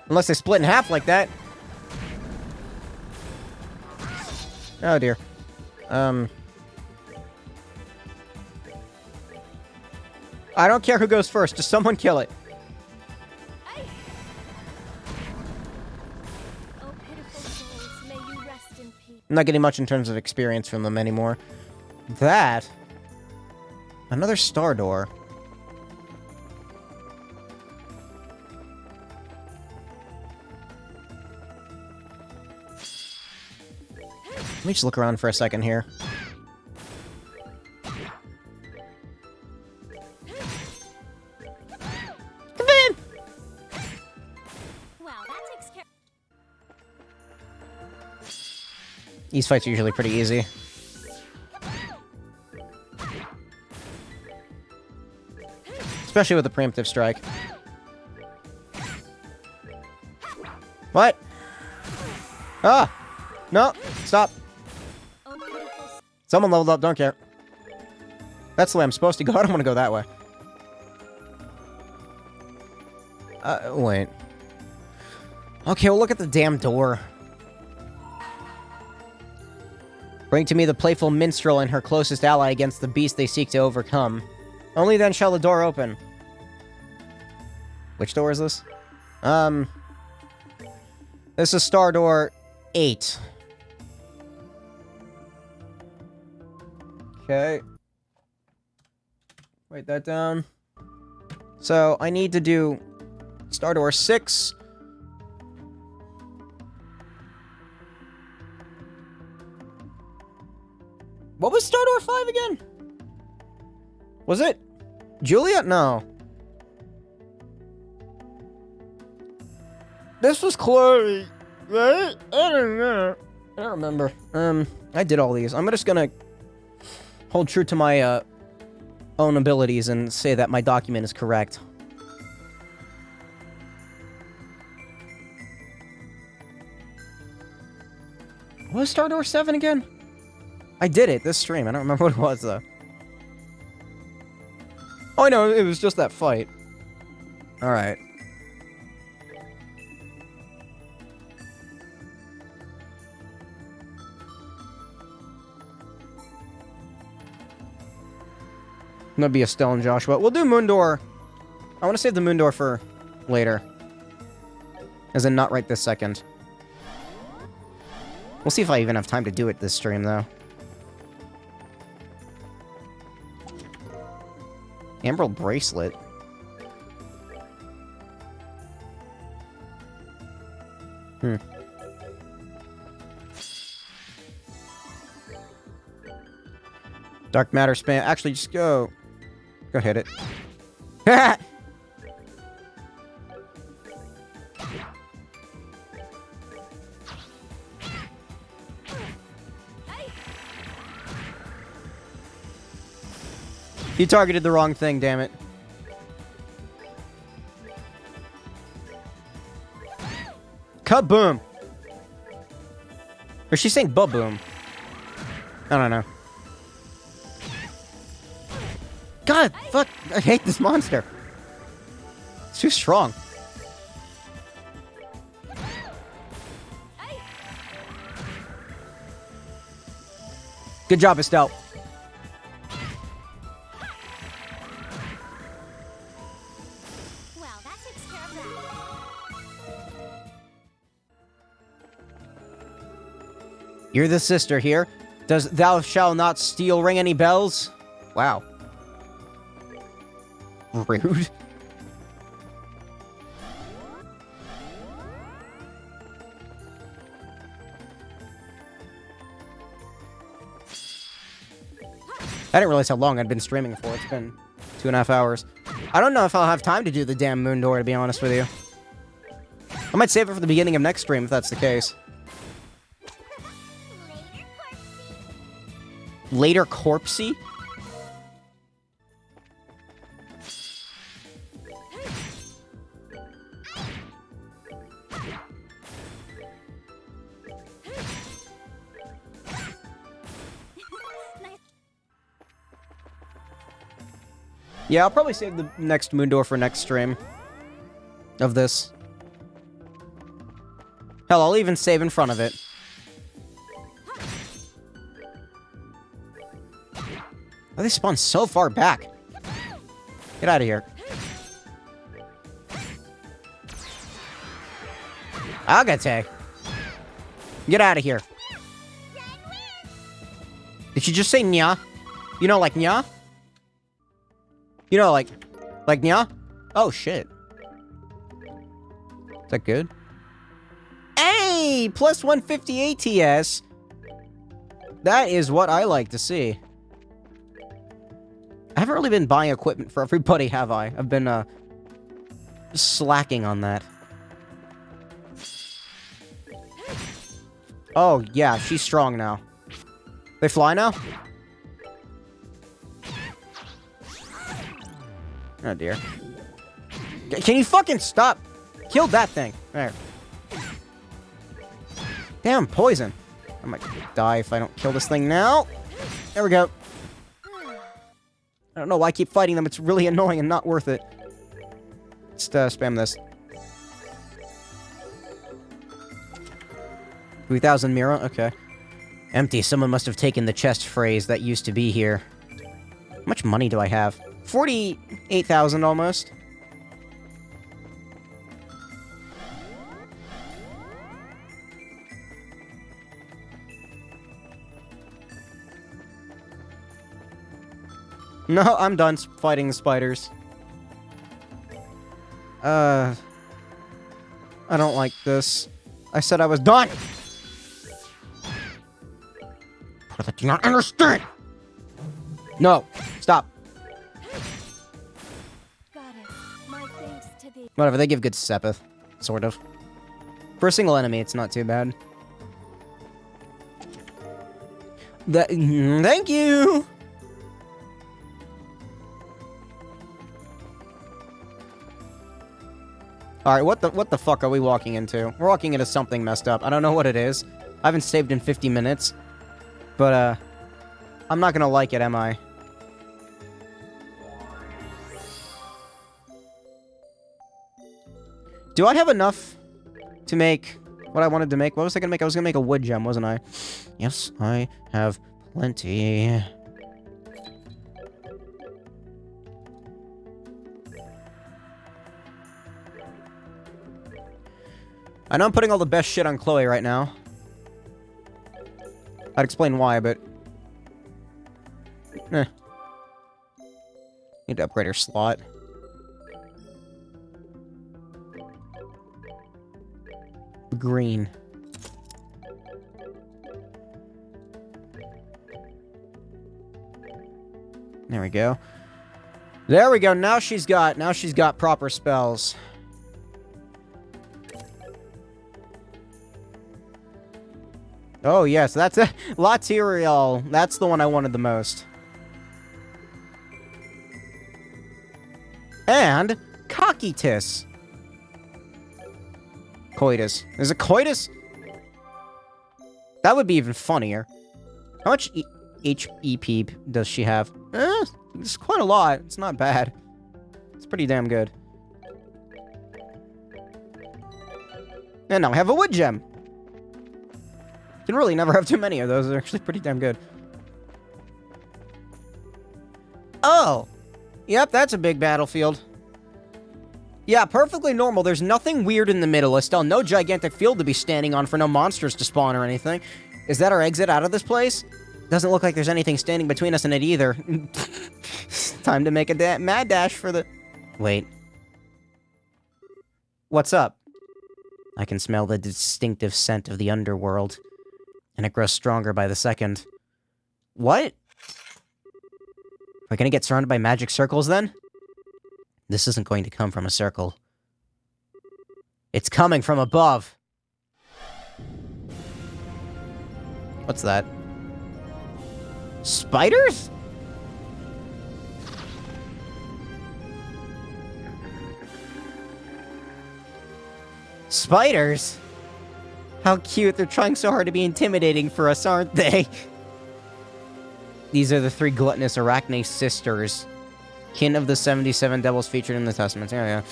Unless they split in half like that. Oh, dear. I don't care who goes first, just someone kill it. Oh, pitiful souls, may you rest in peace. I'm not getting much in terms of experience from them anymore. That... Another star door. Let me just look around for a second here. Come in! Wow, that takes care. These fights are usually pretty easy. Especially with the preemptive strike. What? Ah! No! Stop! Oh, pitiful. Someone leveled up, don't care. That's the way I'm supposed to go. I don't want to go that way. Wait. Okay, well, look at the damn door. Bring to me the playful minstrel and her closest ally against the beast they seek to overcome. Only then shall the door open. Which door is this? This is Star Door 8. Okay. Write that down. So, I need to do Star Door 6. What was Star Door 5 again? Was it Juliet? No. This was Chloe, right? I don't know. I don't remember. I did all these. I'm just gonna hold true to my, own abilities and say that my document is correct. What was Star Door 7 again? I did it this stream. I don't remember what it was, though. Oh, I know. It was just that fight. Alright. gonna be a stone, Joshua. We'll do moon door. I want to save the moon door for later. As in, not right this second. We'll see if I even have time to do it this stream, though. Emerald bracelet. Dark matter spam. Actually, just go. Go hit it. You targeted the wrong thing, damn it. Kaboom! Or she's saying ba-boom. I don't know. God, fuck, I hate this monster. It's too strong. Good job, Estelle. Well, that takes care of that. You're the sister here. Does thou shall not steal ring any bells? Wow. Rude. I didn't realize how long I'd been streaming for. It's been 2.5 hours. I don't know if I'll have time to do the damn moon door, to be honest with you. I might save it for the beginning of next stream if that's the case. Later corpsey? Yeah, I'll probably save the next moon door for next stream of this. Hell, I'll even save in front of it. Oh, they spawn so far back. Get out of here. Agate. Get out of here. Did you just say nya? You know, like nya? You know, like nya? Oh, shit. Is that good? Hey! Plus 150 ATS. That is what I like to see. I haven't really been buying equipment for everybody, have I? I've been, slacking on that. Oh, yeah, she's strong now. They fly now? Oh, dear. Can you fucking stop? Kill that thing. There. Damn, poison. I might die if I don't kill this thing now. There we go. I don't know why I keep fighting them. It's really annoying and not worth it. Just, spam this. 3,000 Mira? Okay. Empty. Someone must have taken the chest phrase that used to be here. How much money do I have? 48,000 almost. No, I'm done fighting the spiders. I don't like this. I said I was done! But do you not understand? No, stop. Got it. My thanks to the Whatever, they give good Sepith. Sort of. For a single enemy, it's not too bad. Thank you! Alright, what the fuck are we walking into? We're walking into something messed up. I don't know what it is. I haven't saved in 50 minutes. But, I'm not gonna like it, am I? Do I have enough to make what I wanted to make? What was I gonna make? I was gonna make a wood gem, wasn't I? Yes, I have plenty. I know I'm putting all the best shit on Chloe right now. I'd explain why, but... Eh. Need to upgrade her slot. Green. There we go. There we go. Now she's got proper spells. Oh, yes, that's a Laterial. That's the one I wanted the most. And Cockitis. Coitus. Is it Coitus? That would be even funnier. How much HP does she have? It's quite a lot. It's not bad. It's pretty damn good. And now I have a wood gem. You can really never have too many of those. They're actually pretty damn good. Oh! Yep, that's a big battlefield. Yeah, perfectly normal. There's nothing weird in the middle, Estelle. No gigantic field to be standing on for no monsters to spawn or anything. Is that our exit out of this place? Doesn't look like there's anything standing between us and it either. Time to make a mad dash for the... Wait. What's up? I can smell the distinctive scent of the underworld. And it grows stronger by the second. What? Am I gonna get surrounded by magic circles then? This isn't going to come from a circle. It's coming from above. What's that? Spiders? Spiders? How cute. They're trying so hard to be intimidating for us, aren't they? These are the 3 gluttonous Arachne sisters. Kin of the 77 devils featured in the Testaments. Yeah.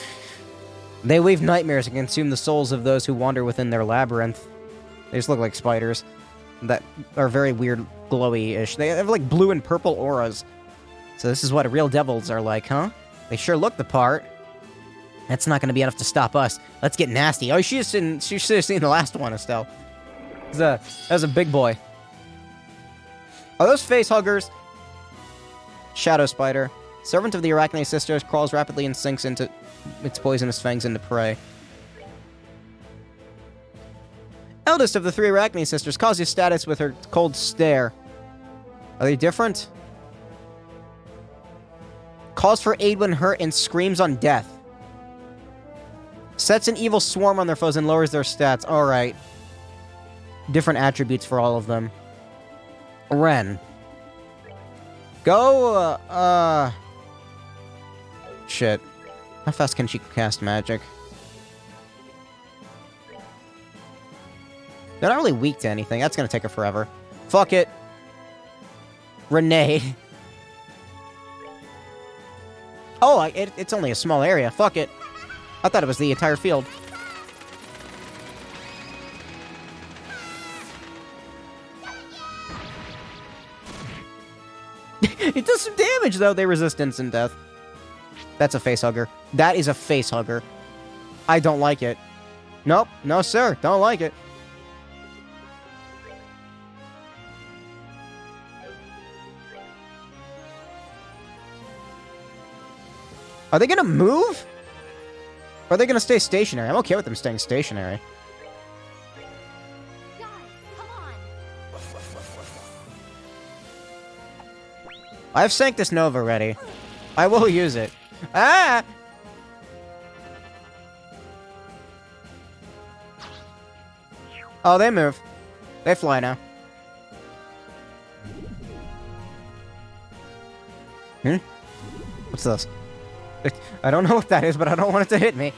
They weave nightmares and consume the souls of those who wander within their labyrinth. They just look like spiders. That are very weird, glowy-ish. They have, like, blue and purple auras. So this is what real devils are like, huh? They sure look the part. That's not gonna be enough to stop us. Let's get nasty. Oh, she should have seen the last one, Estelle. That was a big boy. Are those face huggers? Shadow spider. Servant of the Arachne sisters, crawls rapidly and sinks into its poisonous fangs into prey. Eldest of the 3 Arachne sisters, calls you status with her cold stare. Are they different? Calls for aid when hurt and screams on death. Sets an evil swarm on their foes and lowers their stats. Alright. Different attributes for all of them. Ren. Go, Shit. How fast can she cast magic? They're not really weak to anything. That's gonna take her forever. Fuck it. Renee. Oh, it's only a small area. Fuck it. I thought it was the entire field. It does some damage, though. They resist instant death. That's a face hugger. That is a face hugger. I don't like it. Nope. No, sir. Don't like it. Are they gonna move? Or are they gonna stay stationary? I'm okay with them staying stationary. Guys, come on. I have Sanctus Nova ready. I will use it. Ah! Oh, they move. They fly now. What's this? I don't know what that is, but I don't want it to hit me.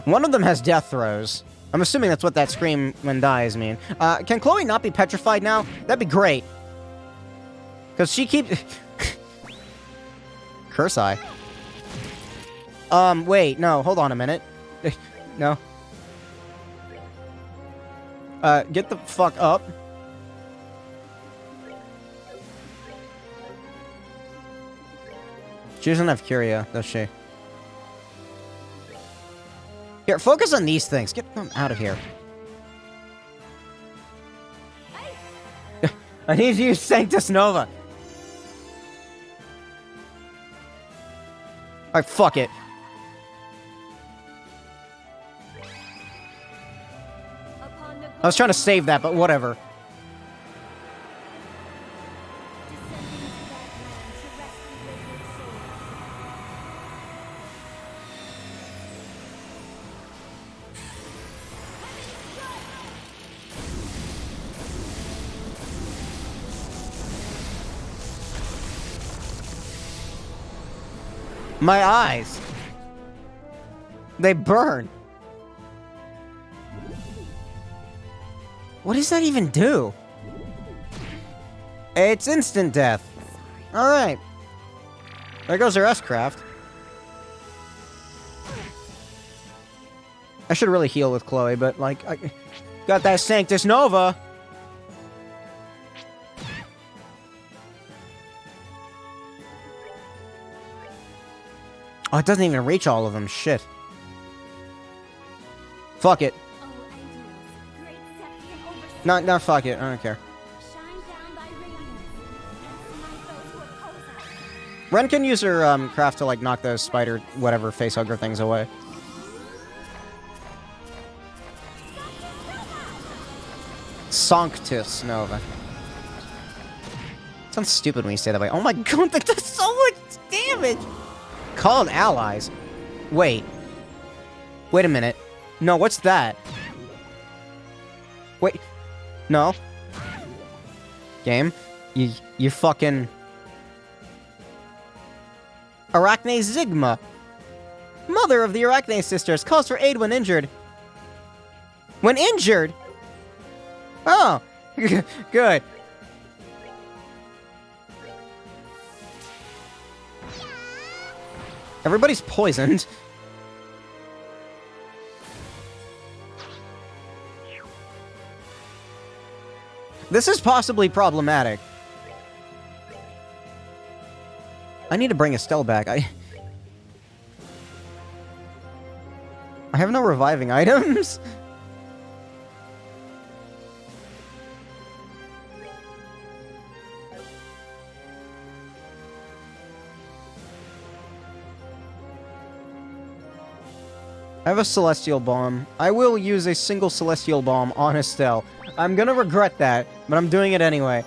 One of them has death throws. I'm assuming that's what that scream when dies mean. Can Chloe not be petrified now? That'd be great. Because she keeps... Curse Eye. Wait, no, hold on a minute. No. Get the fuck up. She doesn't have Curia, does she? Here, focus on these things. Get them out of here. I need to use Sanctus Nova. Alright, fuck it. I was trying to save that, but whatever. My eyes. They burn. What does that even do? It's instant death. Alright. There goes our S-Craft. I should really heal with Chloe, but, like, I got that Sanctus Nova. Oh, it doesn't even reach all of them. Shit. Fuck it. No, fuck it. I don't care. Ren can use her craft to, like, knock those spider, whatever, facehugger things away. Sanctus Nova. Sounds stupid when you say that way. Oh my god, that does so much damage! Called allies. Wait. Wait a minute. No, what's that? Wait. No. Game. You fucking... Arachne Zigma. Mother of the Arachne sisters calls for aid when injured. When injured? Oh. Good. Everybody's poisoned. This is possibly problematic. I need to bring Estelle back. I have no reviving items. I have a Celestial Bomb. I will use a single Celestial Bomb on Estelle. I'm gonna regret that, but I'm doing it anyway.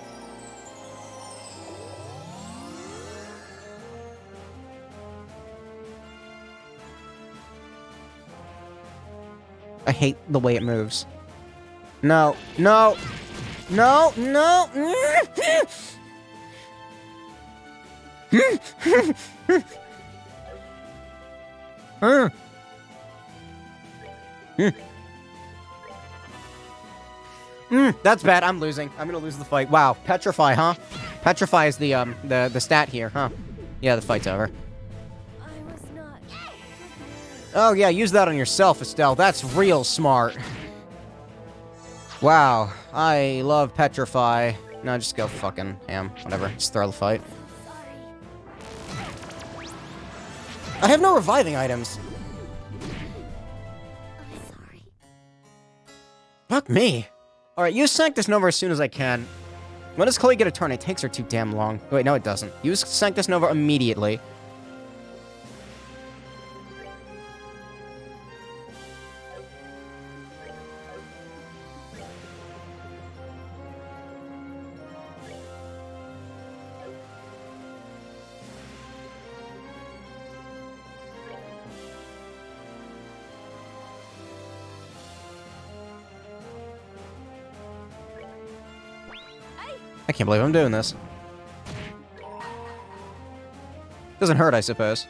I hate the way it moves. No, no, no, no! That's bad. I'm losing. I'm gonna lose the fight. Wow. Petrify, huh? Petrify is the stat here, huh? Yeah, the fight's over. I was not. Oh yeah, use that on yourself, Estelle. That's real smart. Wow. I love Petrify. No, just go fucking ham. Whatever. Just throw the fight. I have no reviving items. I'm sorry. Fuck me. Alright, use Sanctus Nova as soon as I can. When does Chloe get a turn? It takes her too damn long. Wait, no it doesn't. Use Sanctus Nova immediately. I can't believe I'm doing this. Doesn't hurt, I suppose.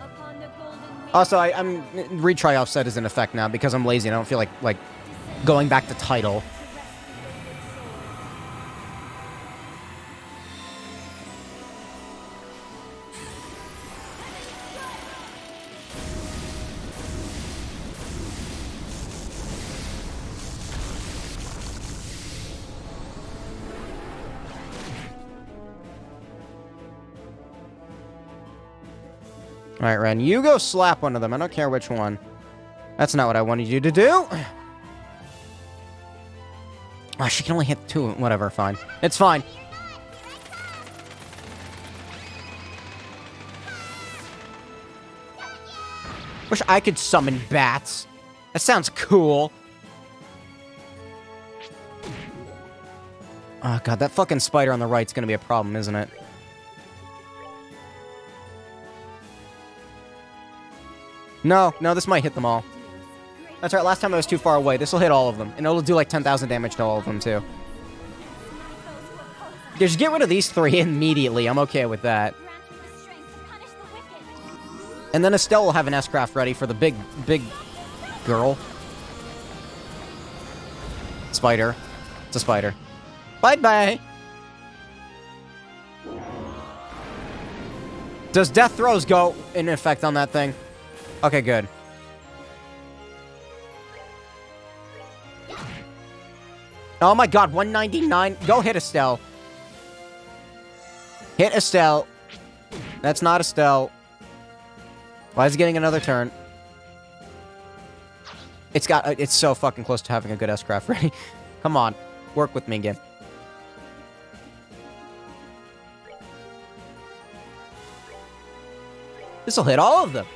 Upon the golden wing, Also, I'm retry offset is in effect now because I'm lazy and I don't feel like going back to title. Alright, Ren, you go slap one of them. I don't care which one. That's not what I wanted you to do. Oh, she can only hit 2. Whatever, fine. It's fine. Wish I could summon bats. That sounds cool. Oh, God, that fucking spider on the right's gonna be a problem, isn't it? No, this might hit them all. That's right, last time I was too far away. This will hit all of them. And it'll do like 10,000 damage to all of them, too. Just get rid of these 3 immediately. I'm okay with that. And then Estelle will have an S-Craft ready for the big girl. Spider. It's a spider. Bye-bye! Does Death Throws go in effect on that thing? Okay, good. Oh my god, 199. Go hit Estelle. Hit Estelle. That's not Estelle. Why is it getting another turn? It's so fucking close to having a good S-Craft ready. Come on. Work with me again. This'll hit all of them.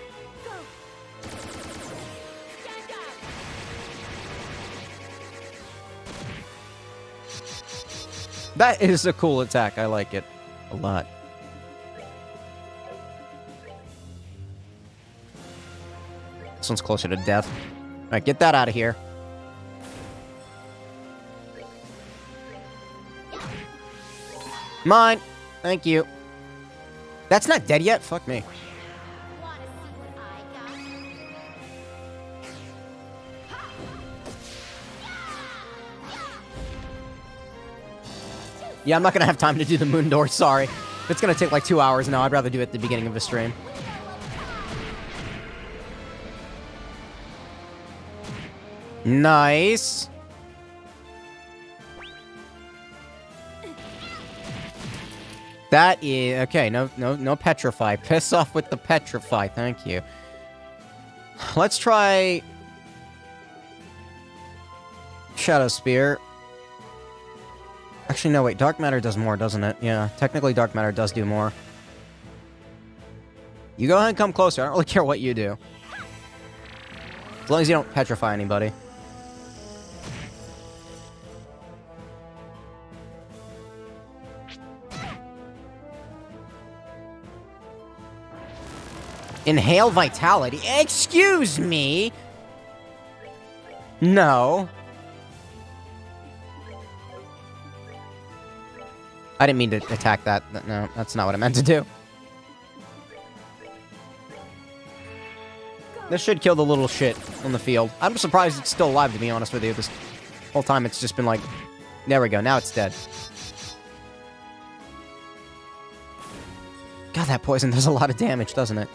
That is a cool attack. I like it a lot. This one's closer to death. Alright, get that out of here. Mine. Thank you. That's not dead yet? Fuck me. Yeah, I'm not gonna have time to do the moon door, sorry. It's gonna take like 2 hours now. I'd rather do it at the beginning of the stream. Nice. That is... Okay, no petrify. Piss off with the petrify, thank you. Let's try... Shadow Spear. Actually, no, wait. Dark Matter does more, doesn't it? Yeah, technically Dark Matter does do more. You go ahead and come closer. I don't really care what you do. As long as you don't petrify anybody. Inhale Vitality? Excuse me? No. I didn't mean to attack that. No, that's not what I meant to do. This should kill the little shit on the field. I'm surprised it's still alive, to be honest with you. This whole time it's just been like... There we go, now it's dead. God, that poison does a lot of damage, doesn't it?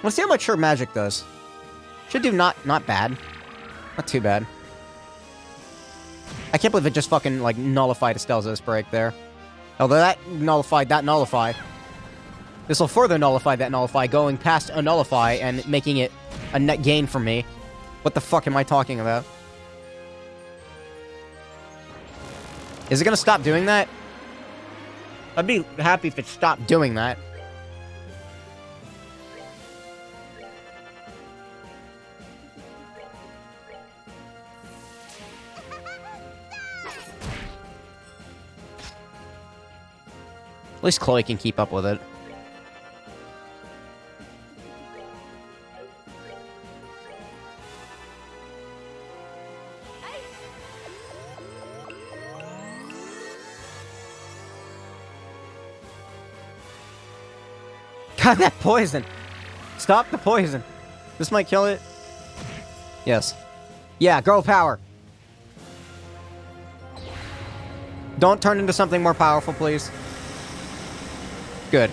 Let's see how much her magic does. Should do not bad. Not too bad. I can't believe it just fucking, like, nullified Estelle's break there. Although that nullified that nullify. This will further nullify that nullify, going past a nullify and making it a net gain for me. What the fuck am I talking about? Is it gonna stop doing that? I'd be happy if it stopped doing that. At least Chloe can keep up with it. God, that poison! Stop the poison! This might kill it. Yes. Yeah, girl power! Don't turn into something more powerful, please. Good.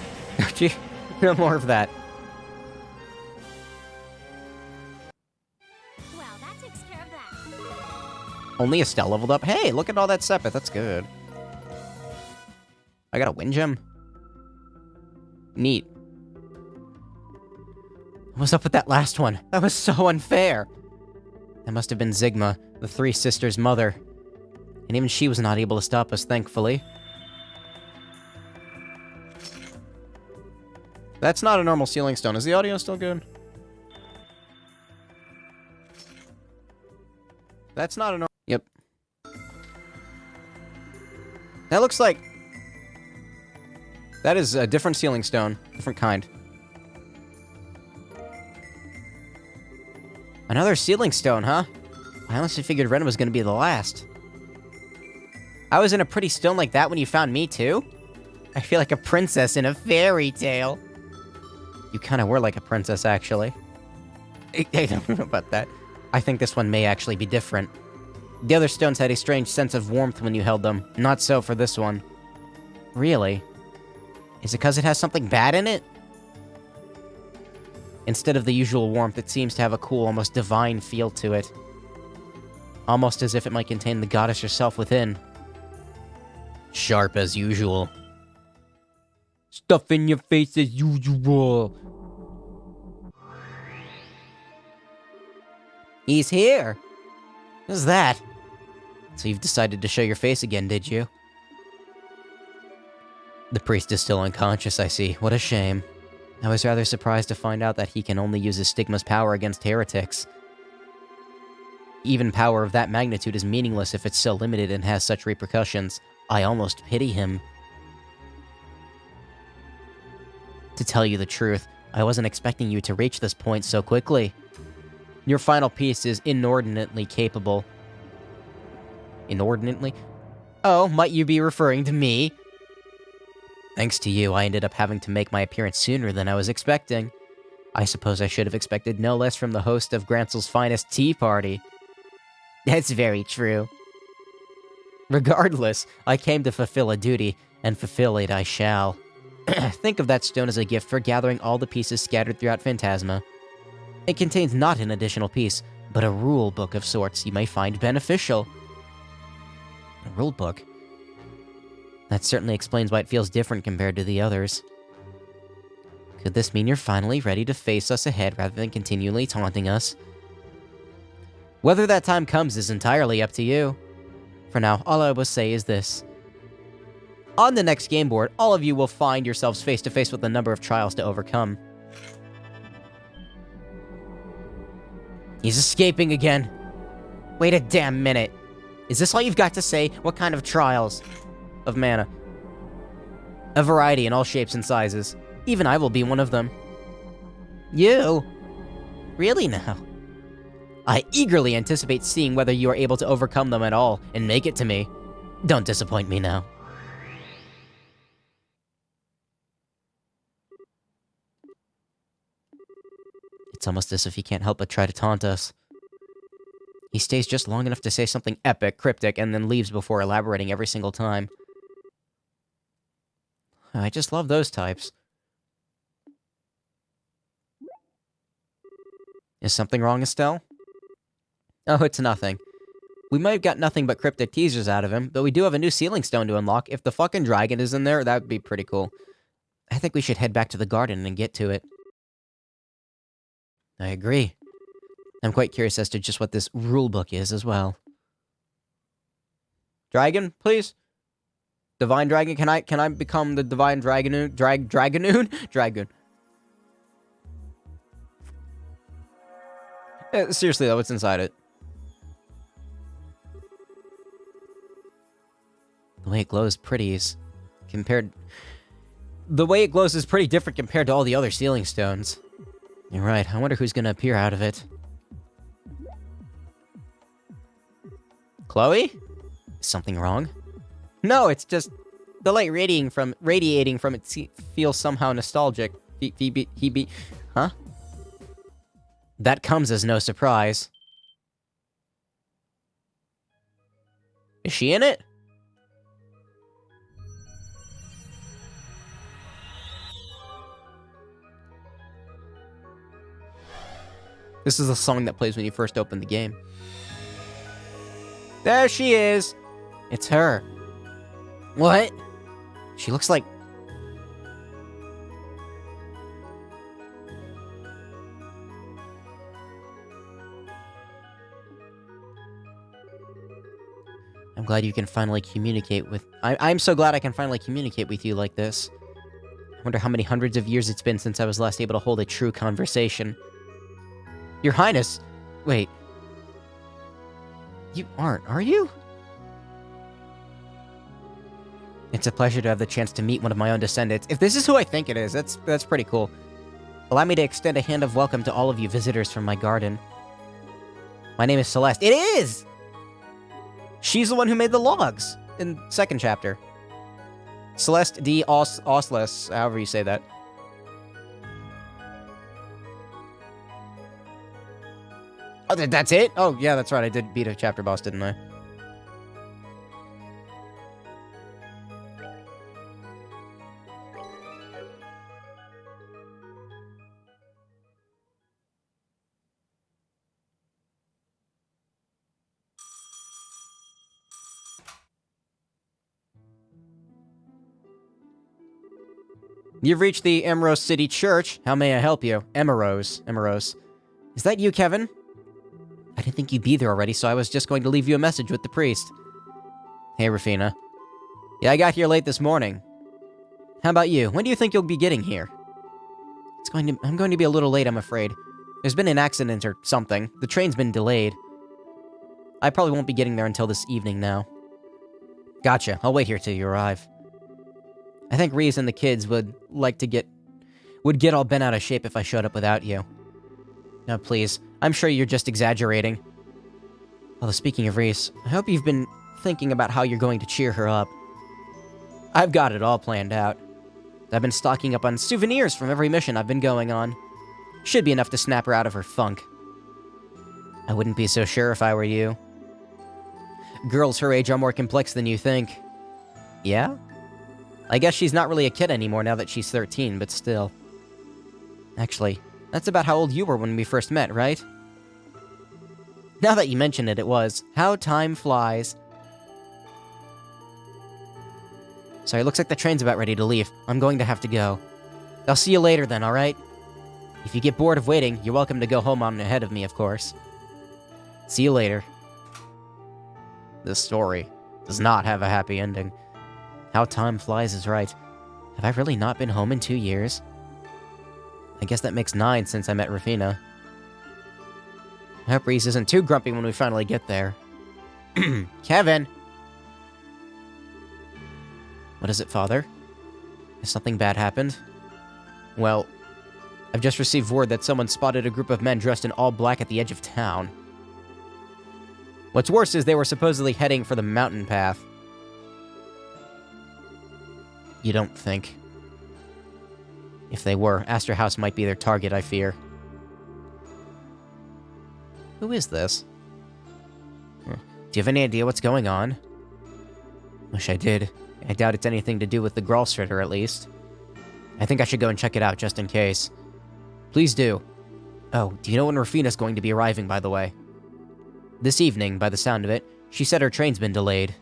No more of that. Well, that takes care of that. Only Estelle leveled up. Hey, look at all that Sepith. That's good. I got a wind gem? Neat. What's up with that last one? That was so unfair. That must have been Zigma, the three sisters' mother. And even she was not able to stop us, thankfully. That's not a normal ceiling stone. Is the audio still good? That's not a normal... Yep. That looks like... That is a different ceiling stone. Different kind. Another ceiling stone, huh? I honestly figured Ren was gonna be the last. I was in a pretty stone like that when you found me, too? I feel like a princess in a fairy tale. You kinda were like a princess, actually. I don't know about that. I think this one may actually be different. The other stones had a strange sense of warmth when you held them. Not so for this one. Really? Is it because it has something bad in it? Instead of the usual warmth, it seems to have a cool, almost divine feel to it. Almost as if it might contain the goddess herself within. Sharp as usual. Stuff in your face as usual. He's here! Who's that? So you've decided to show your face again, did you? The priest is still unconscious, I see. What a shame. I was rather surprised to find out that he can only use his stigma's power against heretics. Even power of that magnitude is meaningless if it's so limited and has such repercussions. I almost pity him. To tell you the truth, I wasn't expecting you to reach this point so quickly. Your final piece is inordinately capable. Inordinately? Oh, might you be referring to me? Thanks to you, I ended up having to make my appearance sooner than I was expecting. I suppose I should have expected no less from the host of Gransel's finest tea party. That's very true. Regardless, I came to fulfill a duty, and fulfill it I shall. Think of that stone as a gift for gathering all the pieces scattered throughout Phantasma. It contains not an additional piece, but a rule book of sorts you may find beneficial. A rule book? That certainly explains why it feels different compared to the others. Could this mean you're finally ready to face us ahead rather than continually taunting us? Whether that time comes is entirely up to you. For now, all I will say is this. On the next game board, all of you will find yourselves face to face with a number of trials to overcome. He's escaping again. Wait a damn minute. Is this all you've got to say? What kind of trials? Of mana. A variety in all shapes and sizes. Even I will be one of them. You? Really now? I eagerly anticipate seeing whether you are able to overcome them at all, and make it to me. Don't disappoint me now. It's almost as if he can't help but try to taunt us. He stays just long enough to say something epic, cryptic, and then leaves before elaborating every single time. I just love those types. Is something wrong, Estelle? Oh, it's nothing. We might have got nothing but cryptic teasers out of him, but we do have a new ceiling stone to unlock. If the fucking dragon is in there, that would be pretty cool. I think we should head back to the garden and get to it. I agree. I'm quite curious as to just what this rulebook is as well. Dragon, please? Divine Dragon? Can I become the Divine Dragonoon? Dragonoon? Dragoon. Seriously though, what's inside it? The way it glows The way it glows is pretty different compared to all the other ceiling stones. You're right, I wonder who's gonna appear out of it. Chloe? Is something wrong? No, it's just the light radiating from it feels somehow nostalgic. Huh? That comes as no surprise. Is she in it? This is the song that plays when you first open the game. There she is! It's her. What? She looks like... I'm glad you can finally communicate with... I'm so glad I can finally communicate with you like this. I wonder how many hundreds of years it's been since I was last able to hold a true conversation. Your Highness! Wait. You aren't, are you? It's a pleasure to have the chance to meet one of my own descendants. If this is who I think it is, that's pretty cool. Allow me to extend a hand of welcome to all of you visitors from my garden. My name is Celeste. It is! She's the one who made the logs in second chapter. Celeste D. Osles, however you say that. Oh, that's it? Oh, yeah, that's right. I did beat a chapter boss, didn't I? You've reached the Emerose City Church. How may I help you? Emerose. Is that you, Kevin? I didn't think you'd be there already, so I was just going to leave you a message with the priest. Hey, Rufina. Yeah, I got here late this morning. How about you? When do you think you'll be getting here? I'm going to be a little late, I'm afraid. There's been an accident or something. The train's been delayed. I probably won't be getting there until this evening now. Gotcha. I'll wait here till you arrive. I think Reese and the kids would get all bent out of shape if I showed up without you. No, please. I'm sure you're just exaggerating. Although, speaking of Reese, I hope you've been thinking about how you're going to cheer her up. I've got it all planned out. I've been stocking up on souvenirs from every mission I've been going on. Should be enough to snap her out of her funk. I wouldn't be so sure if I were you. Girls her age are more complex than you think. Yeah? I guess she's not really a kid anymore now that she's 13, but still. Actually, that's about how old you were when we first met, right? Now that you mention it, it was. How time flies. Sorry, looks like the train's about ready to leave. I'm going to have to go. I'll see you later then, alright? If you get bored of waiting, you're welcome to go home on ahead of me, of course. See you later. This story does not have a happy ending. How time flies is right. Have I really not been home in 2 years? I guess that makes 9 since I met Rufina. I hope Reese isn't too grumpy when we finally get there. Kevin! What is it, Father? Has something bad happened? Well, I've just received word that someone spotted a group of men dressed in all black at the edge of town. What's worse is they were supposedly heading for the mountain path. You don't think? If they were, Astor House might be their target, I fear. Who is this? Do you have any idea what's going on? Wish I did. I doubt it's anything to do with the Gralstritter, at least. I think I should go and check it out, just in case. Please do. Oh, do you know when Rufina's going to be arriving, by the way? This evening, by the sound of it. She said her train's been delayed.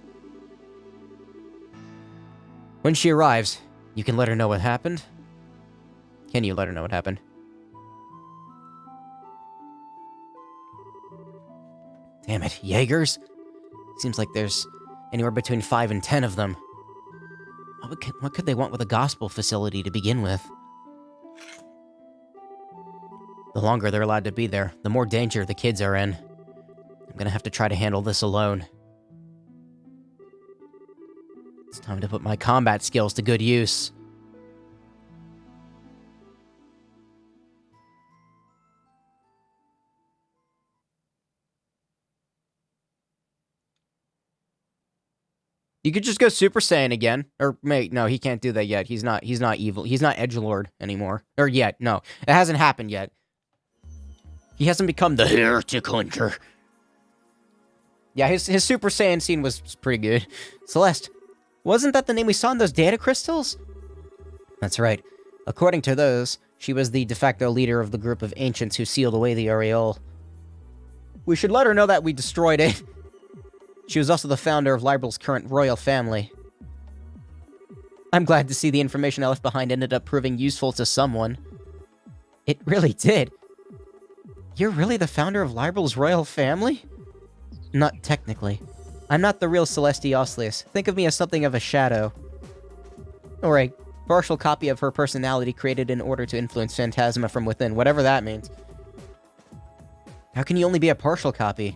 When she arrives, you can let her know what happened? Can you let her know what happened? Damn it, Jaegers? Seems like there's anywhere between 5 and 10 of them. What could they want with a gospel facility to begin with? The longer they're allowed to be there, the more danger the kids are in. I'm gonna have to try to handle this alone. It's time to put my combat skills to good use. You could just go Super Saiyan again. Or, no, he can't do that yet. He's not evil. He's not Edgelord anymore. Or yet, no. It hasn't happened yet. He hasn't become the Heretic Hunter. Yeah, his Super Saiyan scene was pretty good. Celeste, wasn't that the name we saw in those data crystals? That's right. According to those, she was the de facto leader of the group of ancients who sealed away the Aureole. We should let her know that we destroyed it. She was also the founder of Libral's current royal family. I'm glad to see the information I left behind ended up proving useful to someone. It really did. You're really the founder of Libral's royal family? Not technically. I'm not the real Celestioslius. Think of me as something of a shadow. Or a partial copy of her personality created in order to influence Phantasma from within, whatever that means. How can you only be a partial copy?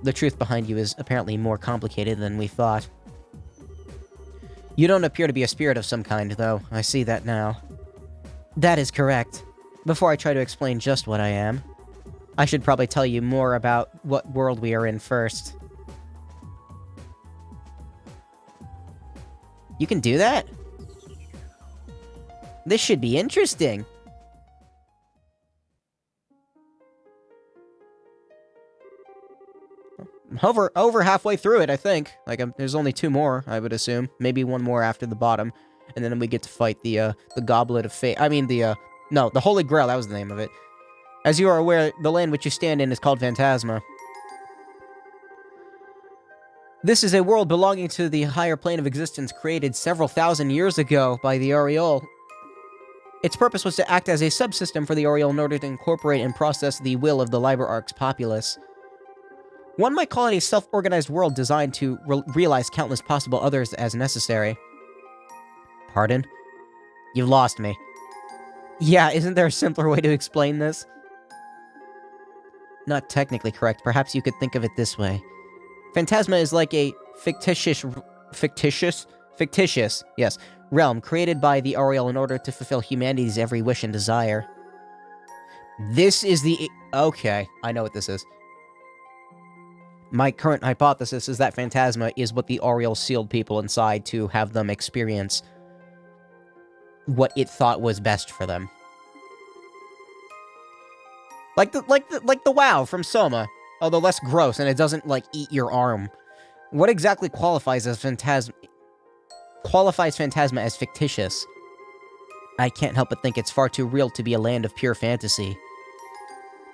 The truth behind you is apparently more complicated than we thought. You don't appear to be a spirit of some kind, though. I see that now. That is correct. Before I try to explain just what I am, I should probably tell you more about what world we are in first. You can do that? This should be interesting. Over halfway through it, I think. Like, there's only 2 more, I would assume. Maybe 1 more after the bottom. And then we get to fight the Goblet of Fate. I mean, no, the Holy Grail, that was the name of it. As you are aware, the land which you stand in is called Phantasma. This is a world belonging to the higher plane of existence created several thousand years ago by the Aureole. Its purpose was to act as a subsystem for the Aureole in order to incorporate and process the will of the LibreArc's populace. One might call it a self-organized world designed to realize countless possible others as necessary. Pardon? You've lost me. Yeah, isn't there a simpler way to explain this? Not technically correct. Perhaps you could think of it this way. Phantasma is like a fictitious, yes, realm created by the Aureole in order to fulfill humanity's every wish and desire. This is the... Okay, I know what this is. My current hypothesis is that Phantasma is what the Aureole sealed people inside to have them experience what it thought was best for them. Like the WoW from Soma, although less gross, and it doesn't, like, eat your arm. What exactly qualifies Phantasma as fictitious? I can't help but think it's far too real to be a land of pure fantasy.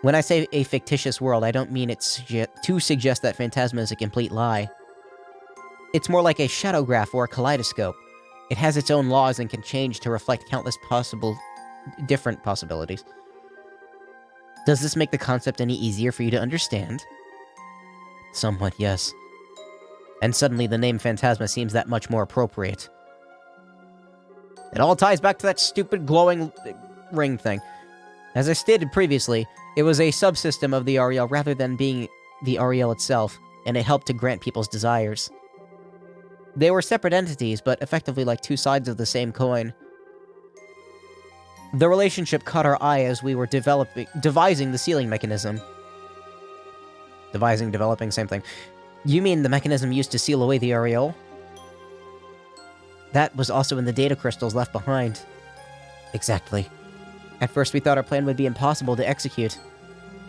When I say a fictitious world, I don't mean it's to suggest that Phantasma is a complete lie. It's more like a shadow graph or a kaleidoscope. It has its own laws and can change to reflect countless different possibilities. Does this make the concept any easier for you to understand? Somewhat, yes. And suddenly the name Phantasma seems that much more appropriate. It all ties back to that stupid glowing ring thing. As I stated previously, it was a subsystem of the Aureole rather than being the Aureole itself, and it helped to grant people's desires. They were separate entities, but effectively like 2 sides of the same coin. The relationship caught our eye as we were devising the sealing mechanism. Developing, same thing. You mean the mechanism used to seal away the Aureole? That was also in the data crystals left behind. Exactly. At first we thought our plan would be impossible to execute.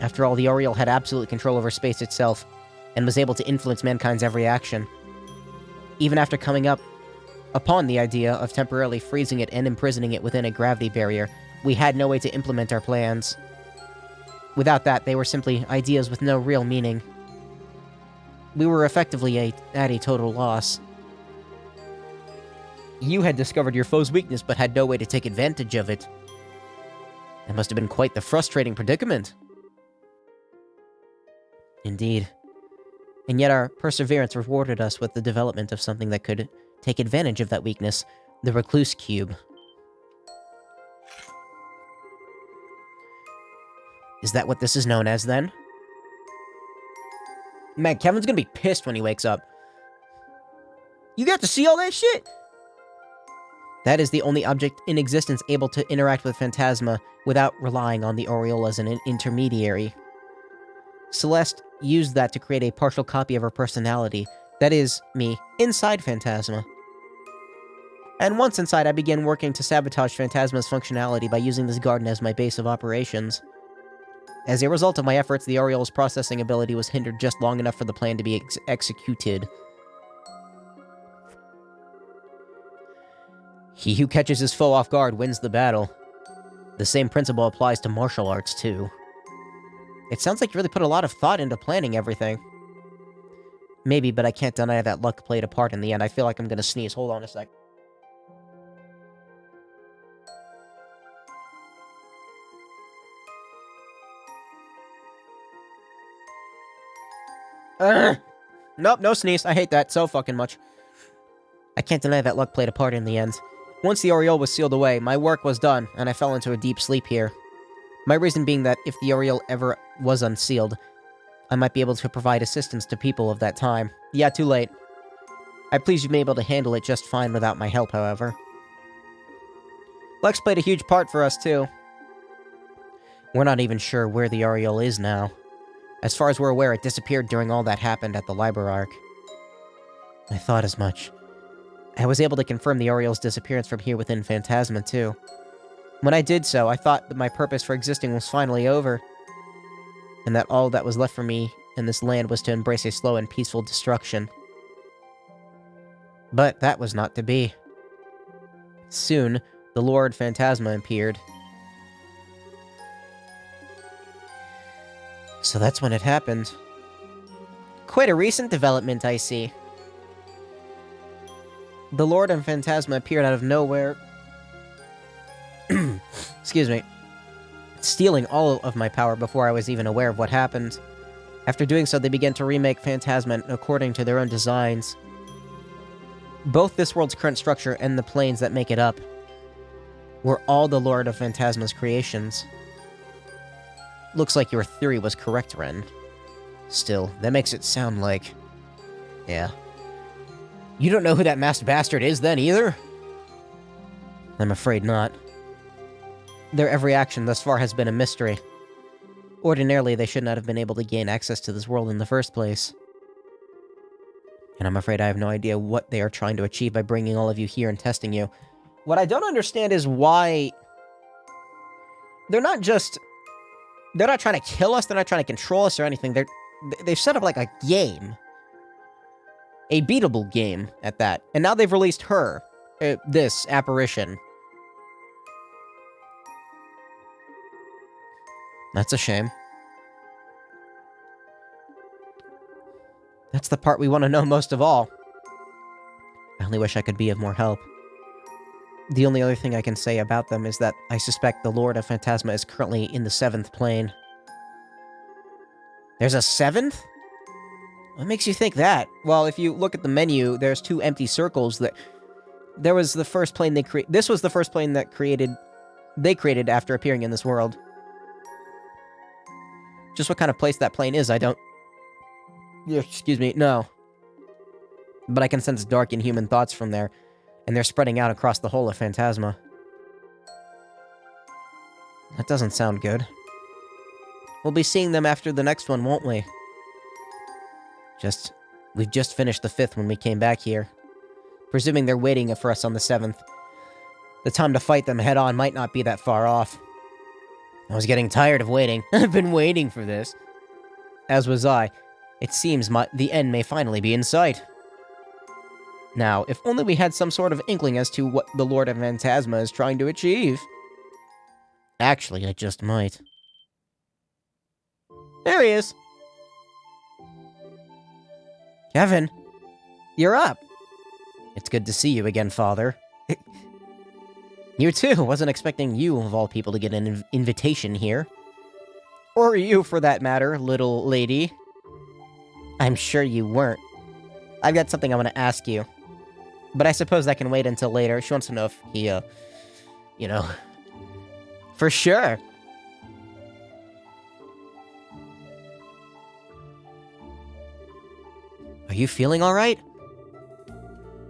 After all, the Aureole had absolute control over space itself, and was able to influence mankind's every action. Even after coming upon the idea of temporarily freezing it and imprisoning it within a gravity barrier, we had no way to implement our plans. Without that, they were simply ideas with no real meaning. We were effectively at a total loss. You had discovered your foe's weakness, but had no way to take advantage of it. That must have been quite the frustrating predicament. Indeed. And yet our perseverance rewarded us with the development of something that could take advantage of that weakness, the Recluse Cube. Is that what this is known as, then? Man, Kevin's gonna be pissed when he wakes up. You got to see all that shit? That is the only object in existence able to interact with Phantasma without relying on the Aureole as an intermediary. Celeste used that to create a partial copy of her personality, that is, me, inside Phantasma. And once inside, I began working to sabotage Phantasma's functionality by using this garden as my base of operations. As a result of my efforts, the Aureole's processing ability was hindered just long enough for the plan to be executed. He who catches his foe off guard wins the battle. The same principle applies to martial arts, too. It sounds like you really put a lot of thought into planning everything. Maybe, but I can't deny that luck played a part in the end. I feel like I'm gonna sneeze. Hold on a sec. Nope, no sneeze. I hate that so fucking much. I can't deny that luck played a part in the end. Once the Aureole was sealed away, my work was done, and I fell into a deep sleep here. My reason being that if the Aureole ever was unsealed, I might be able to provide assistance to people of that time. Yeah, too late. I'm pleased you've been able to handle it just fine without my help, however. Luck's played a huge part for us, too. We're not even sure where the Aureole is now. As far as we're aware, it disappeared during all that happened at the Librarch. I thought as much. I was able to confirm the Aureole's disappearance from here within Phantasma, too. When I did so, I thought that my purpose for existing was finally over, and that all that was left for me in this land was to embrace a slow and peaceful destruction. But that was not to be. Soon, the Lord Phantasma appeared. So that's when it happened. Quite a recent development, I see. The Lord of Phantasma appeared out of nowhere. Excuse me. Stealing all of my power before I was even aware of what happened. After doing so, they began to remake Phantasma according to their own designs. Both this world's current structure and the planes that make it up were all the Lord of Phantasma's creations. Looks like your theory was correct, Ren. Still, that makes it sound like... Yeah. You don't know who that masked bastard is then, either? I'm afraid not. Their every action thus far has been a mystery. Ordinarily, they should not have been able to gain access to this world in the first place. And I'm afraid I have no idea what they are trying to achieve by bringing all of you here and testing you. What I don't understand is why... They're not trying to kill us, they're not trying to control us or anything. They've set up like a game. A beatable game, at that. And now they've released her. This apparition. That's a shame. That's the part we want to know most of all. I only wish I could be of more help. The only other thing I can say about them is that I suspect the Lord of Phantasma is currently in the 7th plane. There's a 7th? What makes you think that? Well, if you look at the menu, there's 2 empty circles that... There was the first plane they created... This was the first plane that they created after appearing in this world. Just what kind of place that plane is, I don't... Excuse me, no. But I can sense dark inhuman thoughts from there, and they're spreading out across the whole of Phantasma. That doesn't sound good. We'll be seeing them after the next one, won't we? We've just finished the 5th when we came back here. Presuming they're waiting for us on the 7th. The time to fight them head-on might not be that far off. I was getting tired of waiting. I've been waiting for this. As was I. It seems the end may finally be in sight. Now, if only we had some sort of inkling as to what the Lord of Phantasma is trying to achieve. Actually, I just might. There he is! Kevin! You're up! It's good to see you again, Father. You too! Wasn't expecting you, of all people, to get an invitation here. Or you, for that matter, little lady. I'm sure you weren't. I've got something I want to ask you. But I suppose that can wait until later. She wants to know if he, you know... For sure! Are you feeling alright?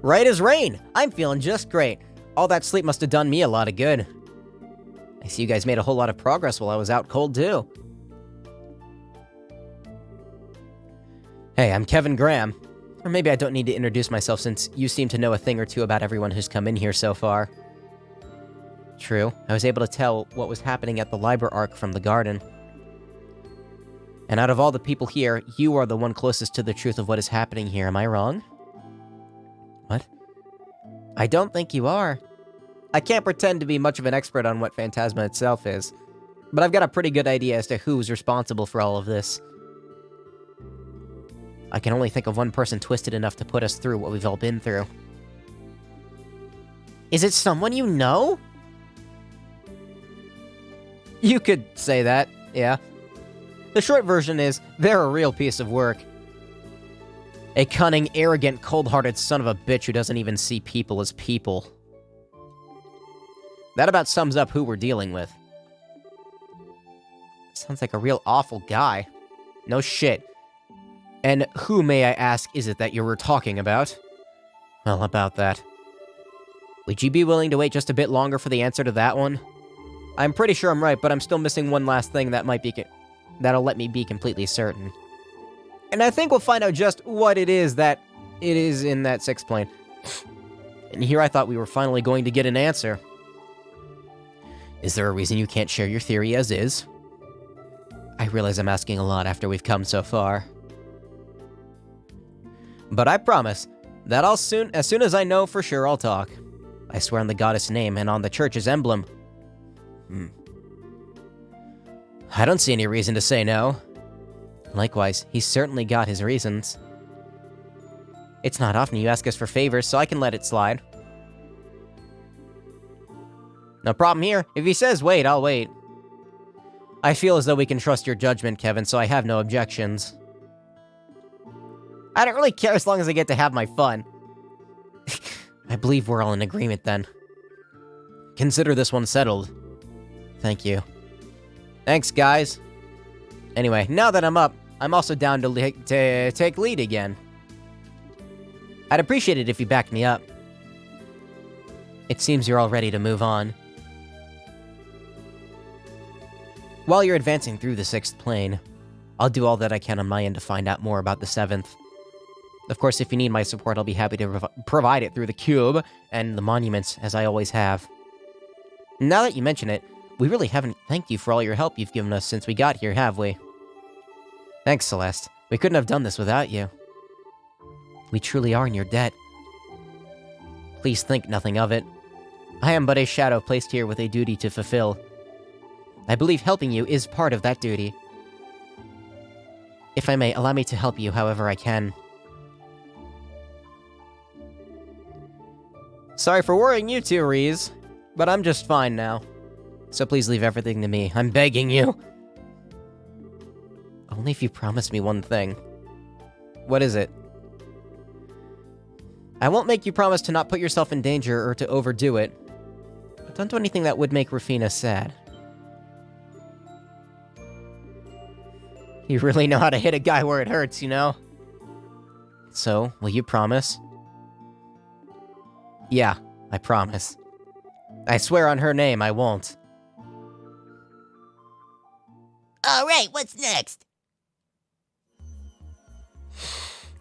Right as rain! I'm feeling just great. All that sleep must have done me a lot of good. I see you guys made a whole lot of progress while I was out cold, too. Hey, I'm Kevin Graham. Or maybe I don't need to introduce myself since you seem to know a thing or two about everyone who's come in here so far. True, I was able to tell what was happening at the Librarch from the garden. And out of all the people here, you are the one closest to the truth of what is happening here, am I wrong? What? I don't think you are. I can't pretend to be much of an expert on what Phantasma itself is, but I've got a pretty good idea as to who's responsible for all of this. I can only think of one person twisted enough to put us through what we've all been through. Is it someone you know? You could say that, yeah. The short version is, they're a real piece of work. A cunning, arrogant, cold-hearted son of a bitch who doesn't even see people as people. That about sums up who we're dealing with. Sounds like a real awful guy. No shit. And who, may I ask, is it that you were talking about? Well, about that. Would you be willing to wait just a bit longer for the answer to that one? I'm pretty sure I'm right, but I'm still missing one last thing that might be that'll let me be completely certain. And I think we'll find out just what it is that it is in that sixth plane. And here I thought we were finally going to get an answer. Is there a reason you can't share your theory as is? I realize I'm asking a lot after we've come so far. But I promise that as soon as I know for sure, I'll talk. I swear on the goddess' name and on the church's emblem. I don't see any reason to say no. Likewise, he's certainly got his reasons. It's not often you ask us for favors, so I can let it slide. No problem here. If he says wait, I'll wait. I feel as though we can trust your judgment, Kevin, so I have no objections. I don't really care as long as I get to have my fun. I believe we're all in agreement then. Consider this one settled. Thank you. Thanks, guys. Anyway, now that I'm up, I'm also down to take lead again. I'd appreciate it if you backed me up. It seems you're all ready to move on. While you're advancing through the sixth plane, I'll do all that I can on my end to find out more about the seventh. Of course, if you need my support, I'll be happy to provide it through the cube and the monuments, as I always have. Now that you mention it, we really haven't thanked you for all your help you've given us since we got here, have we? Thanks, Celeste. We couldn't have done this without you. We truly are in your debt. Please think nothing of it. I am but a shadow placed here with a duty to fulfill. I believe helping you is part of that duty. If I may, allow me to help you however I can. Sorry for worrying you two, Reese, but I'm just fine now. So please leave everything to me. I'm begging you. Only if you promise me one thing. What is it? I won't make you promise to not put yourself in danger or to overdo it. But don't do anything that would make Rufina sad. You really know how to hit a guy where it hurts, you know? So, will you promise? Yeah, I promise. I swear on her name, I won't. Alright, what's next?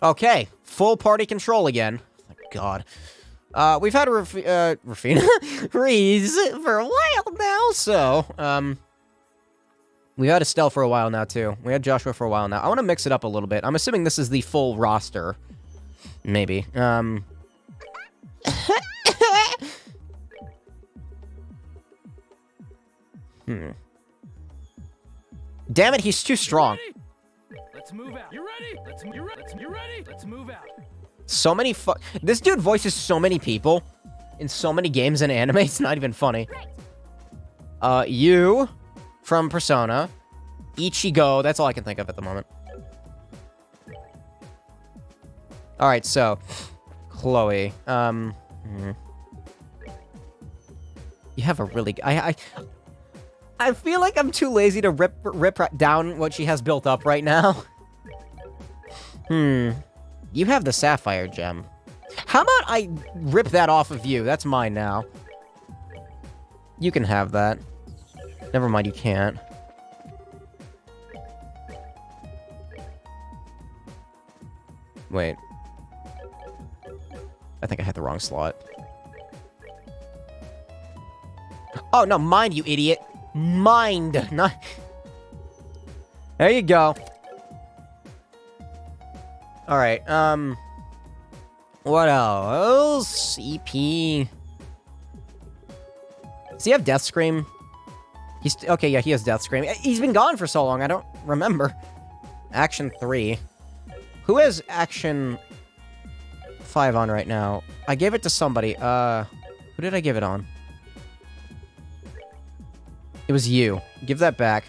Okay, full party control again. Oh my god. We've had Rufina Reese for a while now, so, we had Estelle for a while now, too. We had Joshua for a while now. I want to mix it up a little bit. I'm assuming this is the full roster. Maybe. Damn it, he's too strong. Let's move out. You ready? You ready? Let's move out. So many this dude voices so many people in so many games and anime, it's not even funny. You from Persona, Ichigo, that's all I can think of at the moment. Alright, so, Chloe, you have a really, I feel like I'm too lazy to rip down what she has built up right now. You have the Sapphire Gem. How about I rip that off of you? That's mine now. You can have that. Never mind, you can't. Wait. I think I had the wrong slot. Oh, no, mind, you idiot. Mind, not... There you go. Alright, what else? CP... Does he have Death Scream? Okay, yeah, he has Death Scream. He's been gone for so long, I don't remember. Action 3. Who has Action 5 on right now? I gave it to somebody. Who did I give it on? It was you. Give that back.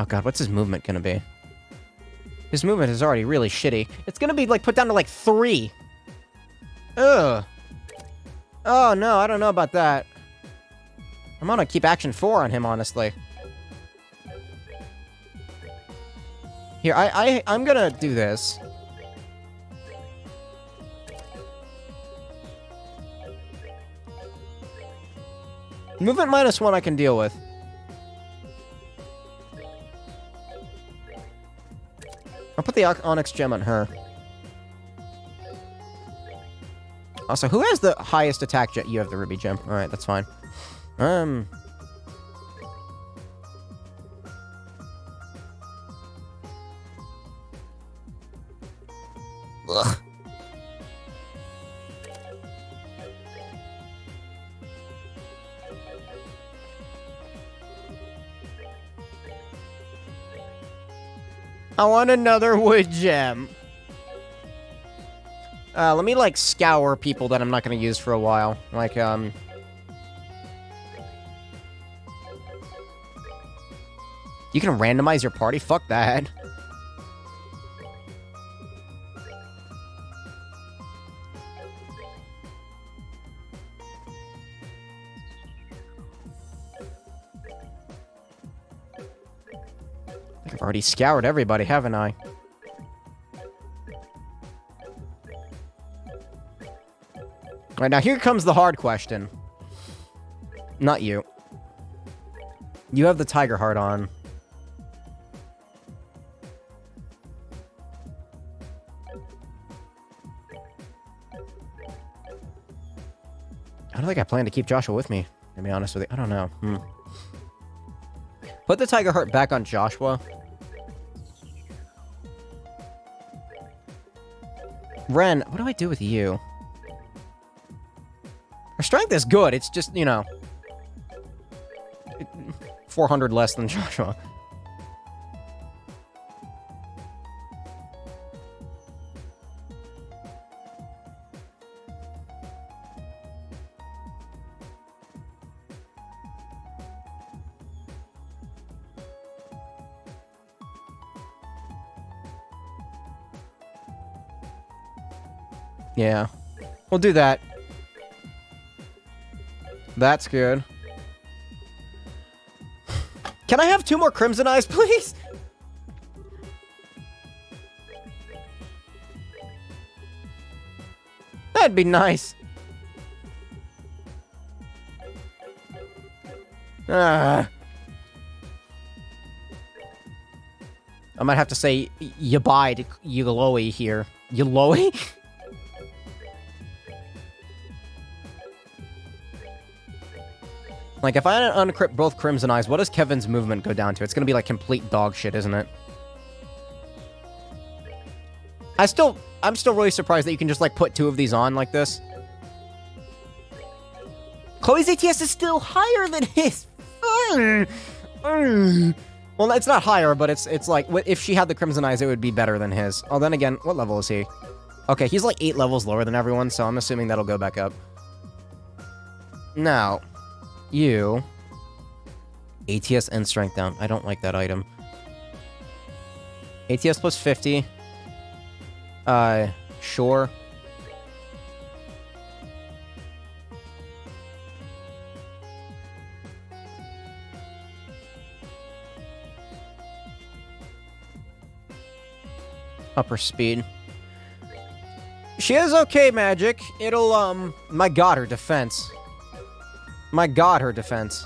Oh god, what's his movement gonna be? His movement is already really shitty. It's gonna be, like, put down to, like, 3. Ugh. Oh, no, I don't know about that. I'm gonna keep action 4 on him, honestly. Here, I'm gonna do this. Movement -1 I can deal with. I'll put the Onyx Gem on her. Also, who has the highest attack jet? You have the Ruby Gem. Alright, that's fine. Ugh. I want another wood gem. Let me, like, scour people that I'm not gonna use for a while. Like, You can randomize your party? Fuck that. I've already scoured everybody, haven't I? Alright, now here comes the hard question. Not you. You have the Tiger Heart on. I don't think I plan to keep Joshua with me, to be honest with you. I don't know. Put the Tiger Heart back on Joshua. Ren, what do I do with you? Her strength is good, it's just, you know... 400 less than Joshua. Yeah. We'll do that. That's good. Can I have 2 more Crimson Eyes, please? That'd be nice. I might have to say Yabai to Yuloi here. Yuloi? Like, if I uncrypt both Crimson Eyes, what does Kevin's movement go down to? It's gonna be, like, complete dog shit, isn't it? I'm still really surprised that you can just, like, put 2 of these on like this. Chloe's ATS is still higher than his! Well, it's not higher, but it's like, if she had the Crimson Eyes, it would be better than his. Oh, then again, what level is he? Okay, he's, like, 8 levels lower than everyone, so I'm assuming that'll go back up. Now... You... ATS and strength down. I don't like that item. ATS plus 50. Sure. Upper speed. She is okay, magic. It'll, my god, her defense. My god, her defense.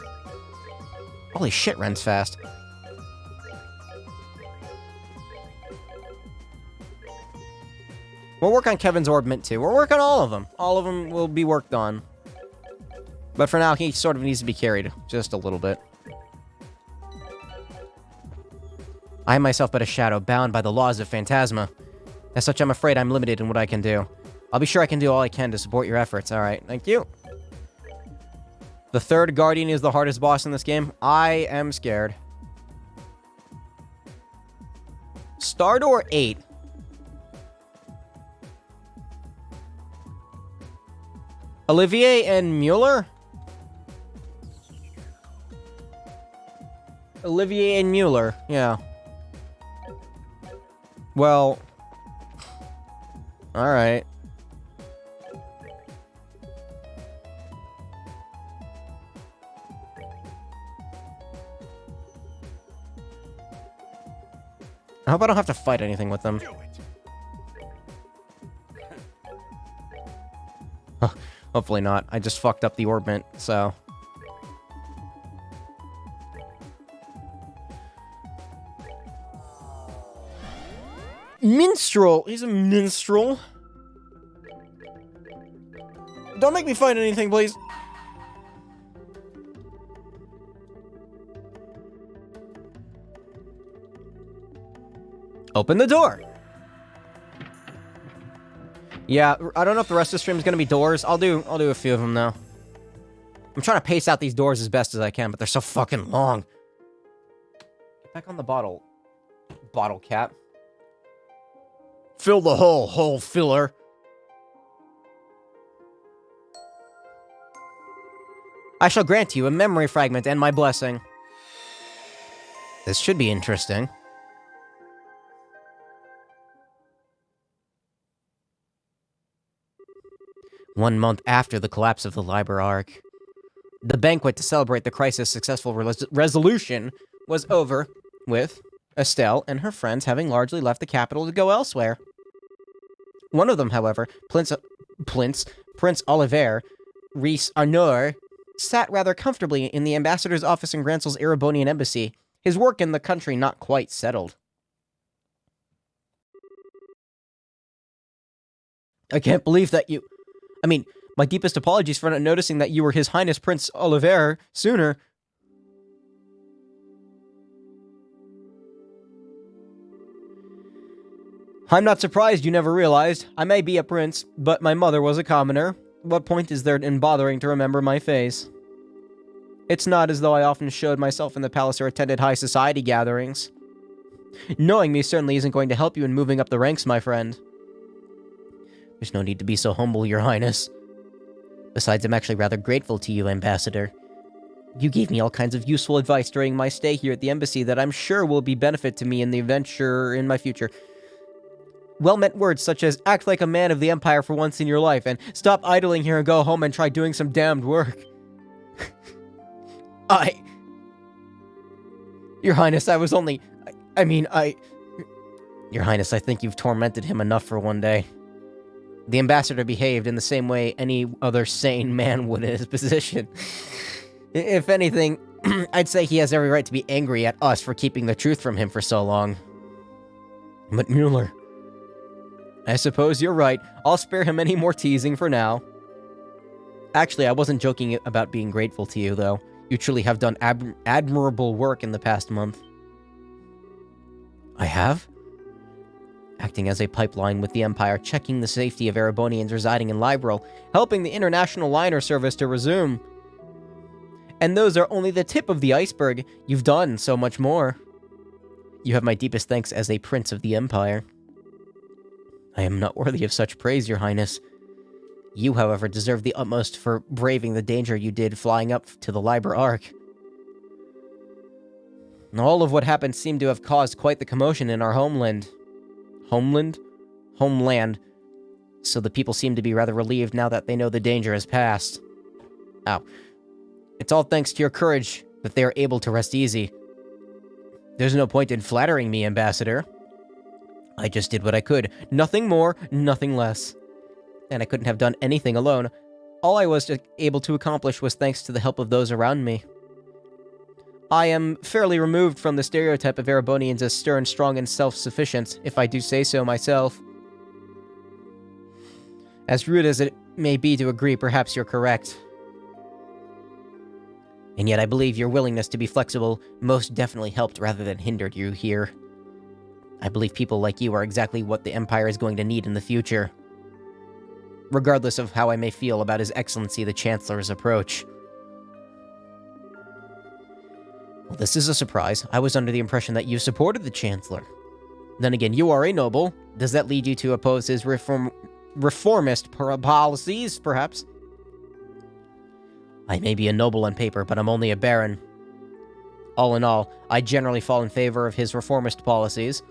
Holy shit, Ren's fast. We'll work on Kevin's Orb Mint too. We'll work on all of them. All of them will be worked on. But for now, he sort of needs to be carried. Just a little bit. I am myself but a shadow, bound by the laws of Phantasma. As such, I'm afraid I'm limited in what I can do. I'll be sure I can do all I can to support your efforts. Alright, thank you. The 3rd Guardian is the hardest boss in this game. I am scared. Stardoor 8. Olivier and Mueller? Olivier and Mueller, yeah. Well... Alright. I hope I don't have to fight anything with them. Do it. Hopefully not. I just fucked up the orbit, so... Minstrel! He's a minstrel. Don't make me fight anything, please. Open the door. Yeah, I don't know if the rest of the stream is gonna be doors. I'll do a few of them though. I'm trying to pace out these doors as best as I can, but they're so fucking long. Get back on the bottle cap. Fill the hole filler. I shall grant you a memory fragment and my blessing. This should be interesting. One month after the collapse of the Liber Arc, the banquet to celebrate the crisis' successful resolution was over, with Estelle and her friends having largely left the capital to go elsewhere. One of them, however, Prince Oliver Reese Arnour, sat rather comfortably in the ambassador's office in Gransel's Erebonian embassy, his work in the country not quite settled. I can't believe that you... I mean, my deepest apologies for not noticing that you were His Highness Prince Oliver sooner. I'm not surprised you never realized. I may be a prince, but my mother was a commoner. What point is there in bothering to remember my face? It's not as though I often showed myself in the palace or attended high society gatherings. Knowing me certainly isn't going to help you in moving up the ranks, my friend. There's no need to be so humble, Your Highness. Besides, I'm actually rather grateful to you, Ambassador. You gave me all kinds of useful advice during my stay here at the embassy that I'm sure will be benefit to me in the adventure in my future. Well-meant words such as, act like a man of the Empire for once in your life, and stop idling here and go home and try doing some damned work. Your Highness, I was only... Your Highness, I think you've tormented him enough for one day. The ambassador behaved in the same way any other sane man would in his position. If anything, I'd say he has every right to be angry at us for keeping the truth from him for so long. But Mueller... I suppose you're right. I'll spare him any more teasing for now. Actually, I wasn't joking about being grateful to you, though. You truly have done admirable work in the past month. I have? Acting as a pipeline with the Empire, checking the safety of Erebonians residing in Liberl, helping the international liner service to resume. And those are only the tip of the iceberg. You've done so much more. You have my deepest thanks as a prince of the Empire. I am not worthy of such praise, Your Highness. You, however, deserve the utmost for braving the danger you did flying up to the Liber Arc. All of what happened seemed to have caused quite the commotion in our homeland. Homeland? Homeland. So the people seem to be rather relieved now that they know the danger has passed. Ow. It's all thanks to your courage that they are able to rest easy. There's no point in flattering me, Ambassador. I just did what I could. Nothing more, nothing less. And I couldn't have done anything alone. All I was able to accomplish was thanks to the help of those around me. I am fairly removed from the stereotype of Erebonians as stern, strong, and self-sufficient, if I do say so myself. As rude as it may be to agree, perhaps you're correct. And yet I believe your willingness to be flexible most definitely helped rather than hindered you here. I believe people like you are exactly what the Empire is going to need in the future. Regardless of how I may feel about His Excellency the Chancellor's approach. Well, this is a surprise. I was under the impression that you supported the Chancellor. Then again, you are a noble. Does that lead you to oppose his reformist policies, perhaps? I may be a noble on paper, but I'm only a baron. All in all, I generally fall in favor of his reformist policies.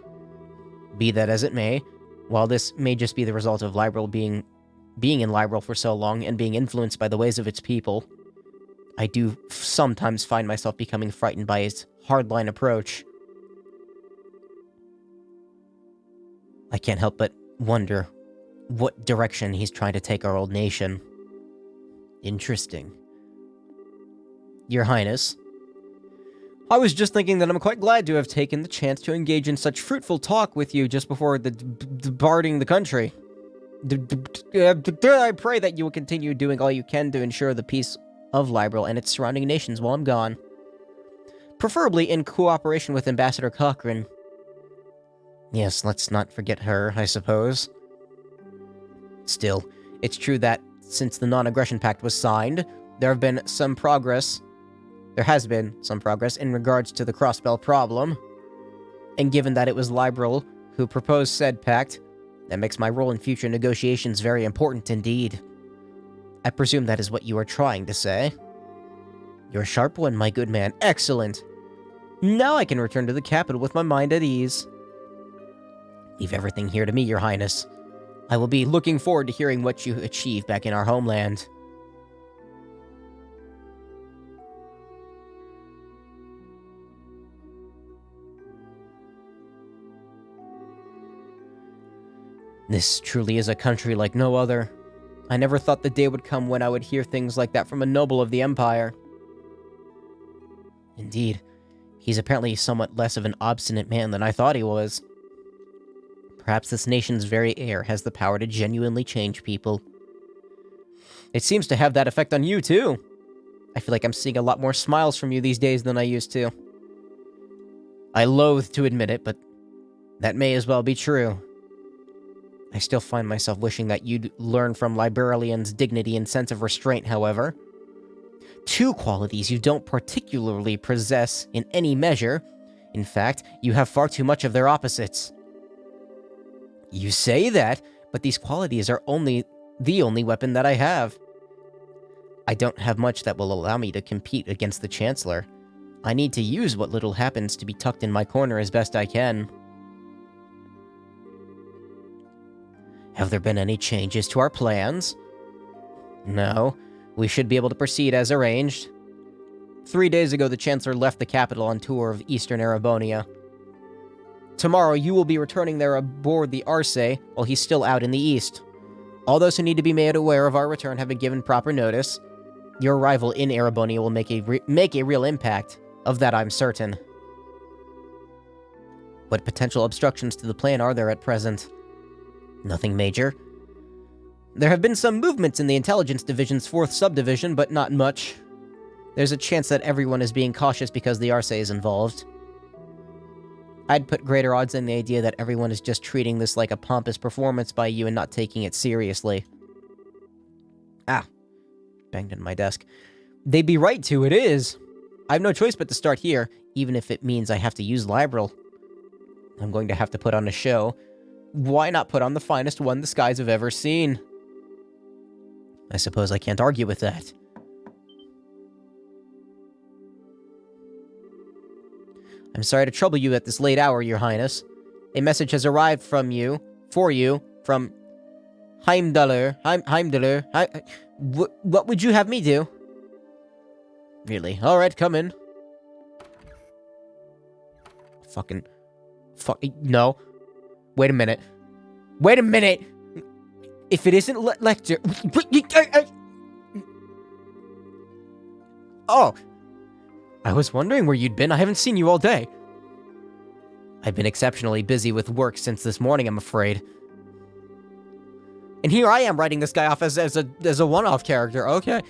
Be that as it may, while this may just be the result of Liberl being in Liberl for so long and being influenced by the ways of its people, I do sometimes find myself becoming frightened by his hardline approach. I can't help but wonder what direction he's trying to take our old nation. Interesting. Your Highness, I was just thinking that I'm quite glad to have taken the chance to engage in such fruitful talk with you just before departing the country. I pray that you will continue doing all you can to ensure the peace of Liberl and its surrounding nations while I'm gone. Preferably in cooperation with Ambassador Cochrane. Yes, let's not forget her, I suppose. Still, it's true that since the Non-Aggression Pact was signed, there has been some progress in regards to the Crossbell problem. And given that it was Liberl who proposed said pact, that makes my role in future negotiations very important indeed. I presume that is what you are trying to say. You're a sharp one, my good man. Excellent! Now I can return to the capital with my mind at ease. Leave everything here to me, Your Highness. I will be looking forward to hearing what you achieve back in our homeland. This truly is a country like no other. I never thought the day would come when I would hear things like that from a noble of the Empire. Indeed, he's apparently somewhat less of an obstinate man than I thought he was. Perhaps this nation's very air has the power to genuinely change people. It seems to have that effect on you, too. I feel like I'm seeing a lot more smiles from you these days than I used to. I loathe to admit it, but that may as well be true. I still find myself wishing that you'd learn from Liberalian's dignity and sense of restraint, however. Two qualities you don't particularly possess in any measure. In fact, you have far too much of their opposites. You say that, but these qualities are the only weapon that I have. I don't have much that will allow me to compete against the Chancellor. I need to use what little happens to be tucked in my corner as best I can. Have there been any changes to our plans? No. We should be able to proceed as arranged. 3 days ago, the Chancellor left the capital on tour of Eastern Erebonia. Tomorrow, you will be returning there aboard the Arce while he's still out in the east. All those who need to be made aware of our return have been given proper notice. Your arrival in Erebonia will make a real impact. Of that, I'm certain. What potential obstructions to the plan are there at present? Nothing major. There have been some movements in the Intelligence Division's 4th subdivision, but not much. There's a chance that everyone is being cautious because the Arce is involved. I'd put greater odds in the idea that everyone is just treating this like a pompous performance by you and not taking it seriously. Ah. Banged into my desk. They'd be right to, it is. I have no choice but to start here, even if it means I have to use Liberl. I'm going to have to put on a show. Why not put on the finest one the skies have ever seen? I suppose I can't argue with that. I'm sorry to trouble you at this late hour, Your Highness. A message has arrived from Heimdallr. What would you have me do? Really? Alright, come in. No. Wait a minute. If it isn't Lecter... Oh! I was wondering where you'd been. I haven't seen you all day. I've been exceptionally busy with work since this morning, I'm afraid. And here I am writing this guy off as a one-off character. Okay.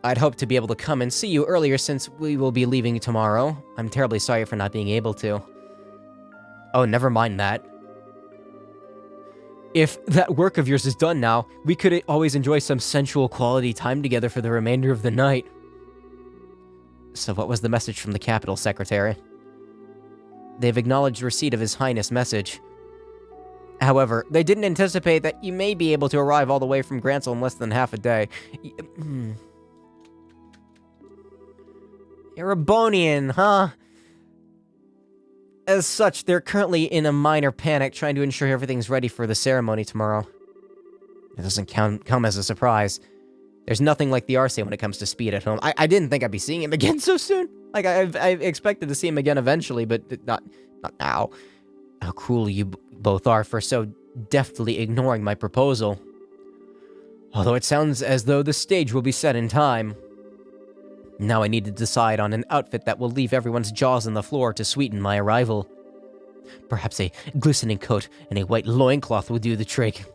I'd hoped to be able to come and see you earlier since we will be leaving tomorrow. I'm terribly sorry for not being able to. Oh, never mind that. If that work of yours is done now, we could always enjoy some sensual quality time together for the remainder of the night. So what was the message from the Capital Secretary? They've acknowledged receipt of His Highness' message. However, they didn't anticipate that you may be able to arrive all the way from Grancel in less than half a day. Erebonian, huh? As such, they're currently in a minor panic, trying to ensure everything's ready for the ceremony tomorrow. It doesn't come as a surprise. There's nothing like the Arce when it comes to speed at home. I didn't think I'd be seeing him again so soon. Like, I expected to see him again eventually, but not now. How cruel you both are for so deftly ignoring my proposal. Although it sounds as though the stage will be set in time. Now I need to decide on an outfit that will leave everyone's jaws on the floor to sweeten my arrival. Perhaps a glistening coat and a white loincloth will do the trick.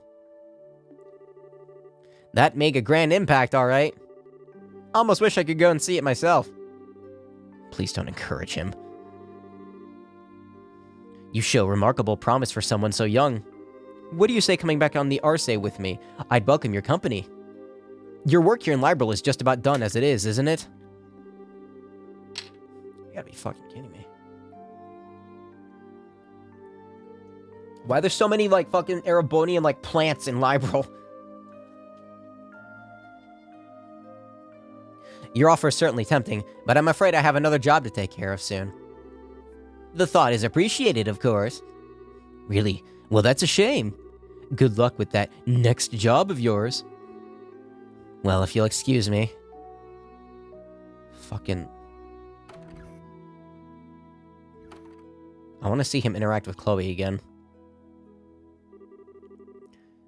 That'd make a grand impact, alright. Almost wish I could go and see it myself. Please don't encourage him. You show remarkable promise for someone so young. What do you say coming back on the Arce with me? I'd welcome your company. Your work here in Liberl is just about done as it is, isn't it? You gotta be fucking kidding me. Why there's so many, like, fucking Erebonian, like, plants in Liberl? Your offer is certainly tempting, but I'm afraid I have another job to take care of soon. The thought is appreciated, of course. Really? Well, that's a shame. Good luck with that next job of yours. Well, if you'll excuse me. Fucking... I want to see him interact with Chloe again.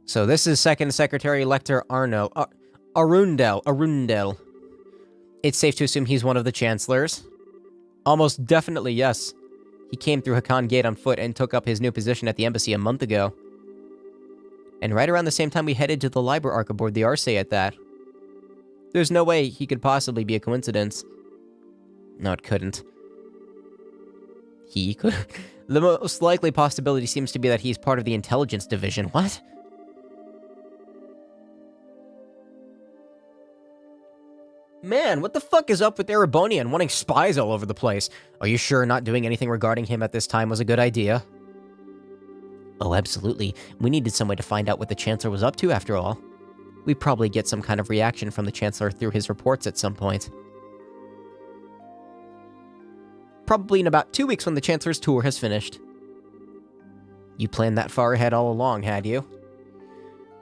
So this is Second Secretary Lecter Arno. Arundel. It's safe to assume he's one of the Chancellors. Almost definitely, yes. He came through Hakan Gate on foot and took up his new position at the embassy a month ago. And right around the same time we headed to the Liber Arc aboard the Arce at that. There's no way he could possibly be a coincidence. No, it couldn't. He could... The most likely possibility seems to be that he's part of the intelligence division. What? Man, what the fuck is up with Erebonia and wanting spies all over the place? Are you sure not doing anything regarding him at this time was a good idea? Oh, absolutely. We needed some way to find out what the Chancellor was up to, after all. We'd probably get some kind of reaction from the Chancellor through his reports at some point. Probably in about 2 weeks when the Chancellor's tour has finished. You planned that far ahead all along, had you?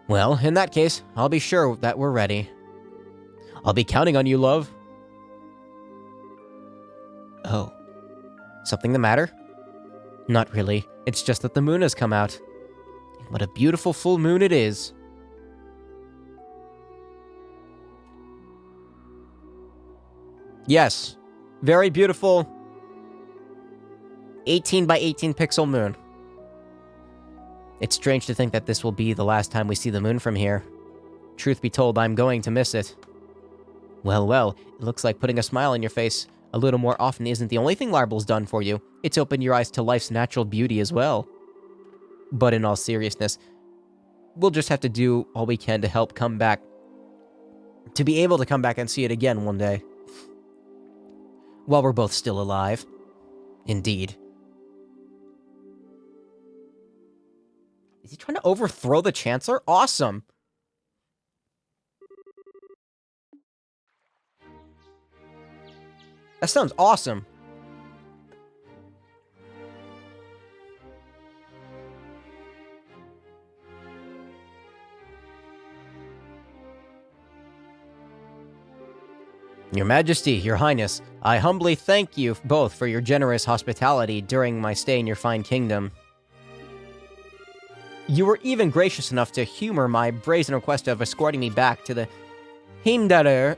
Well, in that case, I'll be sure that we're ready. I'll be counting on you, love. Oh. Something the matter? Not really. It's just that the moon has come out. What a beautiful full moon it is. Yes. Very beautiful 18 by 18 pixel moon. It's strange to think that this will be the last time we see the moon from here. Truth be told, I'm going to miss it. Well, it looks like putting a smile on your face a little more often isn't the only thing Larbl's done for you. It's opened your eyes to life's natural beauty as well. But in all seriousness, we'll just have to do all we can to help come back. To be able to come back and see it again one day. While we're both still alive. Indeed. Is he trying to overthrow the Chancellor? Awesome! That sounds awesome. Your Majesty, Your Highness, I humbly thank you both for your generous hospitality during my stay in your fine kingdom. You were even gracious enough to humor my brazen request of escorting me back to the Heimdallr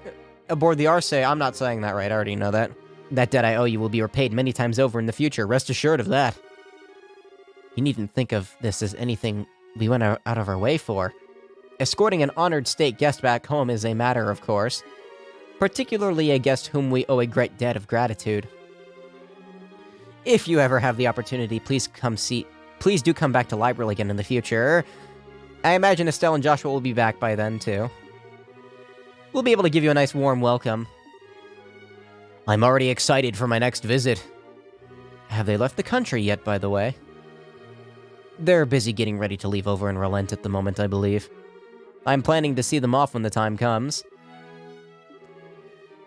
aboard the Arce. I'm not saying that right, I already know that. That debt I owe you will be repaid many times over in the future, rest assured of that. You needn't think of this as anything we went out of our way for. Escorting an honored state guest back home is a matter, of course. Particularly a guest whom we owe a great debt of gratitude. If you ever have the opportunity, please do come back to Liberl again in the future. I imagine Estelle and Joshua will be back by then, too. We'll be able to give you a nice warm welcome. I'm already excited for my next visit. Have they left the country yet, by the way? They're busy getting ready to leave over in Relent at the moment, I believe. I'm planning to see them off when the time comes.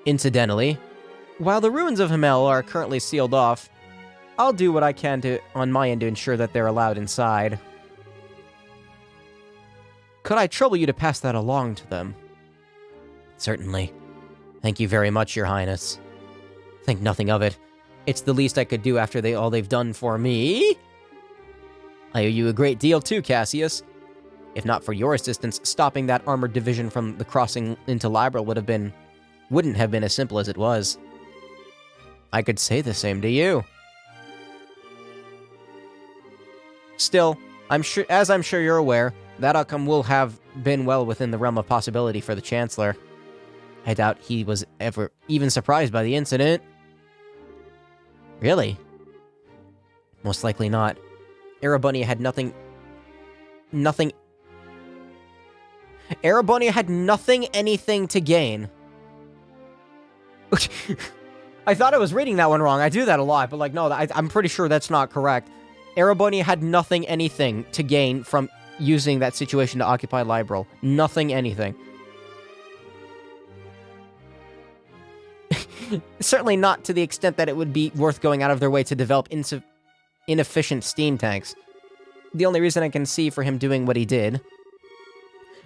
Incidentally, While the ruins of Himmel are currently sealed off, I'll do what I can on my end to ensure that they're allowed inside. Could I trouble you to pass that along to them? Certainly. Thank you very much, Your Highness. Think nothing of it. It's the least I could do after all they've done for me. I owe you a great deal too, Cassius. If not for your assistance, stopping that armored division from the crossing into Libra wouldn't have been as simple as it was. I could say the same to you. Still, I'm sure you're aware, that outcome will have been well within the realm of possibility for the Chancellor. I doubt he was ever even surprised by the incident. Really? Most likely not. Erebunia had nothing... Erebunia had anything to gain. I thought I was reading that one wrong. I do that a lot, but no, I'm pretty sure that's not correct. Erebunia had anything to gain from using that situation to occupy Liberl. Anything. Certainly not to the extent that it would be worth going out of their way to develop inefficient steam tanks. The only reason I can see for him doing what he did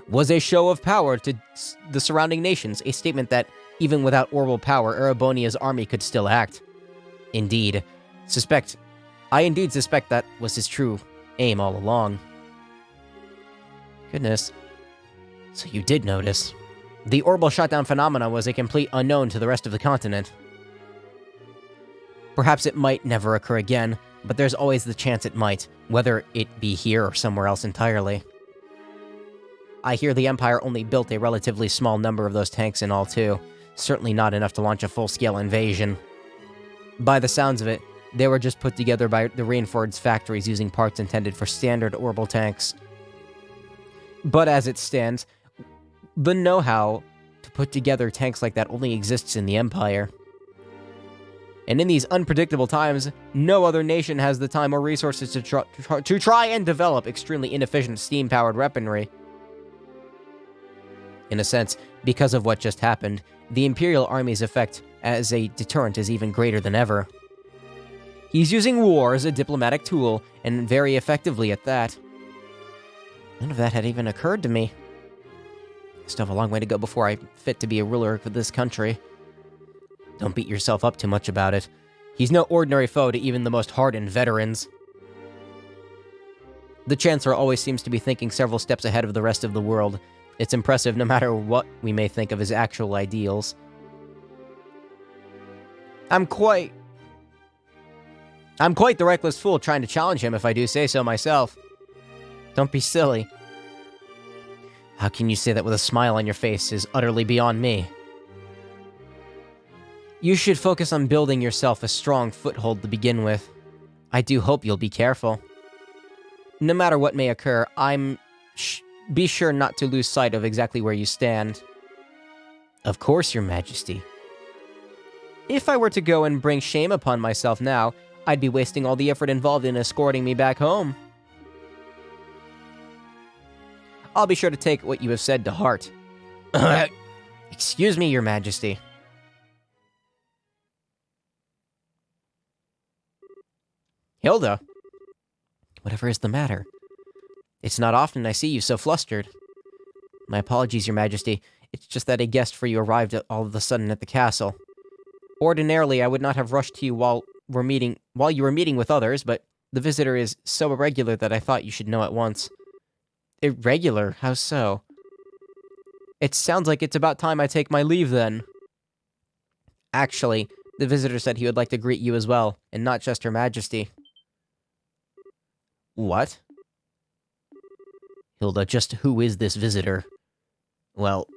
was a show of power to the surrounding nations, a statement that, even without orbital power, Erebonia's army could still act. I indeed suspect that was his true aim all along. Goodness. So you did notice. The orbital shutdown phenomena was a complete unknown to the rest of the continent. Perhaps it might never occur again, but there's always the chance it might, whether it be here or somewhere else entirely. I hear the Empire only built a relatively small number of those tanks in all too, certainly not enough to launch a full-scale invasion. By the sounds of it, they were just put together by the Rainforged's factories using parts intended for standard orbital tanks. But as it stands, the know-how to put together tanks like that only exists in the Empire. And in these unpredictable times, no other nation has the time or resources to try and develop extremely inefficient steam-powered weaponry. In a sense, because of what just happened, the Imperial Army's effect as a deterrent is even greater than ever. He's using war as a diplomatic tool, and very effectively at that. None of that had even occurred to me. I still have a long way to go before I'm fit to be a ruler of this country. Don't beat yourself up too much about it. He's no ordinary foe to even the most hardened veterans. The Chancellor always seems to be thinking several steps ahead of the rest of the world. It's impressive no matter what we may think of his actual ideals. I'm quite the reckless fool trying to challenge him if I do say so myself. Don't be silly. How can you say that with a smile on your face is utterly beyond me? You should focus on building yourself a strong foothold to begin with. I do hope you'll be careful. No matter what may occur, be sure not to lose sight of exactly where you stand. Of course, Your Majesty. If I were to go and bring shame upon myself now, I'd be wasting all the effort involved in escorting me back home. I'll be sure to take what you have said to heart. Excuse me, Your Majesty. Hilda? Whatever is the matter? It's not often I see you so flustered. My apologies, Your Majesty. It's just that a guest for you arrived all of a sudden at the castle. Ordinarily, I would not have rushed to you while you were meeting with others, but the visitor is so irregular that I thought you should know at once. Irregular? How so? It sounds like it's about time I take my leave, then. Actually, the visitor said he would like to greet you as well, and not just Her Majesty. What? Hilda, just who is this visitor? Well,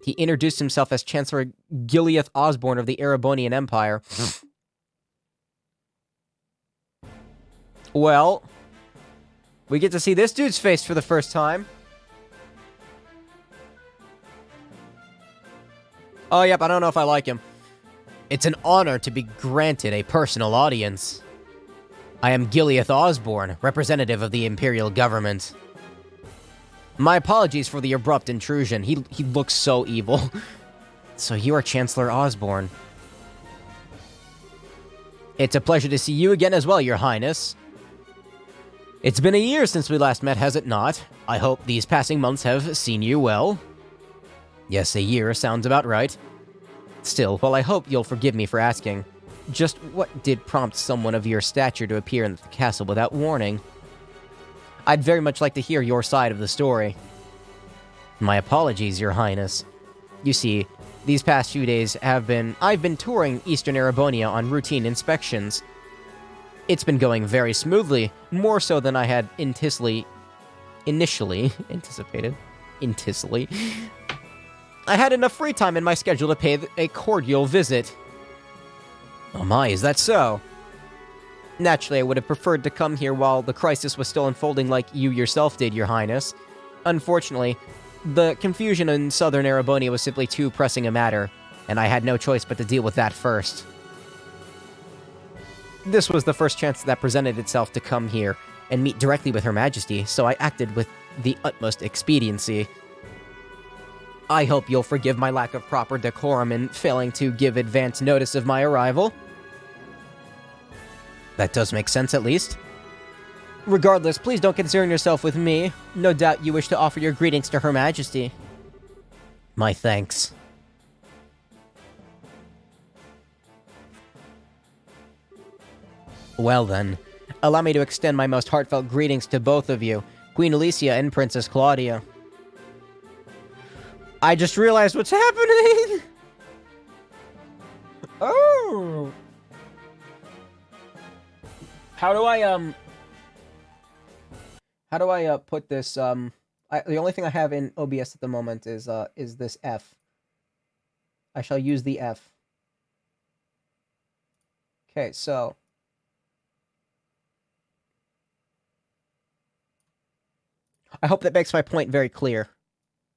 he introduced himself as Chancellor Gileath Osborne of the Erebonian Empire. Well, we get to see this dude's face for the first time. Oh, yep, I don't know if I like him. It's an honor to be granted a personal audience. I am Gileath Osborne, representative of the Imperial government. My apologies for the abrupt intrusion. He looks so evil. So you are Chancellor Osborne. It's a pleasure to see you again as well, Your Highness. It's been a year since we last met, has it not? I hope these passing months have seen you well. Yes, a year sounds about right. Still, while I hope you'll forgive me for asking, just what did prompt someone of your stature to appear in the castle without warning? I'd very much like to hear your side of the story. My apologies, Your Highness. You see, these past few days I've been touring Eastern Erebonia on routine inspections. It's been going very smoothly, more so than I had initially anticipated. I had enough free time in my schedule to pay a cordial visit. Oh my, is that so? Naturally, I would have preferred to come here while the crisis was still unfolding like you yourself did, Your Highness. Unfortunately, the confusion in Southern Erebonia was simply too pressing a matter, and I had no choice but to deal with that first. This was the first chance that presented itself to come here and meet directly with Her Majesty, so I acted with the utmost expediency. I hope you'll forgive my lack of proper decorum in failing to give advance notice of my arrival. That does make sense, at least. Regardless, please don't concern yourself with me. No doubt you wish to offer your greetings to Her Majesty. My thanks. Well then, allow me to extend my most heartfelt greetings to both of you, Queen Alicia and Princess Claudia. I just realized what's happening! Oh! How do I put this, the only thing I have in OBS at the moment is this F. I shall use the F. Okay, so. I hope that makes my point very clear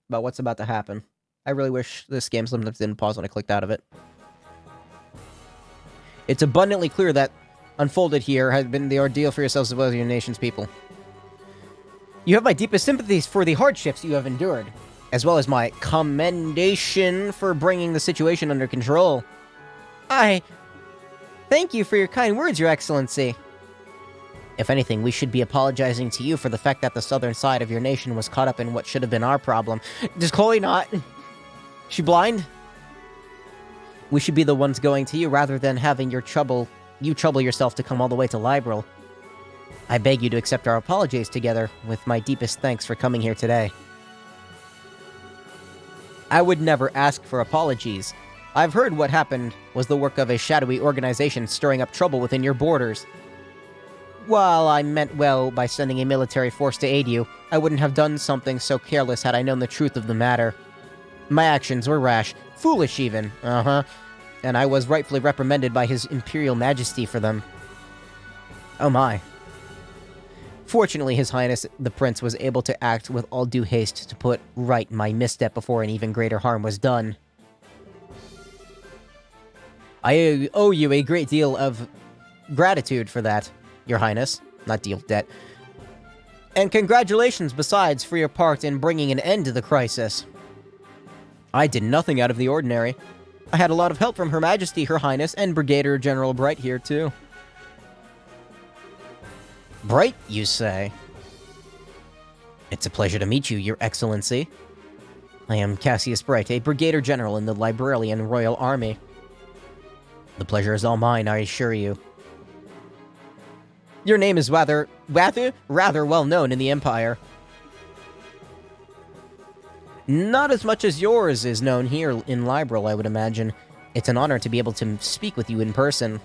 about what's about to happen. I really wish this game sometimes didn't pause when I clicked out of it. It's abundantly clear that unfolded here has been the ordeal for yourselves as well as your nation's people. You have my deepest sympathies for the hardships you have endured, as well as my commendation for bringing the situation under control. I thank you for your kind words, Your Excellency. If anything, we should be apologizing to you for the fact that the southern side of your nation was caught up in what should have been our problem. Does Chloe not? She blind? We should be the ones going to you rather than having you trouble yourself to come all the way to Liberl. I beg you to accept our apologies together, with my deepest thanks for coming here today. I would never ask for apologies. I've heard what happened was the work of a shadowy organization stirring up trouble within your borders. While I meant well by sending a military force to aid you, I wouldn't have done something so careless had I known the truth of the matter. My actions were rash, foolish even, and I was rightfully reprimanded by His Imperial Majesty for them. Oh my. Fortunately, His Highness the Prince was able to act with all due haste to put right my misstep before an even greater harm was done. I owe you a great deal of gratitude for that, Your Highness. Not deal, debt. And congratulations, besides, for your part in bringing an end to the crisis. I did nothing out of the ordinary. I had a lot of help from Her Majesty, Her Highness, and Brigadier General Bright here, too. Bright, you say? It's a pleasure to meet you, Your Excellency. I am Cassius Bright, a Brigadier General in the Libralian Royal Army. The pleasure is all mine, I assure you. Your name is rather well known in the Empire. Not as much as yours is known here in Liberl, I would imagine. It's an honor to be able to speak with you in person.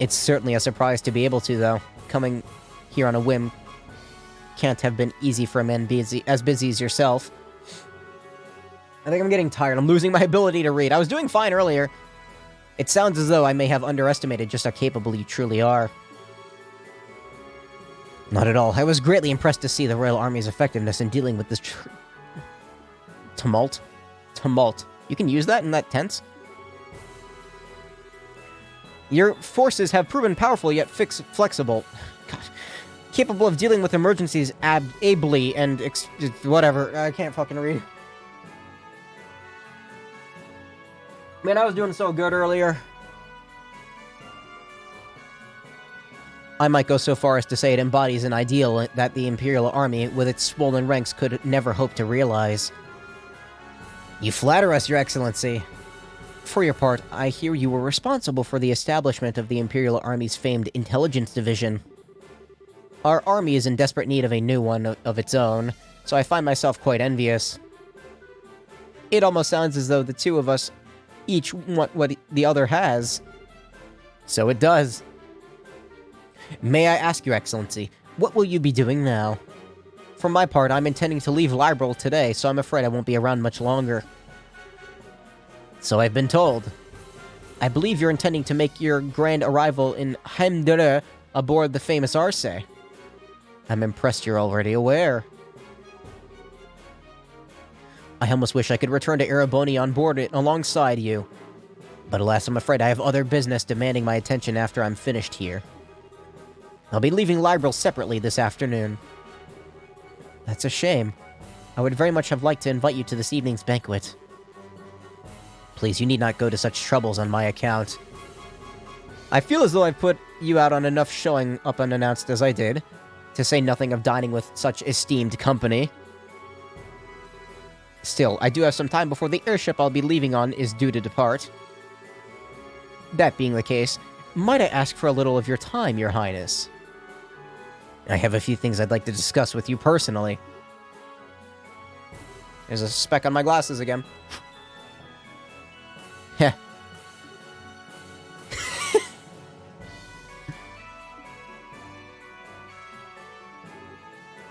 It's certainly a surprise to be able to, though. Coming here on a whim can't have been easy for a man as busy as yourself. I think I'm getting tired. I'm losing my ability to read. I was doing fine earlier. It sounds as though I may have underestimated just how capable you truly are. Not at all. I was greatly impressed to see the Royal Army's effectiveness in dealing with this tumult. Tumult. You can use that in that tense? Your forces have proven powerful yet flexible. God. Capable of dealing with emergencies ably and whatever. I can't fucking read. Man, I was doing so good earlier. I might go so far as to say it embodies an ideal that the Imperial Army, with its swollen ranks, could never hope to realize. You flatter us, Your Excellency. For your part, I hear you were responsible for the establishment of the Imperial Army's famed intelligence division. Our army is in desperate need of a new one of its own, so I find myself quite envious. It almost sounds as though the two of us each want what the other has. So it does. May I ask, Your Excellency, what will you be doing now? For my part, I'm intending to leave Liberl today, so I'm afraid I won't be around much longer. So I've been told. I believe you're intending to make your grand arrival in Heimdallr aboard the famous Arce. I'm impressed you're already aware. I almost wish I could return to Ereboni on board it alongside you. But alas, I'm afraid I have other business demanding my attention after I'm finished here. I'll be leaving Liberl separately this afternoon. That's a shame. I would very much have liked to invite you to this evening's banquet. Please, you need not go to such troubles on my account. I feel as though I've put you out on enough showing up unannounced as I did, to say nothing of dining with such esteemed company. Still, I do have some time before the airship I'll be leaving on is due to depart. That being the case, might I ask for a little of your time, Your Highness? I have a few things I'd like to discuss with you personally. There's a speck on my glasses again. Heh.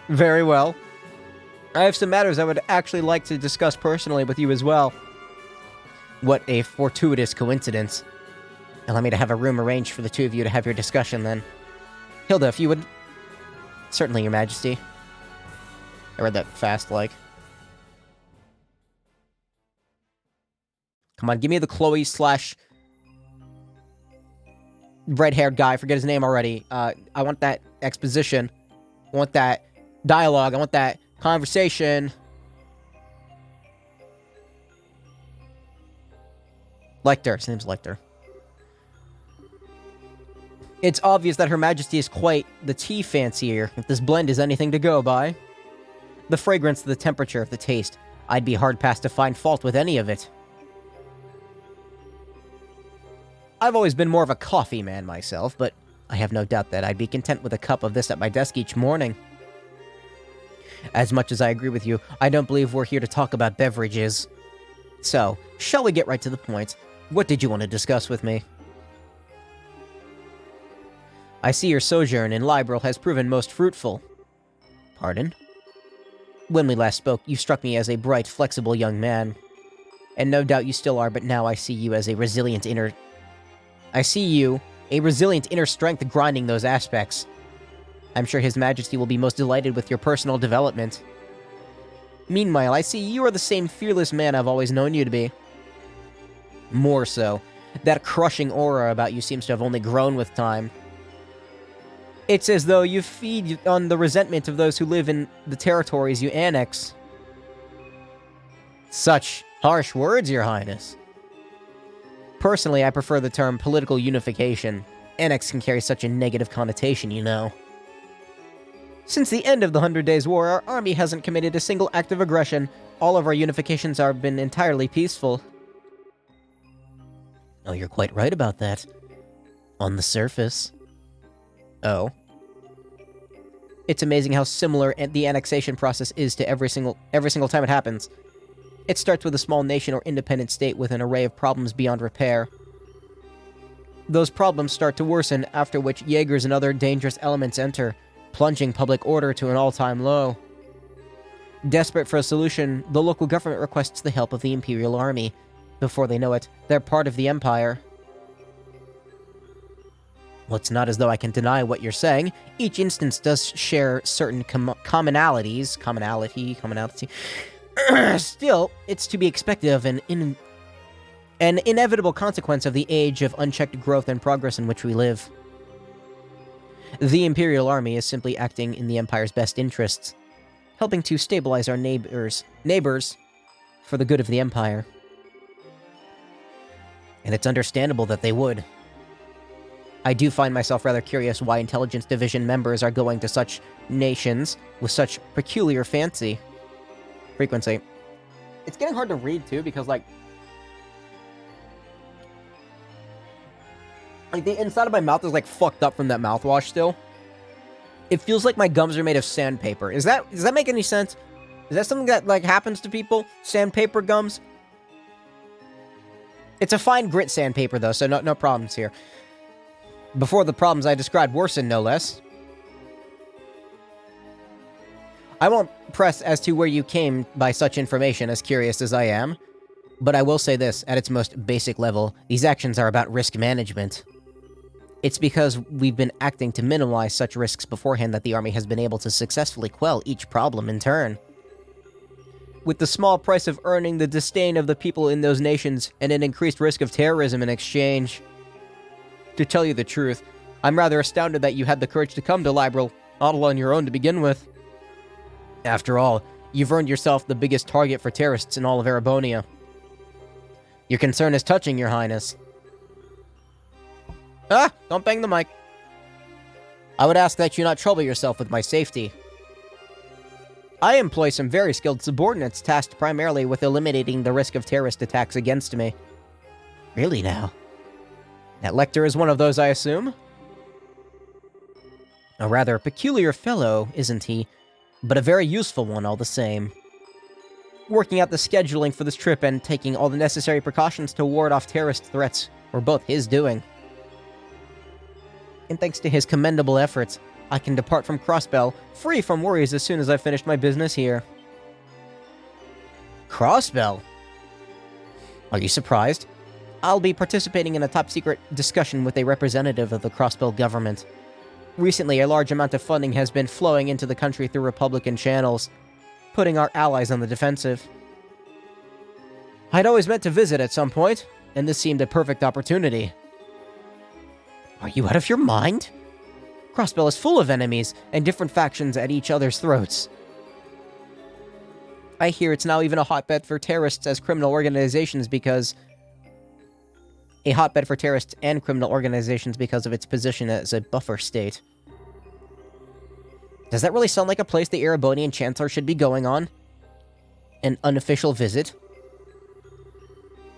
Very well. I have some matters I would actually like to discuss personally with you as well. What a fortuitous coincidence. Allow me to have a room arranged for the two of you to have your discussion then. Hilda, if you would... Certainly, Your Majesty. I read that fast, like. Come on, give me the Chloe / red-haired guy. I forget his name already. I want that exposition. I want that dialogue. I want that conversation. Lecter. His name's Lecter. It's obvious that Her Majesty is quite the tea fancier, if this blend is anything to go by. The fragrance, the temperature, the taste. I'd be hard-pressed to find fault with any of it. I've always been more of a coffee man myself, but I have no doubt that I'd be content with a cup of this at my desk each morning. As much as I agree with you, I don't believe we're here to talk about beverages. So, shall we get right to the point? What did you want to discuss with me? I see your sojourn in Liberl has proven most fruitful. Pardon? When we last spoke, you struck me as a bright, flexible young man. And no doubt you still are, but now I see you as a resilient inner strength grinding those aspects. I'm sure His Majesty will be most delighted with your personal development. Meanwhile, I see you are the same fearless man I've always known you to be. More so. That crushing aura about you seems to have only grown with time. It's as though you feed on the resentment of those who live in the territories you annex. Such harsh words, Your Highness. Personally, I prefer the term political unification. Annex can carry such a negative connotation, you know. Since the end of the 100 Days' War, our army hasn't committed a single act of aggression. All of our unifications have been entirely peaceful. Oh, you're quite right about that. On the surface. Oh. It's amazing how similar the annexation process is to every single time it happens. It starts with a small nation or independent state with an array of problems beyond repair. Those problems start to worsen, after which Jaegers and other dangerous elements enter, plunging public order to an all-time low. Desperate for a solution, the local government requests the help of the Imperial Army. Before they know it, they're part of the Empire. Well, it's not as though I can deny what you're saying. Each instance does share certain commonality. Still, it's to be expected of an inevitable consequence of the age of unchecked growth and progress in which we live. The Imperial Army is simply acting in the Empire's best interests, helping to stabilize our neighbors for the good of the Empire. And it's understandable that they would. I do find myself rather curious why Intelligence Division members are going to such nations with such peculiar frequency. It's getting hard to read, too, because, like, the inside of my mouth is, like, fucked up from that mouthwash still. It feels like my gums are made of sandpaper. Does that make any sense? Is that something that, like, happens to people? Sandpaper gums? It's a fine grit sandpaper, though, so no problems here. Before the problems I described worsen, no less. I won't press as to where you came by such information, as curious as I am. But I will say this, at its most basic level, these actions are about risk management. It's because we've been acting to minimize such risks beforehand that the army has been able to successfully quell each problem in turn. With the small price of earning the disdain of the people in those nations and an increased risk of terrorism in exchange. To tell you the truth, I'm rather astounded that you had the courage to come to Liberl, all on your own to begin with. After all, you've earned yourself the biggest target for terrorists in all of Erebonia. Your concern is touching, Your Highness. Ah! Don't bang the mic. I would ask that you not trouble yourself with my safety. I employ some very skilled subordinates tasked primarily with eliminating the risk of terrorist attacks against me. Really now? That Lecter is one of those, I assume? A rather peculiar fellow, isn't he? But a very useful one all the same. Working out the scheduling for this trip and taking all the necessary precautions to ward off terrorist threats were both his doing. And thanks to his commendable efforts, I can depart from Crossbell free from worries as soon as I've finished my business here. Crossbell? Are you surprised? I'll be participating in a top-secret discussion with a representative of the Crossbell government. Recently, a large amount of funding has been flowing into the country through Republican channels, putting our allies on the defensive. I'd always meant to visit at some point, and this seemed a perfect opportunity. Are you out of your mind? Crossbell is full of enemies, and different factions at each other's throats. I hear it's now even a hotbed for terrorists as criminal organizations because... A hotbed for terrorists and criminal organizations because of its position as a buffer state. Does that really sound like a place the Erebonian Chancellor should be going on? An unofficial visit?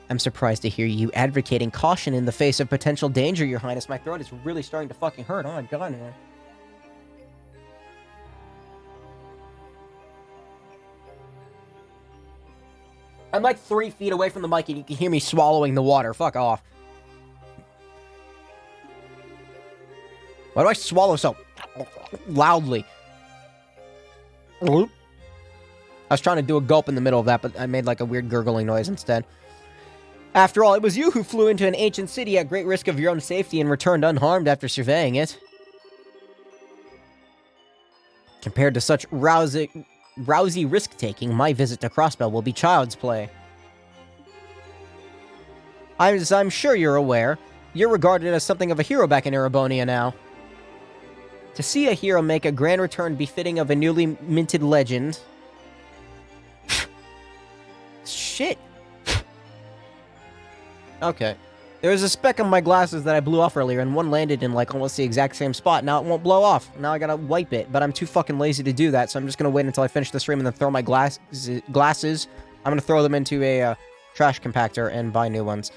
I'm surprised to hear you advocating caution in the face of potential danger, Your Highness. My throat is really starting to fucking hurt. Oh my god, man. I'm like 3 feet away from the mic and you can hear me swallowing the water. Fuck off. Why do I swallow so loudly? I was trying to do a gulp in the middle of that, but I made like a weird gurgling noise instead. After all, it was you who flew into an ancient city at great risk of your own safety and returned unharmed after surveying it. Compared to such rousy risk-taking, my visit to Crossbell will be child's play. As I'm sure you're aware, you're regarded as something of a hero back in Erebonia now. To see a hero make a grand return befitting of a newly minted legend... Shit. Okay. There was a speck on my glasses that I blew off earlier, and one landed in, like, almost the exact same spot. Now it won't blow off. Now I gotta wipe it, but I'm too fucking lazy to do that, so I'm just gonna wait until I finish the stream and then throw my glasses. I'm gonna throw them into a, trash compactor and buy new ones.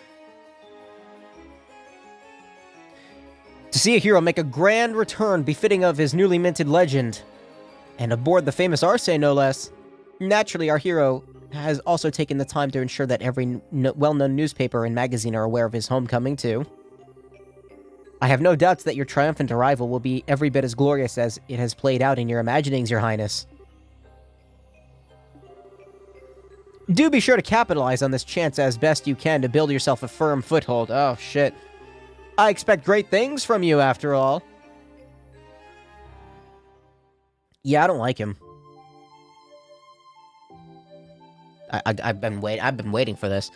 To see a hero make a grand return befitting of his newly minted legend, and aboard the famous Arce, no less. Naturally, our hero has also taken the time to ensure that every well-known newspaper and magazine are aware of his homecoming, too. I have no doubts that your triumphant arrival will be every bit as glorious as it has played out in your imaginings, Your Highness. Do be sure to capitalize on this chance as best you can to build yourself a firm foothold. Oh, shit. I expect great things from you, after all. Yeah, I don't like him. I've been waiting for this.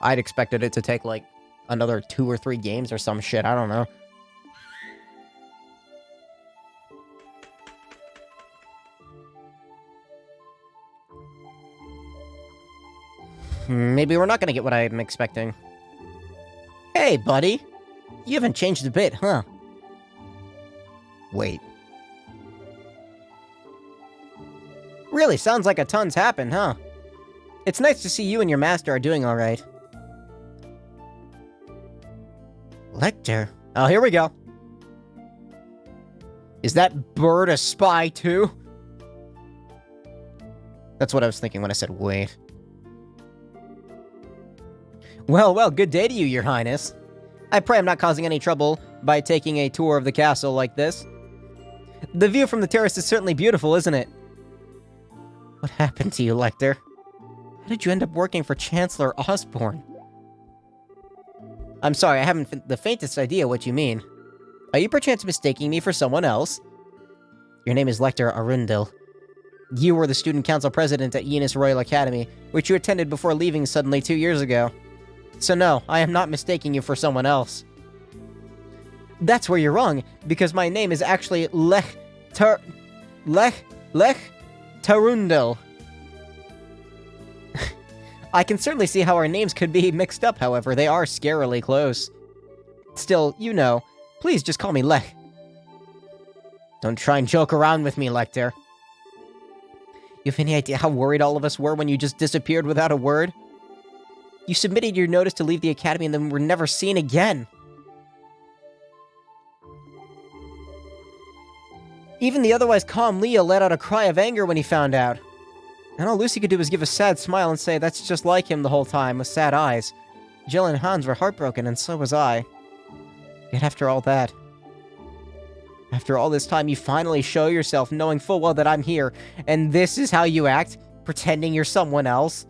I'd expected it to take, like, another 2 or 3 games or some shit. I don't know. Maybe we're not gonna get what I'm expecting. Hey, buddy. You haven't changed a bit, huh? Wait. Really, sounds like a ton's happened, huh? It's nice to see you and your master are doing alright. Lecter. Oh, here we go. Is that bird a spy, too? That's what I was thinking when I said wait. Well, good day to you, your highness. I pray I'm not causing any trouble by taking a tour of the castle like this. The view from the terrace is certainly beautiful, isn't it? What happened to you, Lecter? How did you end up working for Chancellor Osborne? I'm sorry, I haven't the faintest idea what you mean. Are you perchance mistaking me for someone else? Your name is Lecter Arundel. You were the student council president at Yenis Royal Academy, which you attended before leaving suddenly 2 years ago. So no, I am not mistaking you for someone else. That's where you're wrong, because my name is actually Lech Tarundel. I can certainly see how our names could be mixed up, however, they are scarily close. Still, you know, please just call me Lech. Don't try and joke around with me, Lecter. You have any idea how worried all of us were when you just disappeared without a word? You submitted your notice to leave the academy and then were never seen again. Even the otherwise calm Leo let out a cry of anger when he found out. And all Lucy could do was give a sad smile and say that's just like him the whole time, with sad eyes. Jill and Hans were heartbroken, and so was I. Yet after all that, after all this time, you finally show yourself, knowing full well that I'm here, and this is how you act, pretending you're someone else?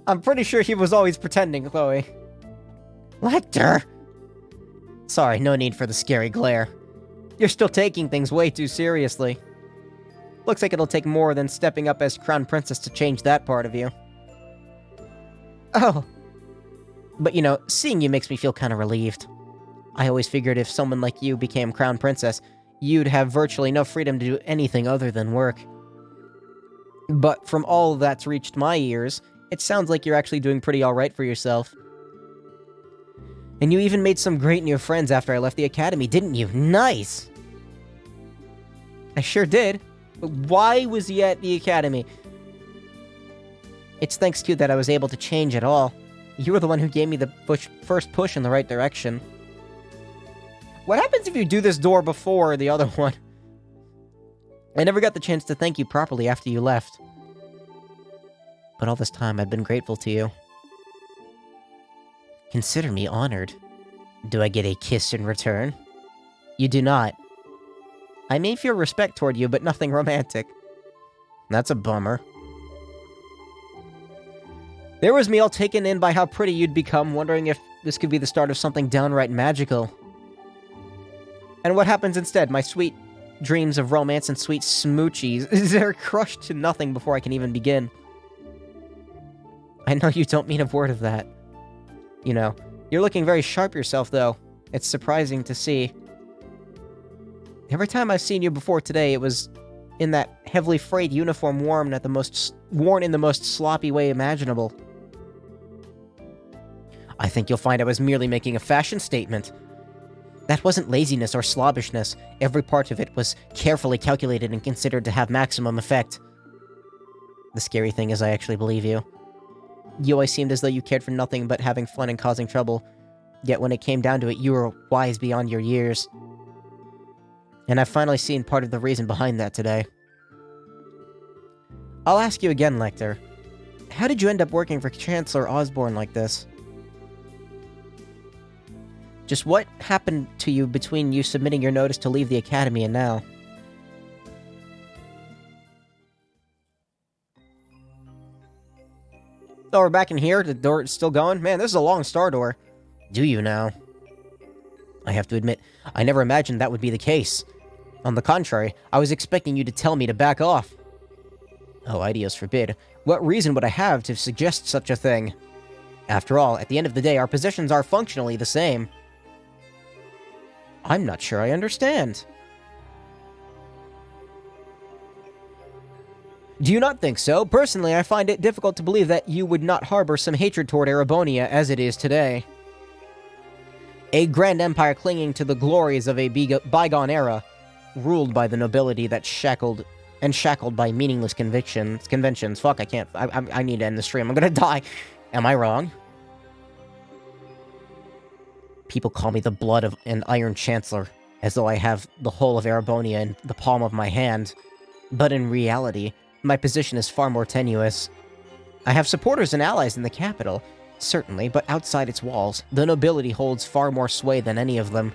I'm pretty sure he was always pretending, Chloe. Lecter! Sorry, no need for the scary glare. You're still taking things way too seriously. Looks like it'll take more than stepping up as Crown Princess to change that part of you. Oh. But you know, seeing you makes me feel kind of relieved. I always figured if someone like you became Crown Princess, you'd have virtually no freedom to do anything other than work. But from all that's reached my ears, it sounds like you're actually doing pretty alright for yourself. And you even made some great new friends after I left the academy, didn't you? Nice! I sure did. But why was he at the academy? It's thanks to you that I was able to change at all. You were the one who gave me the first push in the right direction. What happens if you do this door before the other one? I never got the chance to thank you properly after you left. But all this time, I've been grateful to you. Consider me honored. Do I get a kiss in return? You do not. I may feel respect toward you, but nothing romantic. That's a bummer. There was me all taken in by how pretty you'd become, wondering if this could be the start of something downright magical. And what happens instead? My sweet dreams of romance and sweet smoochies, they're crushed to nothing before I can even begin. I know you don't mean a word of that. You know, you're looking very sharp yourself, though. It's surprising to see. Every time I've seen you before today, it was in that heavily frayed uniform worn in the most sloppy way imaginable. I think you'll find I was merely making a fashion statement. That wasn't laziness or slobbishness. Every part of it was carefully calculated and considered to have maximum effect. The scary thing is I actually believe you. You always seemed as though you cared for nothing but having fun and causing trouble. Yet when it came down to it, you were wise beyond your years. And I've finally seen part of the reason behind that today. I'll ask you again, Lecter. How did you end up working for Chancellor Osborne like this? Just what happened to you between you submitting your notice to leave the academy and now? Oh, we're back in here? The door is still going? Man, this is a long star door. Do you now? I have to admit, I never imagined that would be the case. On the contrary, I was expecting you to tell me to back off. Oh, ideas forbid. What reason would I have to suggest such a thing? After all, at the end of the day, our positions are functionally the same. I'm not sure I understand. Do you not think so? Personally, I find it difficult to believe that you would not harbor some hatred toward Erebonia as it is today. A grand empire clinging to the glories of a bygone era, ruled by the nobility that shackled by meaningless conventions. Fuck, I can't. I need to end the stream. I'm gonna die. Am I wrong? People call me the blood of an Iron Chancellor, as though I have the whole of Erebonia in the palm of my hand. But in reality, my position is far more tenuous. I have supporters and allies in the capital, certainly, but outside its walls, the nobility holds far more sway than any of them.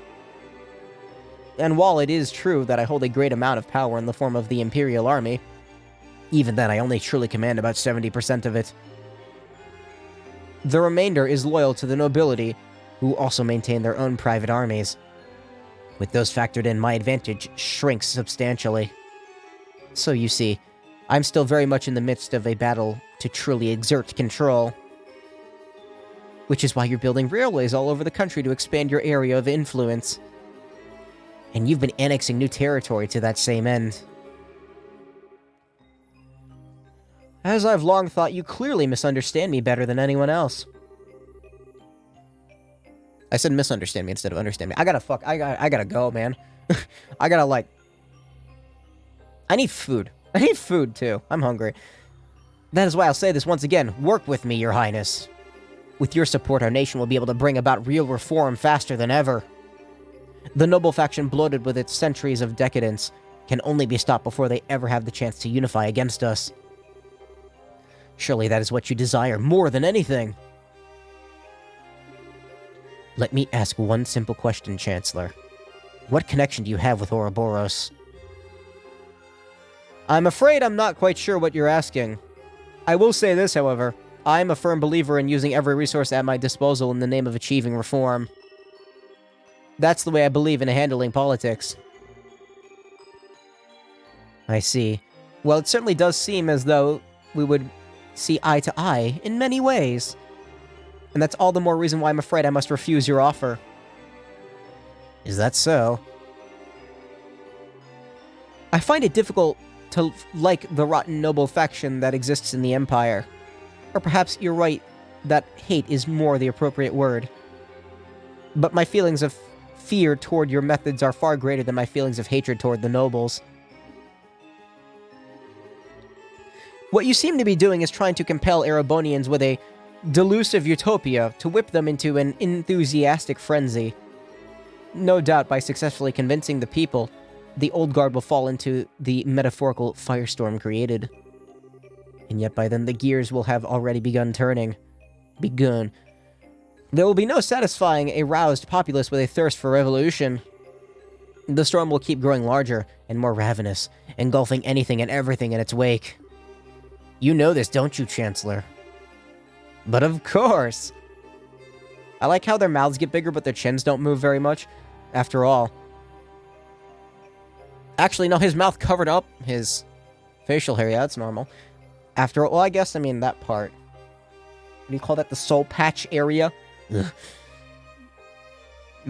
And while it is true that I hold a great amount of power in the form of the Imperial Army, even then I only truly command about 70% of it. The remainder is loyal to the nobility, who also maintain their own private armies. With those factored in, my advantage shrinks substantially. So you see, I'm still very much in the midst of a battle to truly exert control. Which is why you're building railways all over the country to expand your area of influence. And you've been annexing new territory to that same end. As I've long thought, you clearly misunderstand me better than anyone else. I said misunderstand me instead of understand me. I gotta go, man. I need food. I need food, too. I'm hungry. That is why I'll say this once again. Work with me, Your Highness. With your support, our nation will be able to bring about real reform faster than ever. The noble faction, bloated with its centuries of decadence, can only be stopped before they ever have the chance to unify against us. Surely that is what you desire more than anything. Let me ask one simple question, Chancellor. What connection do you have with Ouroboros? I'm afraid I'm not quite sure what you're asking. I will say this, however. I'm a firm believer in using every resource at my disposal in the name of achieving reform. That's the way I believe in handling politics. I see. Well, it certainly does seem as though we would see eye to eye in many ways. And that's all the more reason why I'm afraid I must refuse your offer. Is that so? I find it difficult to like the rotten noble faction that exists in the Empire. Or perhaps you're right, that hate is more the appropriate word. But my feelings of fear toward your methods are far greater than my feelings of hatred toward the nobles. What you seem to be doing is trying to compel Erebonians with a delusive utopia to whip them into an enthusiastic frenzy. No doubt by successfully convincing the people, the old guard will fall into the metaphorical firestorm created. And yet by then the gears will have already begun turning. There will be no satisfying a roused populace with a thirst for revolution. The storm will keep growing larger and more ravenous, engulfing anything and everything in its wake. You know this, don't you, Chancellor? But of course! I like how their mouths get bigger, but their chins don't move very much. After all. Actually, no, his mouth covered up his facial hair. Yeah, that's normal. After all, well, I guess, I mean, that part. What do you call that? The soul patch area? Ugh.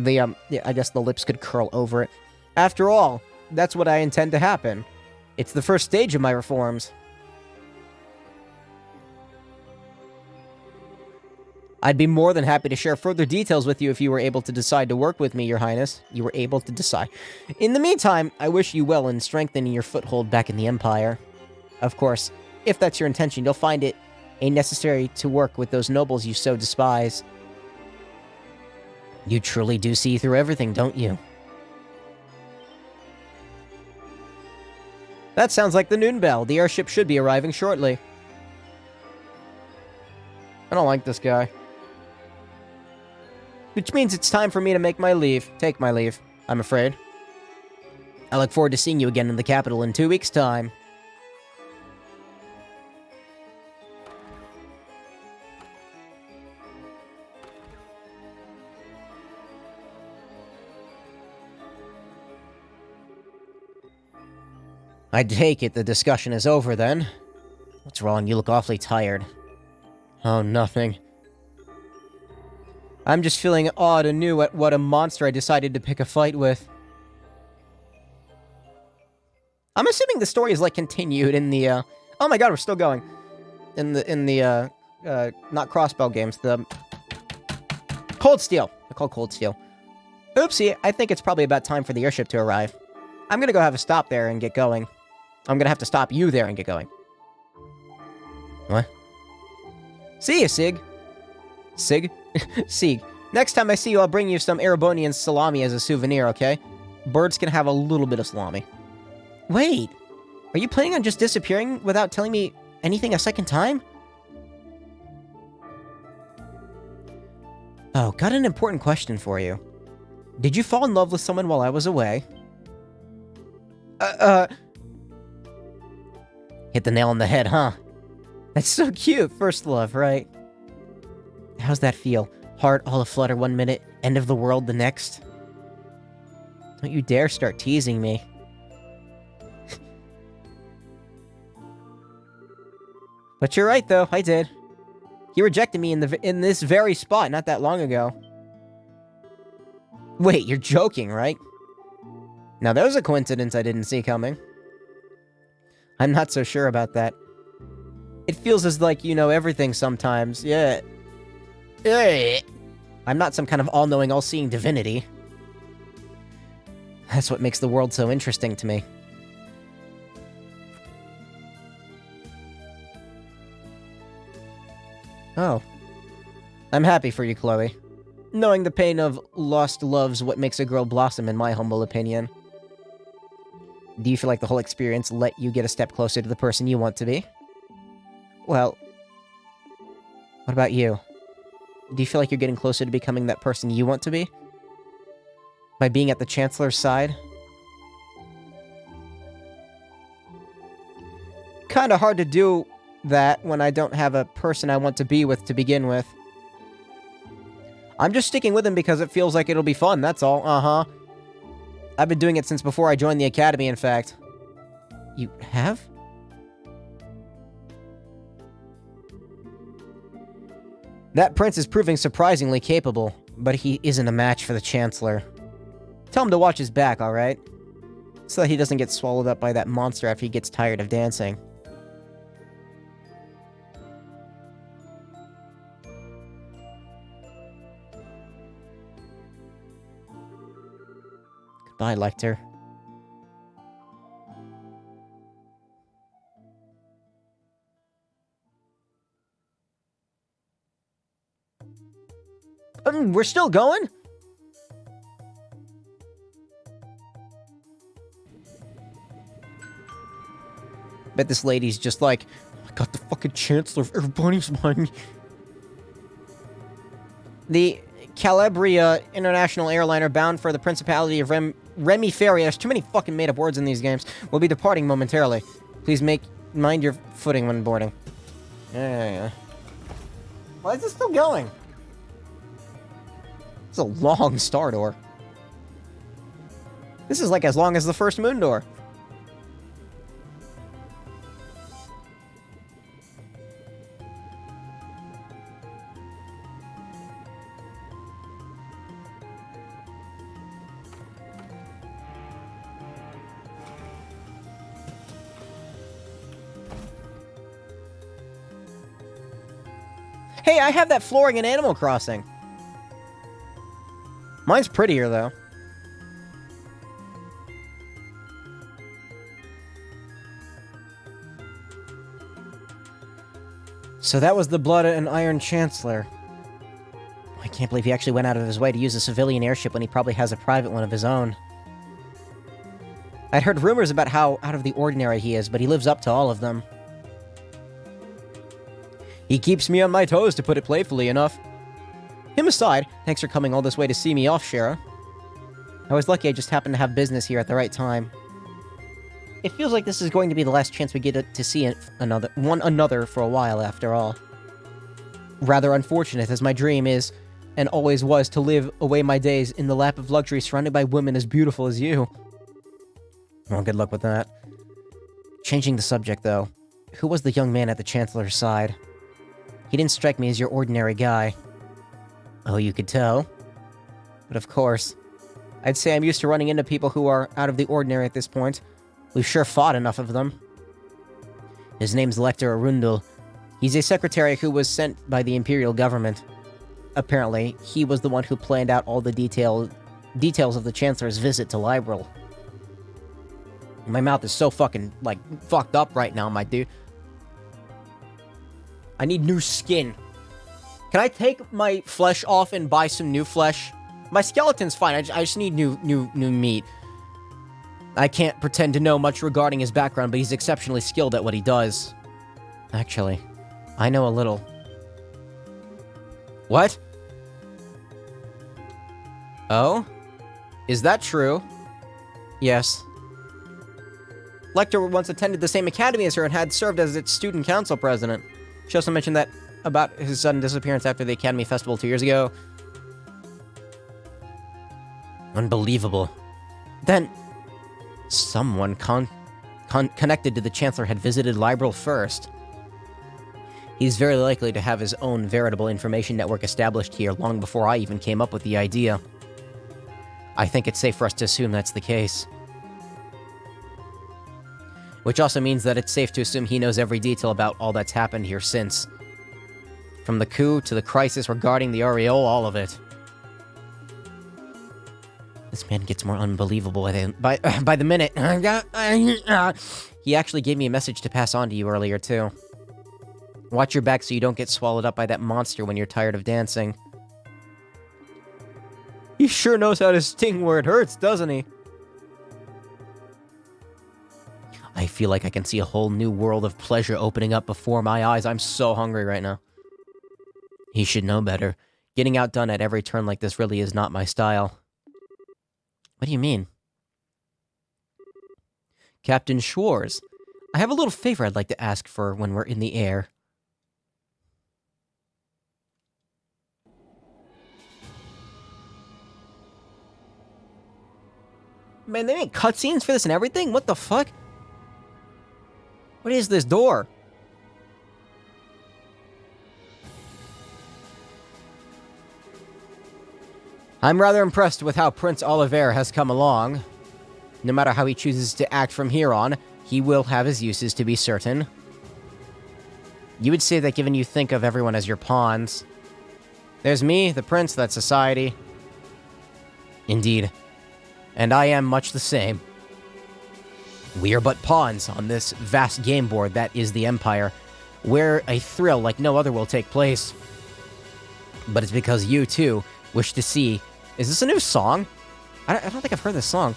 Yeah, I guess the lips could curl over it. After all, that's what I intend to happen. It's the first stage of my reforms. I'd be more than happy to share further details with you if you were able to decide to work with me, Your Highness. You were able to decide. In the meantime, I wish you well in strengthening your foothold back in the Empire. Of course, if that's your intention, you'll find it necessary to work with those nobles you so despise. You truly do see through everything, don't you? That sounds like the noon bell. The airship should be arriving shortly. I don't like this guy. Which means it's time for me to take my leave, I'm afraid. I look forward to seeing you again in the capital in 2 weeks' time. I take it the discussion is over, then. What's wrong? You look awfully tired. Oh, nothing. I'm just feeling awed anew at what a monster I decided to pick a fight with. I'm assuming the story is, like, continued in the, Oh my god, we're still going. In the, not Crossbow games, the... Cold Steel. They're called Cold Steel. Oopsie, I think it's probably about time for the airship to arrive. I'm gonna go have a stop there and get going. I'm gonna have to stop you there and get going. What? See you, Sig. Sig? Sig. Next time I see you, I'll bring you some Erebonian salami as a souvenir, okay? Birds can have a little bit of salami. Wait, are you planning on just disappearing without telling me anything a second time? Oh, got an important question for you. Did you fall in love with someone while I was away? Hit the nail on the head, huh? That's so cute, first love, right? How's that feel? Heart all aflutter one minute, end of the world the next? Don't you dare start teasing me. But you're right, though, I did. He rejected me in this very spot not that long ago. Wait, you're joking, right? Now there's a coincidence I didn't see coming. I'm not so sure about that. It feels as like you know everything sometimes, yeah. I'm not some kind of all-knowing, all-seeing divinity. That's what makes the world so interesting to me. Oh. I'm happy for you, Chloe. Knowing the pain of lost love's what makes a girl blossom, in my humble opinion. Do you feel like the whole experience let you get a step closer to the person you want to be? Well, what about you? Do you feel like you're getting closer to becoming that person you want to be? By being at the Chancellor's side? Kinda hard to do that when I don't have a person I want to be with to begin with. I'm just sticking with him because it feels like it'll be fun, that's all. Uh-huh. I've been doing it since before I joined the Academy, in fact. You have? That prince is proving surprisingly capable, but he isn't a match for the Chancellor. Tell him to watch his back, alright? So that he doesn't get swallowed up by that monster after he gets tired of dancing. Goodbye, Lecter. We're still going? Bet this lady's just like, I got the fucking Chancellor of Everybody's Mind. The Calabria International Airliner bound for the Principality of Remy Ferry, there's too many fucking made-up words in these games, will be departing momentarily. Please mind your footing when boarding. Yeah. Why is this still going? It's a long star door. This is like as long as the first moon door. Hey, I have that flooring in Animal Crossing. Mine's prettier, though. So that was the Blood and Iron Chancellor. I can't believe he actually went out of his way to use a civilian airship when he probably has a private one of his own. I'd heard rumors about how out of the ordinary he is, but he lives up to all of them. He keeps me on my toes, to put it playfully enough. Him aside, thanks for coming all this way to see me off, Shara. I was lucky I just happened to have business here at the right time. It feels like this is going to be the last chance we get to see one another for a while, after all. Rather unfortunate, as my dream is, and always was, to live away my days in the lap of luxury surrounded by women as beautiful as you. Well, good luck with that. Changing the subject, though. Who was the young man at the Chancellor's side? He didn't strike me as your ordinary guy. Oh, you could tell. But of course, I'd say I'm used to running into people who are out of the ordinary at this point. We've sure fought enough of them. His name's Lecter Arundel. He's a secretary who was sent by the Imperial government. Apparently, he was the one who planned out all the detailed details of the Chancellor's visit to Liberal. My mouth is so fucking, like, fucked up right now, my dude. I need new skin. Can I take my flesh off and buy some new flesh? My skeleton's fine. I just need new meat. I can't pretend to know much regarding his background, but he's exceptionally skilled at what he does. Actually, I know a little. What? Oh? Is that true? Yes. Lecter once attended the same academy as her and had served as its student council president. She also mentioned that about his sudden disappearance after the Academy Festival 2 years ago. Unbelievable. Then, someone connected to the Chancellor had visited Liberal first. He's very likely to have his own veritable information network established here long before I even came up with the idea. I think it's safe for us to assume that's the case. Which also means that it's safe to assume he knows every detail about all that's happened here since. From the coup to the crisis regarding the Aureole, all of it. This man gets more unbelievable by the minute. He actually gave me a message to pass on to you earlier, too. Watch your back so you don't get swallowed up by that monster when you're tired of dancing. He sure knows how to sting where it hurts, doesn't he? I feel like I can see a whole new world of pleasure opening up before my eyes. I'm so hungry right now. He should know better. Getting outdone at every turn like this really is not my style. What do you mean? Captain Schwarz, I have a little favor I'd like to ask for when we're in the air. Man, they make cutscenes for this and everything? What the fuck? What is this door? I'm rather impressed with how Prince Oliver has come along. No matter how he chooses to act from here on, he will have his uses, to be certain. You would say that given you think of everyone as your pawns. There's me, the prince, that's society. Indeed. And I am much the same. We are but pawns on this vast game board that is the Empire, where a thrill like no other will take place. But it's because you, too, wish to see... Is this a new song? I don't think I've heard this song.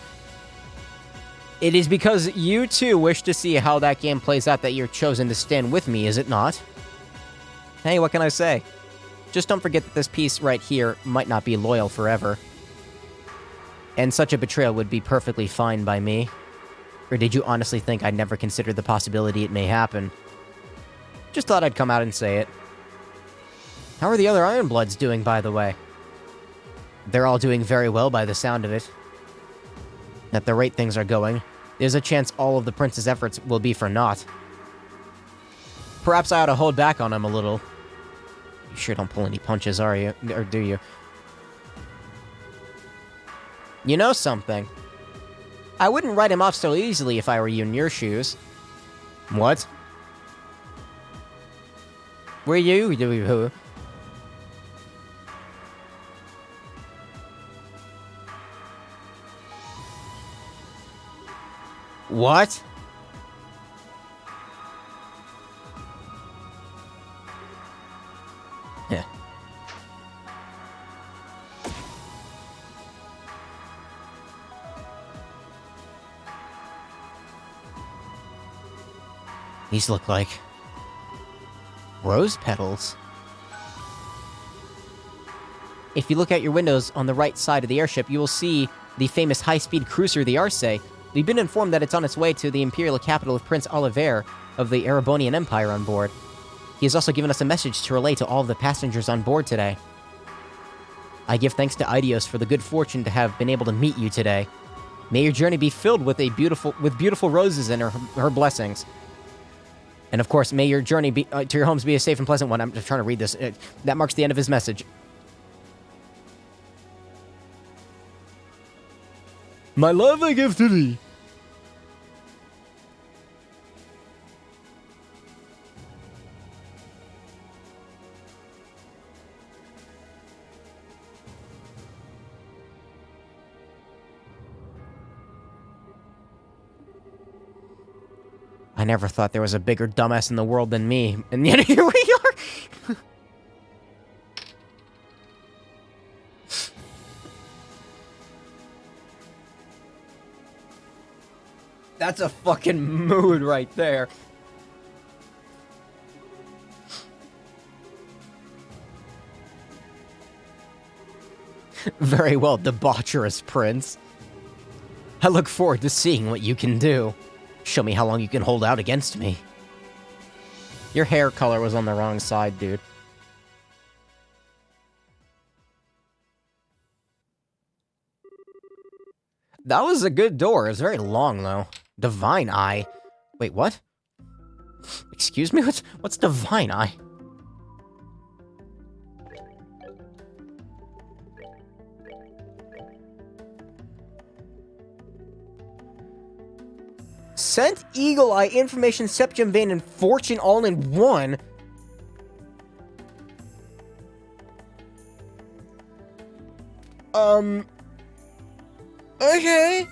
It is because you, too, wish to see how that game plays out that you're chosen to stand with me, is it not? Hey, what can I say? Just don't forget that this piece right here might not be loyal forever. And such a betrayal would be perfectly fine by me. Or did you honestly think I'd never consider the possibility it may happen? Just thought I'd come out and say it. How are the other Ironbloods doing, by the way? They're all doing very well by the sound of it. At the rate things are going, there's a chance all of the prince's efforts will be for naught. Perhaps I ought to hold back on him a little. You sure don't pull any punches, are you? Or do you? You know something? I wouldn't write him off so easily if I were you in your shoes. What? Were you? Who? What? Yeah. These look like rose petals. If you look out your windows on the right side of the airship, you will see the famous high-speed cruiser, the Arce. We've been informed that it's on its way to the imperial capital of Prince Oliver of the Erebonian Empire on board. He has also given us a message to relay to all of the passengers on board today. I give thanks to Idios for the good fortune to have been able to meet you today. May your journey be filled with beautiful roses and her blessings. And of course, may your journey to your homes be a safe and pleasant one. I'm just trying to read this. That marks the end of his message. My love I give to thee. I never thought there was a bigger dumbass in the world than me, and yet here we are! That's a fucking mood right there. Very well, debaucherous prince. I look forward to seeing what you can do. Show me how long you can hold out against me. Your hair color was on the wrong side, dude. That was a good door. It was very long, though. Divine Eye. Wait, what? Excuse me? What's Divine Eye? Sent Eagle Eye, Information, Septum Vein, and Fortune all in one? Okay.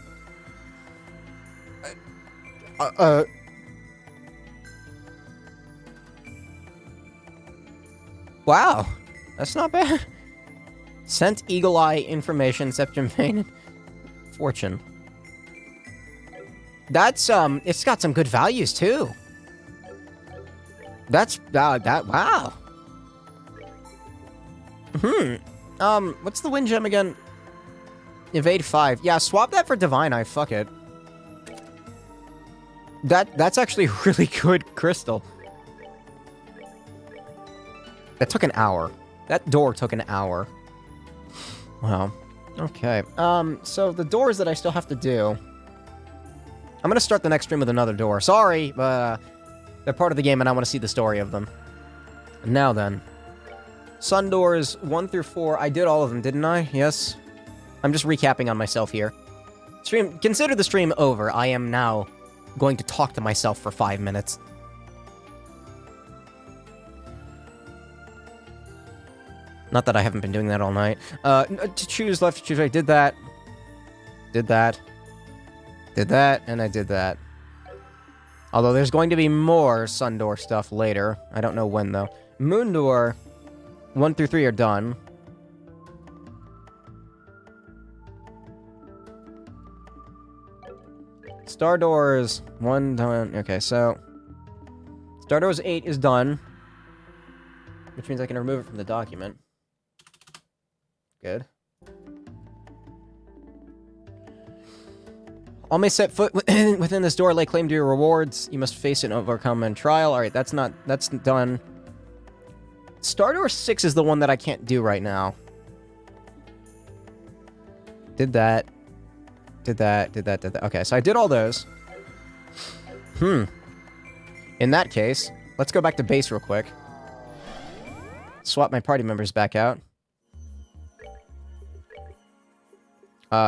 Wow. That's not bad. Sent Eagle Eye, Information, Septum Vein, and Fortune. That's, it's got some good values, too. That's, wow. What's the win gem again? Evade 5. Yeah, swap that for Divine Eye, fuck it. That's actually a really good crystal. That took an hour. That door took an hour. Wow. Okay. So the doors that I still have to do... I'm gonna start the next stream with another door. Sorry, but they're part of the game and I want to see the story of them. Now then. Sun doors 1 through 4. I did all of them, didn't I? Yes. I'm just recapping on myself here. Consider the stream over. I am now going to talk to myself for 5 minutes. Not that I haven't been doing that all night. To choose left, to choose right. Did that. Did that. Did that, and I did that. Although there's going to be more Sun Door stuff later. I don't know when, though. Moon Door 1 through 3 are done. Star Doors 1 done. Okay, so Star Doors 8 is done, which means I can remove it from the document. Good. All may set foot within this door lay claim to your rewards. You must face it and overcome in trial. Alright, that's done. Star Door 6 is the one that I can't do right now. Did that. Did that. Okay, so I did all those. In that case, let's go back to base real quick. Swap my party members back out.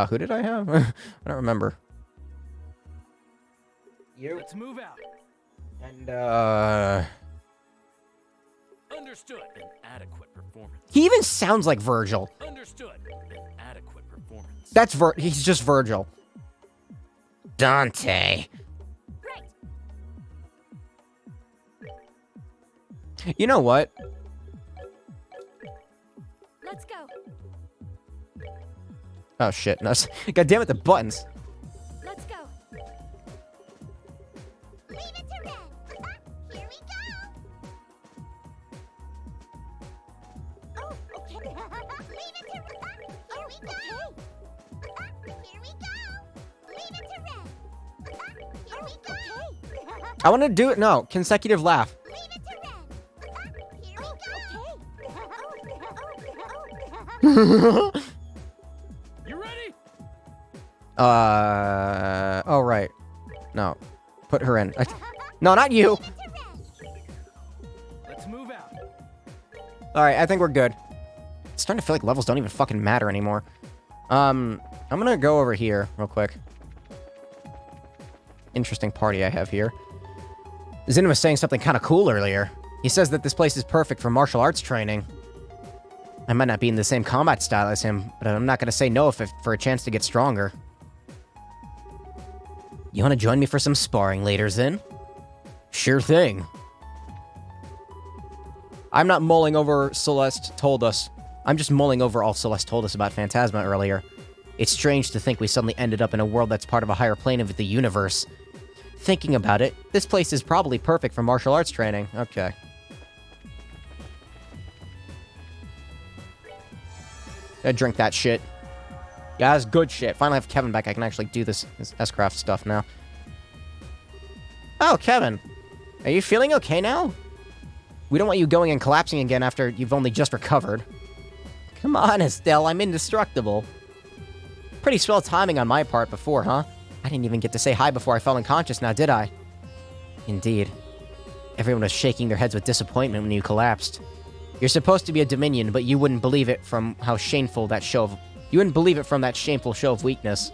Who did I have? I don't remember. You. Let's move out. And, Understood. An adequate performance. he even sounds like Virgil. Understood. An adequate performance. That's he's just Virgil. Dante. Right. You know what? Let's go. Oh, shit. No, God damn it, the buttons. Let's go. Leave it to Ren. Here we go. Oh, okay. Leave it to Ren. Here we go. Here we go. Leave it to Ren. Here we go. I want to do it. No, consecutive laugh. Leave it to Ren. Here we go. You ready? Oh, right. No. Put her in. No, not you. Let's move out. Alright, I think we're good. It's starting to feel like levels don't even fucking matter anymore. I'm gonna go over here real quick. Interesting party I have here. Zin was saying something kind of cool earlier. He says that this place is perfect for martial arts training. I might not be in the same combat style as him, but I'm not gonna say no for a chance to get stronger. You wanna join me for some sparring later, Zin? Sure thing. I'm not mulling over Celeste told us. I'm just mulling over all Celeste told us about Phantasma earlier. It's strange to think we suddenly ended up in a world that's part of a higher plane of the universe. Thinking about it, this place is probably perfect for martial arts training. Okay. Drink that shit. Yeah, that's good shit. Finally have Kevin back. I can actually do this S-Craft stuff now. Oh, Kevin. Are you feeling okay now? We don't want you going and collapsing again after you've only just recovered. Come on, Estelle. I'm indestructible. Pretty swell timing on my part before, huh? I didn't even get to say hi before I fell unconscious now, did I? Indeed. Everyone was shaking their heads with disappointment when you collapsed. You're supposed to be a Dominion, but you wouldn't believe it from how shameful that show of... You wouldn't believe it from that shameful show of weakness.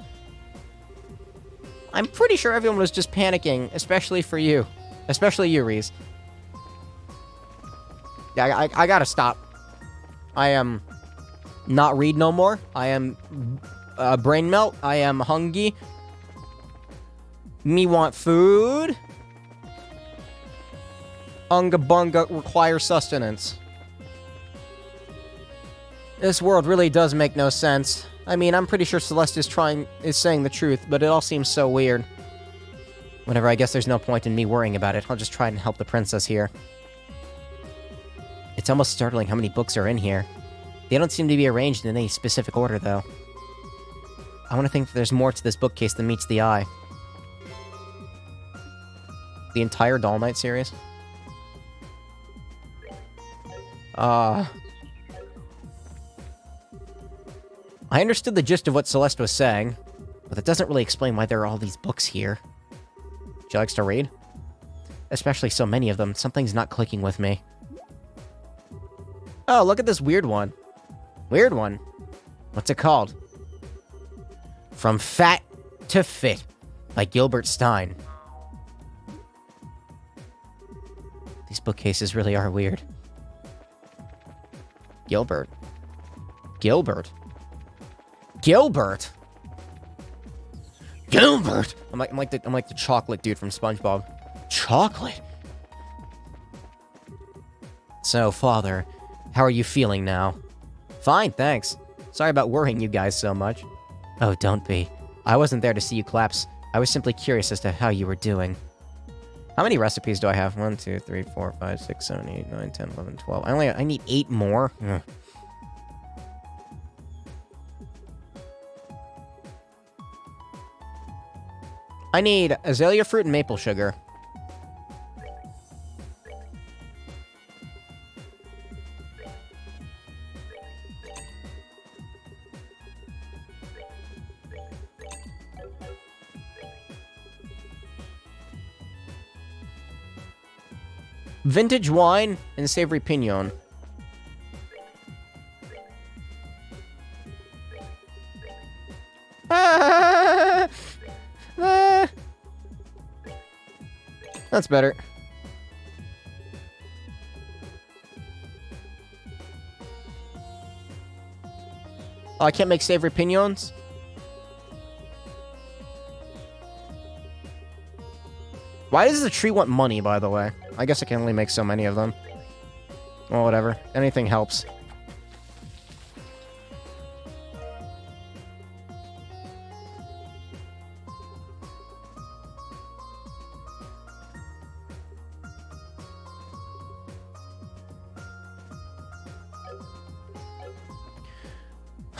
I'm pretty sure everyone was just panicking, especially for you. Especially you, Reese. Yeah, I gotta stop. I am not read no more. I am brain melt. I am hungry. Me want food. Unga bunga requires sustenance. This world really does make no sense. I mean, I'm pretty sure Celeste is saying the truth, but it all seems so weird. Whatever, I guess there's no point in me worrying about it. I'll just try and help the princess here. It's almost startling how many books are in here. They don't seem to be arranged in any specific order, though. I want to think that there's more to this bookcase than meets the eye. The entire Doll Knight series? I understood the gist of what Celeste was saying, but that doesn't really explain why there are all these books here. She likes to read? Especially so many of them. Something's not clicking with me. Oh, look at this weird one. Weird one? What's it called? From Fat to Fit by Gilbert Stein. These bookcases really are weird. Gilbert. Gilbert. Gilbert. Gilbert. I'm like the chocolate dude from SpongeBob. Chocolate. So, Father, how are you feeling now? Fine, thanks. Sorry about worrying you guys so much. Oh, don't be. I wasn't there to see you collapse. I was simply curious as to how you were doing. How many recipes do I have? 1, 2, 3, 4, 5, 6, 7, 8, 9, 10, 11, 12. I need 8 more. Ugh. I need azalea fruit and maple sugar. Vintage wine and savory pignon. That's better. Oh, I can't make savory pignons? Why does the tree want money, by the way? I guess I can only make so many of them. Well, whatever. Anything helps.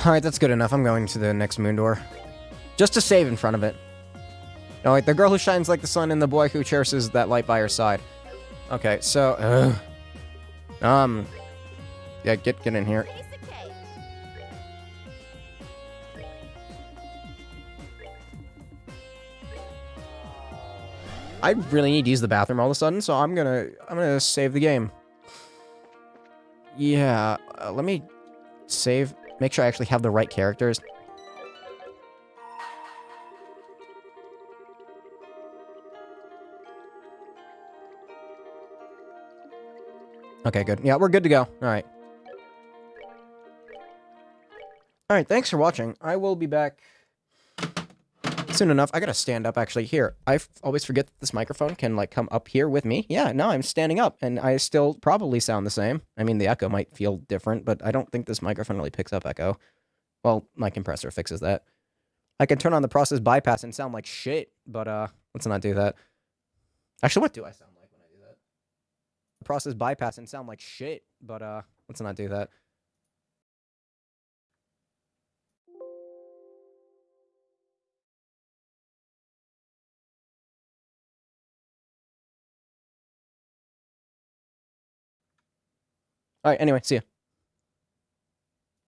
Alright, that's good enough. I'm going to the next moon door. Just to save in front of it. No, wait, the girl who shines like the sun and the boy who cherishes that light by her side. Okay, so, yeah, get in here. I really need to use the bathroom all of a sudden, so I'm gonna save the game. Yeah, let me save. Make sure I actually have the right characters. Okay, good. Yeah, we're good to go. Alright. Alright, thanks for watching. I will be back Soon enough. I gotta stand up, actually. Here, always forget that this microphone can, like, come up here with me. Yeah, no, I'm standing up, and I still probably sound the same. I mean, the echo might feel different, but I don't think this microphone really picks up echo. Well, my compressor fixes that. I can turn on the process bypass and sound like shit, but, let's not do that. Actually, what do I sound like when I do that? Process bypass and sound like shit, but, let's not do that. Alright, anyway, see ya.